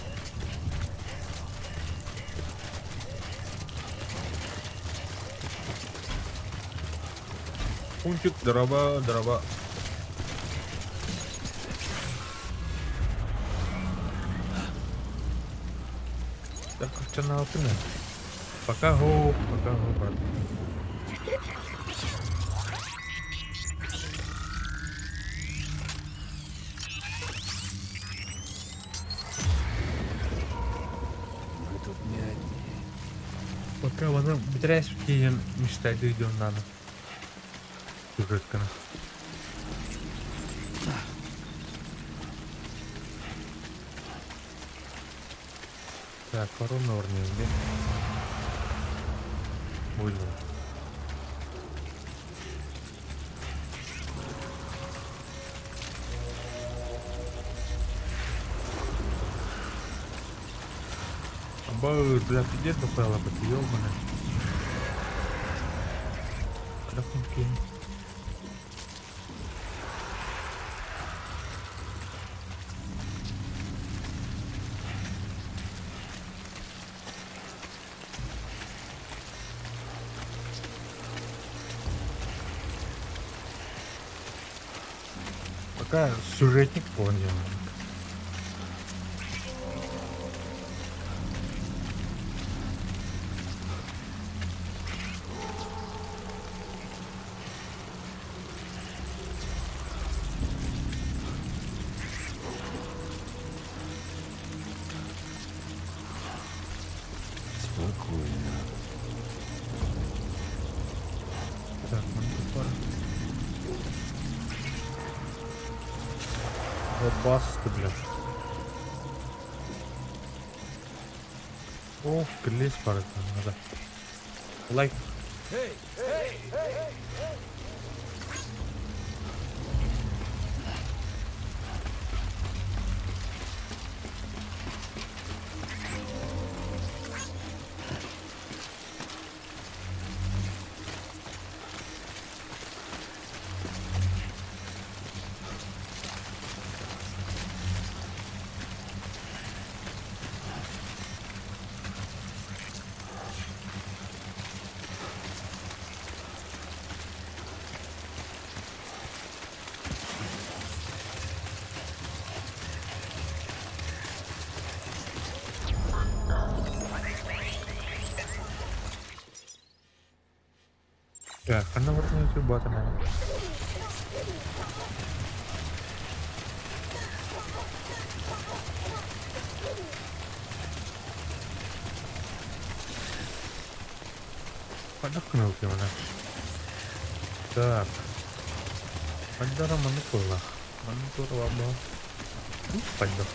Пунчик, дрова, дрова. Так, что на окне? Пока го, брат. Мы тут не одни. Пока вона бітрясь її мечтать йдем надо. Сюжетка. Так, пару норнів, де? Будемо. Або, бля, пиздец, попала, ёбаная. Крахунки. Пока сюжетник понял. Спокойно. Так, пара. Бас ты, блядь. О, клей спарок надо. Лайк. Так, она вот на YouTube бата, наверное. Подохнул ты меня. Так. Пойдем манипула. Манипула лабо. Пойдем.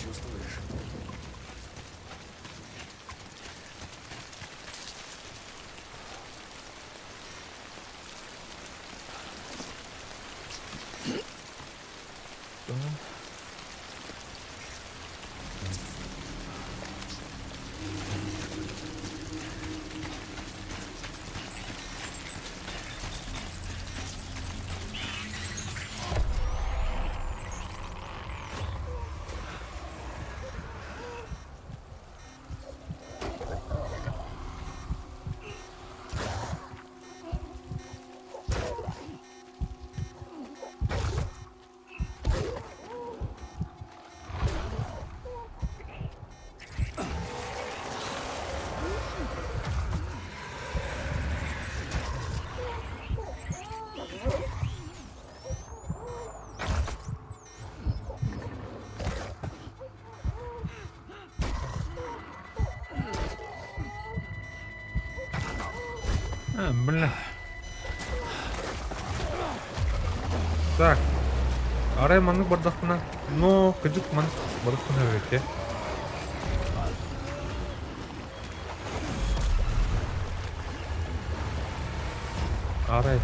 Чувствуешь? Бля. Так. Арай манық бардақпына. Но, күдік манық бардақпына өте. Арай.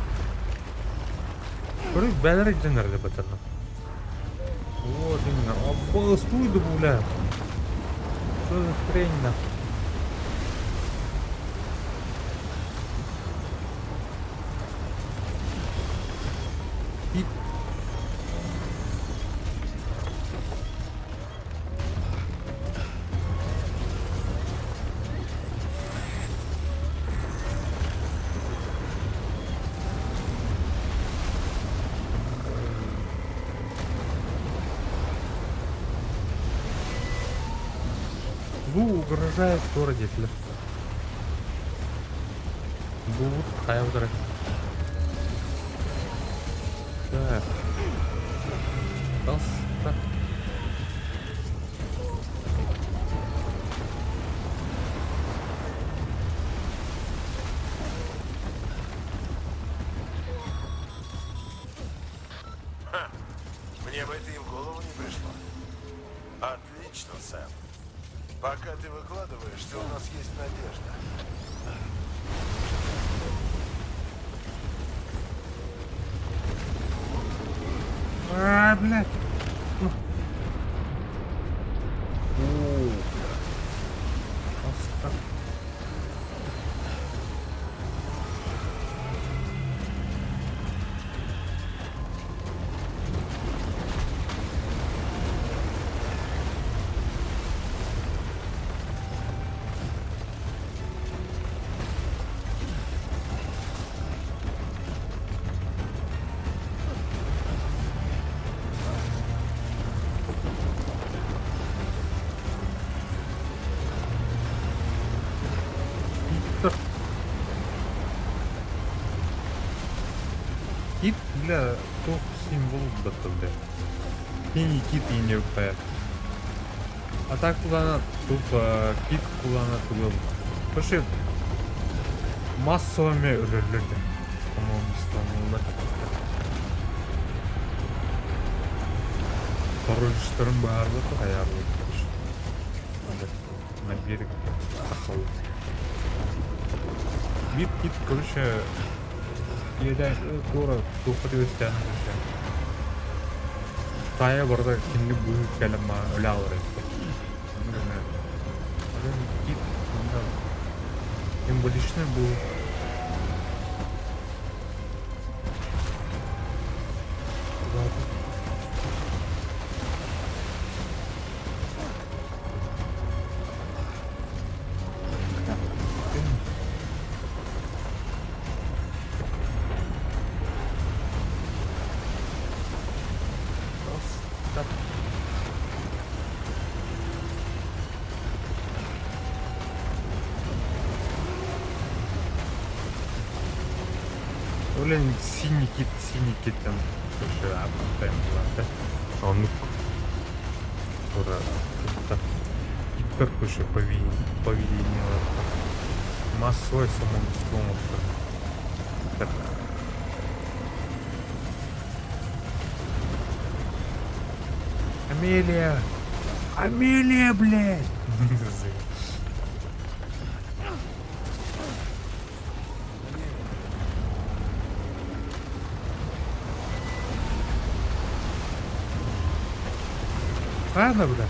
Көрек бәлір екденерді бәтірні. Вот именно. Абба, стуйды бля. Что за хрень нахуй? Угрожает кто родителя. Будут хайвдеры. Так. Так. Мне бы это и в голову не пришло. Отлично, Сэм. Пока ты выкладываешься, у нас есть надежда. Блядь. Кит, бля, топ символ бата, бля. Синий кит и не упает. А так куда тупо кит куда туда. Вообще массовыми өлөрлөрдү. По-моему, станулар. Порождерин барлыгы аярлык. На берег ахал. Бит кит, короче, Едай тура туфрюстен. Тая барда кинли бу калама улауры. Адам кит мында символичный бу. Блин, синий кит там. Слушай, там да? Он ура. Китер пише поведение. Массой самому так. Амелия, блядь! Ладно, бля.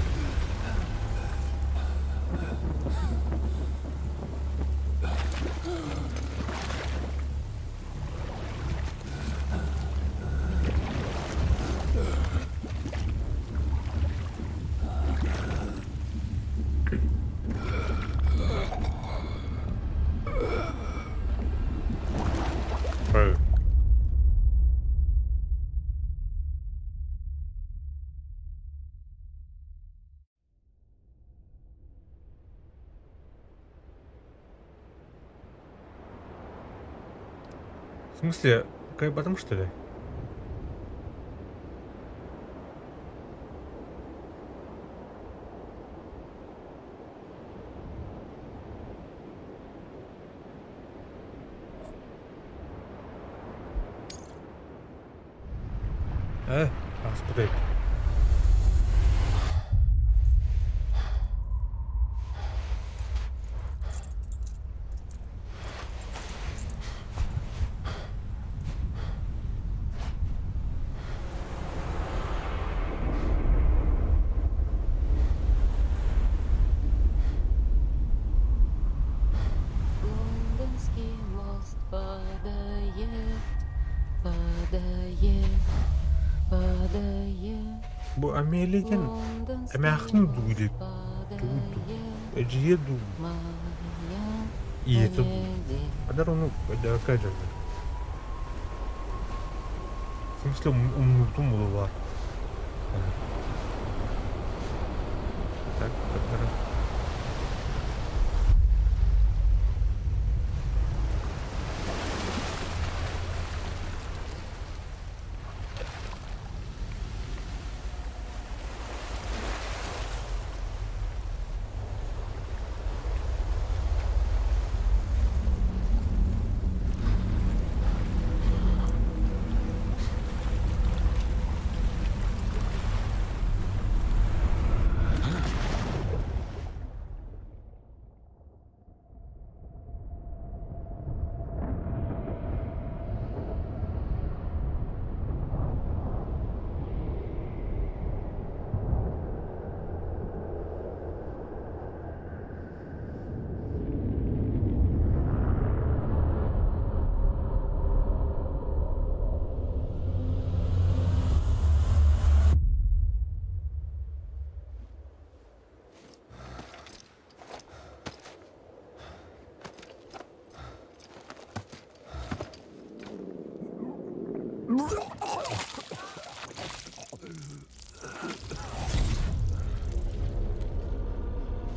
В смысле, как потом что ли? Господи. Лондонский мост падает, падает, падает. Bu Amelia'nın emekli duydu. Eciye duydu. İyi это kadar onu докажет. В смысле, unuttum bunu var. Так, который...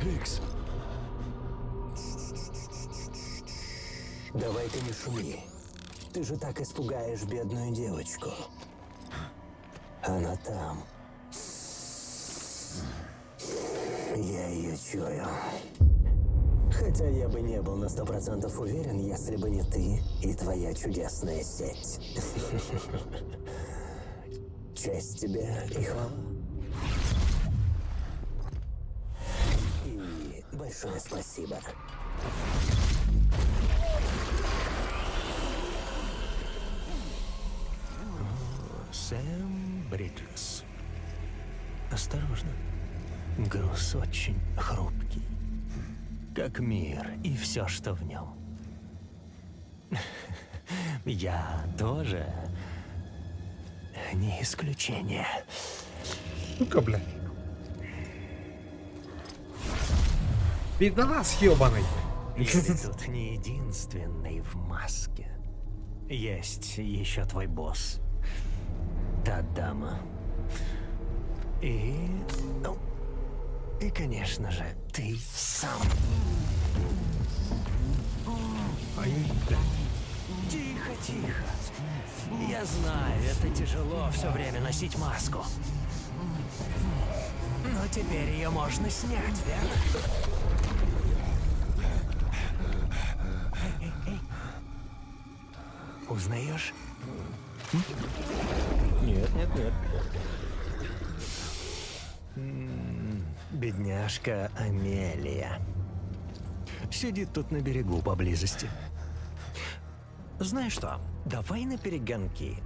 Икс. Давай ты не шуми. Ты же так испугаешь бедную девочку. Она там. Я ее чую. Хотя я бы не был на 100% уверен, если бы не ты и твоя чудесная сеть. Честь тебе и хвала. И большое спасибо. Сэм Бриджес. Осторожно. Груз очень хрупкий. Как мир и все, что в нем. Я тоже не исключение. Ну-ка, бля. Пидорас ебаный. И ты тут не единственный в маске. Есть еще твой босс. Та дама. И... ну, и, конечно же, ты сам. Тихо, тихо. Я знаю, это тяжело все время носить маску. Но теперь ее можно снять, верно? Эй. Узнаешь? Нет. Бедняжка Амелия. Сидит тут на берегу поблизости. Знаешь что, давай на перегонки.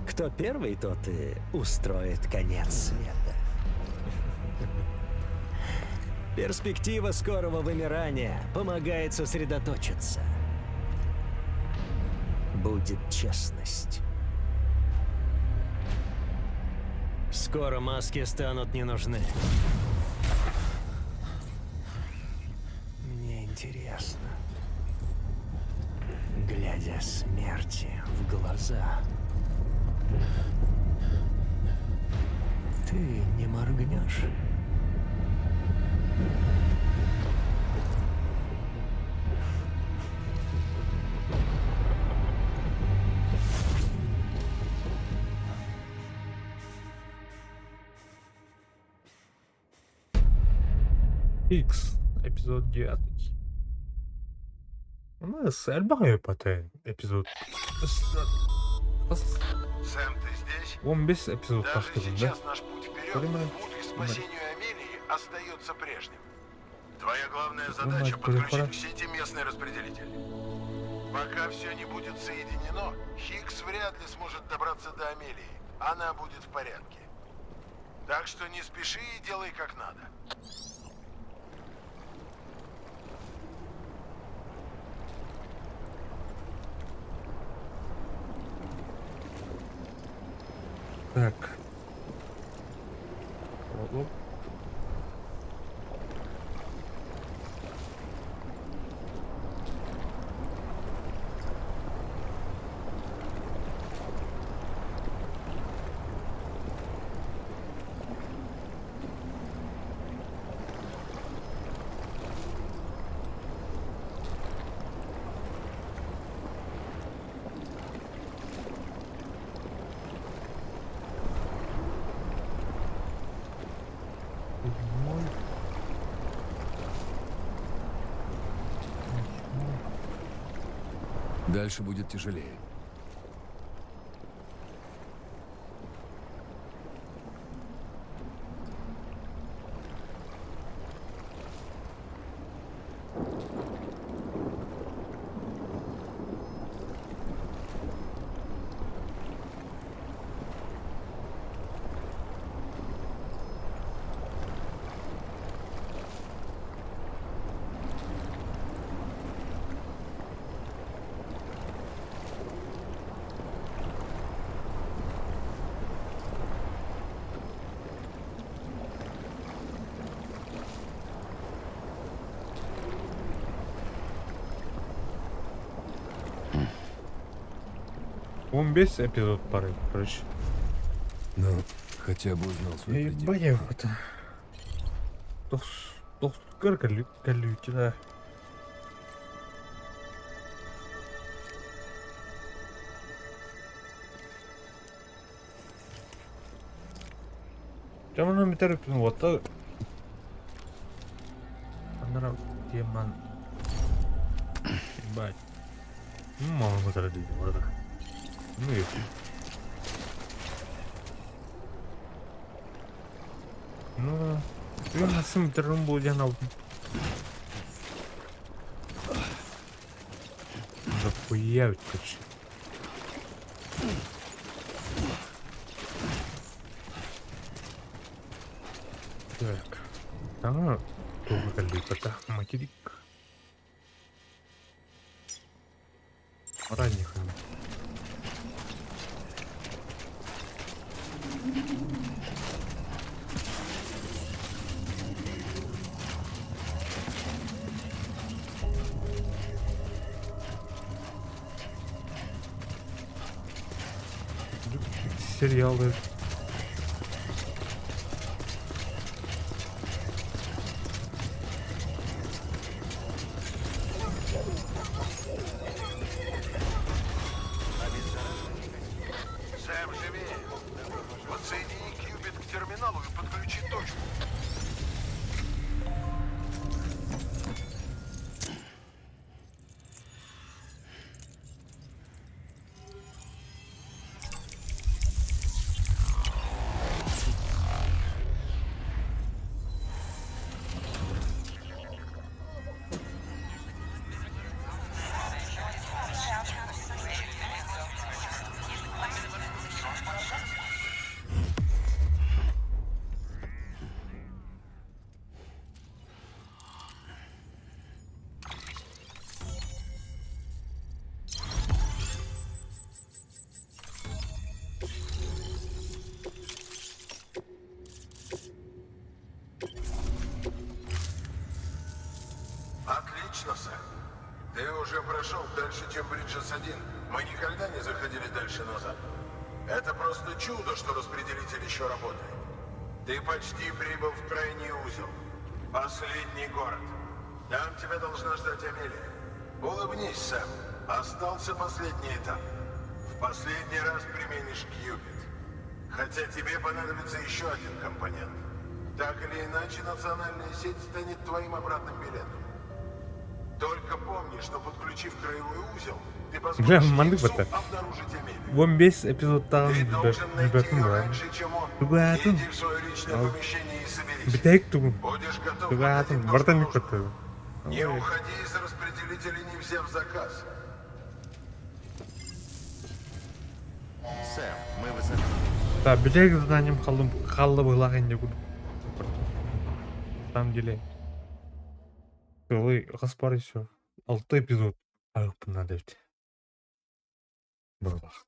Кто первый, тот и устроит конец света. Перспектива скорого вымирания помогает сосредоточиться. Будет честность. Скоро маски станут не нужны. Мне интересно. Глядя смерти в глаза, ты не моргнешь. X, эпизод 9. У нас альбом епоте, эпизод. Сэм, ты здесь? 15 эпизод Даже таштырдым, да? сейчас наш путь вперед, Понимаю. путь к спасению Амелии остается прежним. Твоя главная Понимаю, задача — подключить переход. к сети местный распределитель. Пока все не будет соединено, Хикс вряд ли сможет добраться до Амелии. Она будет в порядке. Так что не спеши и делай как надо. Так. Оп. Дальше будет тяжелее. Он без эпизод пары, короче. Ну, хотя бы узнал свой предел. Ебать, это... Тоскар колючая. Чем она метер вот так? Она демон. Ебать. Мало вот это дело. Ну и ну, я на самом деле буду на захуявить, короче. Так, там тоже коллега, материк. Ранних. Сериалы. Сэм, живее! Подсоедини Кьюбит к терминалу и подключи точку. Отлично, Сэм. Ты уже прошел дальше, чем Бриджес-1. Мы никогда не заходили дальше назад. Это просто чудо, что распределитель еще работает. Ты почти прибыл в крайний узел. Последний город. Там тебя должна ждать Амелия. Улыбнись, Сэм. Остался последний этап. В последний раз применишь Кьюбит. Хотя тебе понадобится еще один компонент. Так или иначе, национальная сеть станет твоим обратным билетом. Только помни, что подключив краевой узел, ты Бля, позволишь мандык Хиггсу бата. обнаружить Амелию. 15 эпизодтагы Ты должен найти бөкүн ее бар. раньше, чем он. Тугаатын. Иди в свое личное Ал. помещение и соберись. Битек тугун. Будешь готов Тугаатын. выполнить то, Бартан что ник нужно. бата. Не уходи из распределителя, не взяв заказ. Сэм, мы высоко. Да, битек заданием халлы былагын деп. На самом деле. Ой, Гаспар еще. 6 эпизод. Агып надо ведь. Барлах.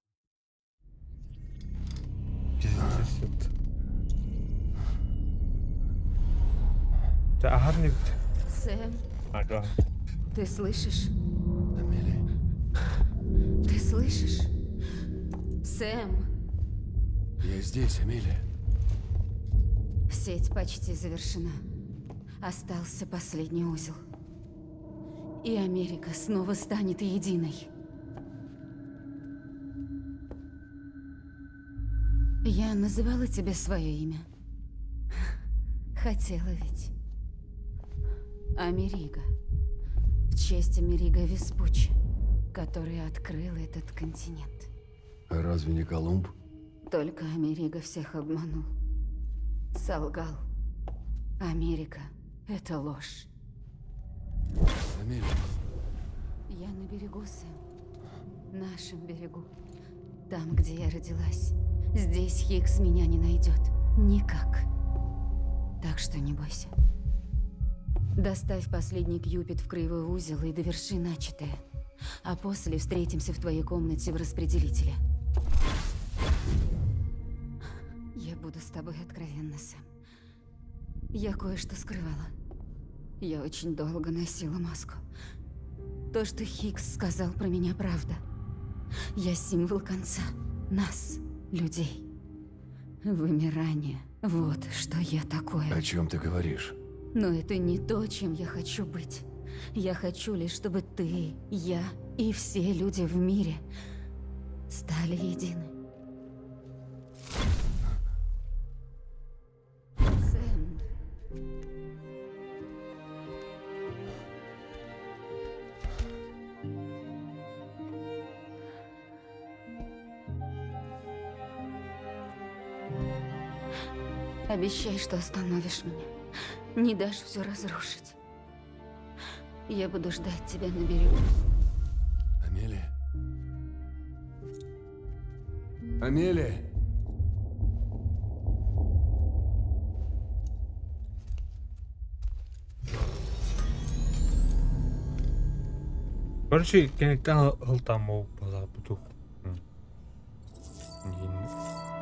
Пиздец. Да, ага, не. Сэм, Ага. ты слышишь? Амелия. Ты слышишь? Сэм, Я здесь, Амелия. сеть почти завершена. Остался последний узел. И Америка снова станет единой. Я называла тебе свое имя. Хотела ведь. Америго. В честь Америго Веспуччи, который открыл этот континент. А разве не Колумб? Только Америго всех обманул. Солгал. Америка — это ложь. Амелия. Я на берегу, Сэм. Нашем берегу. Там, где я родилась. Здесь Хиггс меня не найдет. Никак. Так что не бойся. Доставь последний Кьюпид в краевой узел и доверши начатое. А после встретимся в твоей комнате в распределителе. Я буду с тобой откровенна, Сэм. Я кое-что скрывала. Я очень долго носила маску. То, что Хиггс сказал про меня, правда. Я символ конца. Нас, людей. Вымирание. Вот что я такое. О чем ты говоришь? Но это не то, чем я хочу быть. Я хочу лишь, чтобы ты, я и все люди в мире стали едины. Сэм. Обещай, что остановишь меня. Не дашь все разрушить. Я буду ждать тебя на берегу. Амелия. Амелия. Короче, кенеттен ылтам болуп бала бутук.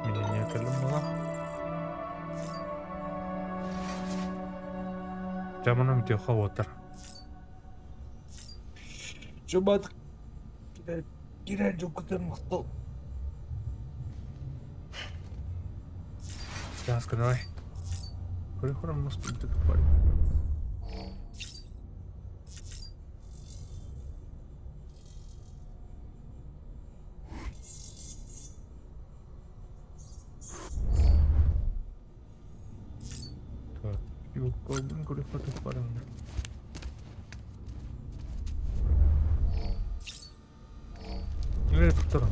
Меня не акылым бала. Жаманам те хаватыр. Жобат. Кирер жокутер мыктыл. Яска, давай. Хорам нас тут парень. Yok, golden golü fotoğraf var onda. Evet, tutarım.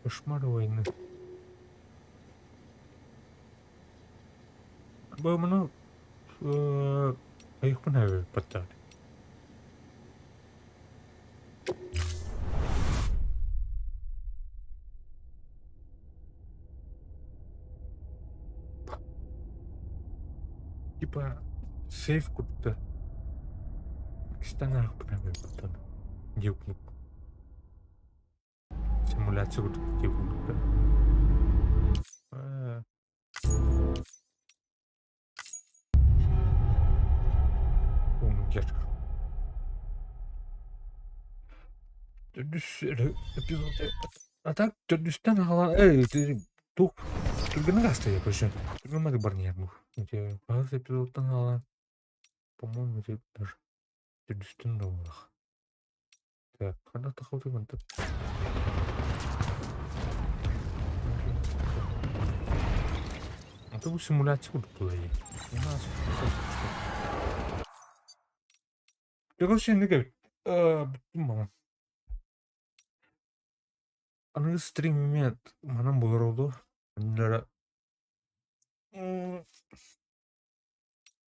Кошмар войны. Бомно их понравилось подтали. Типа сейф куда-то. Кистанах понравилось подтали. Дюкнук. Симуляцию куда-то. Умер. Эпизод. А так, түрдүстөн алган. Тук. Түргөнө касты көшөн. Түргөнө бар не бу. Эти баз эпизодтан алган. По-моему, это даже түрдүстөн да болот. Так, когда такой мантып. Это bu simülasyon курдук. Я короче неге мама. Аны стримиме манан болор болду. Андара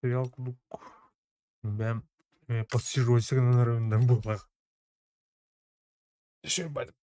сериал курдук. Ben посижу сигналlarından bulmak. Düşün bak.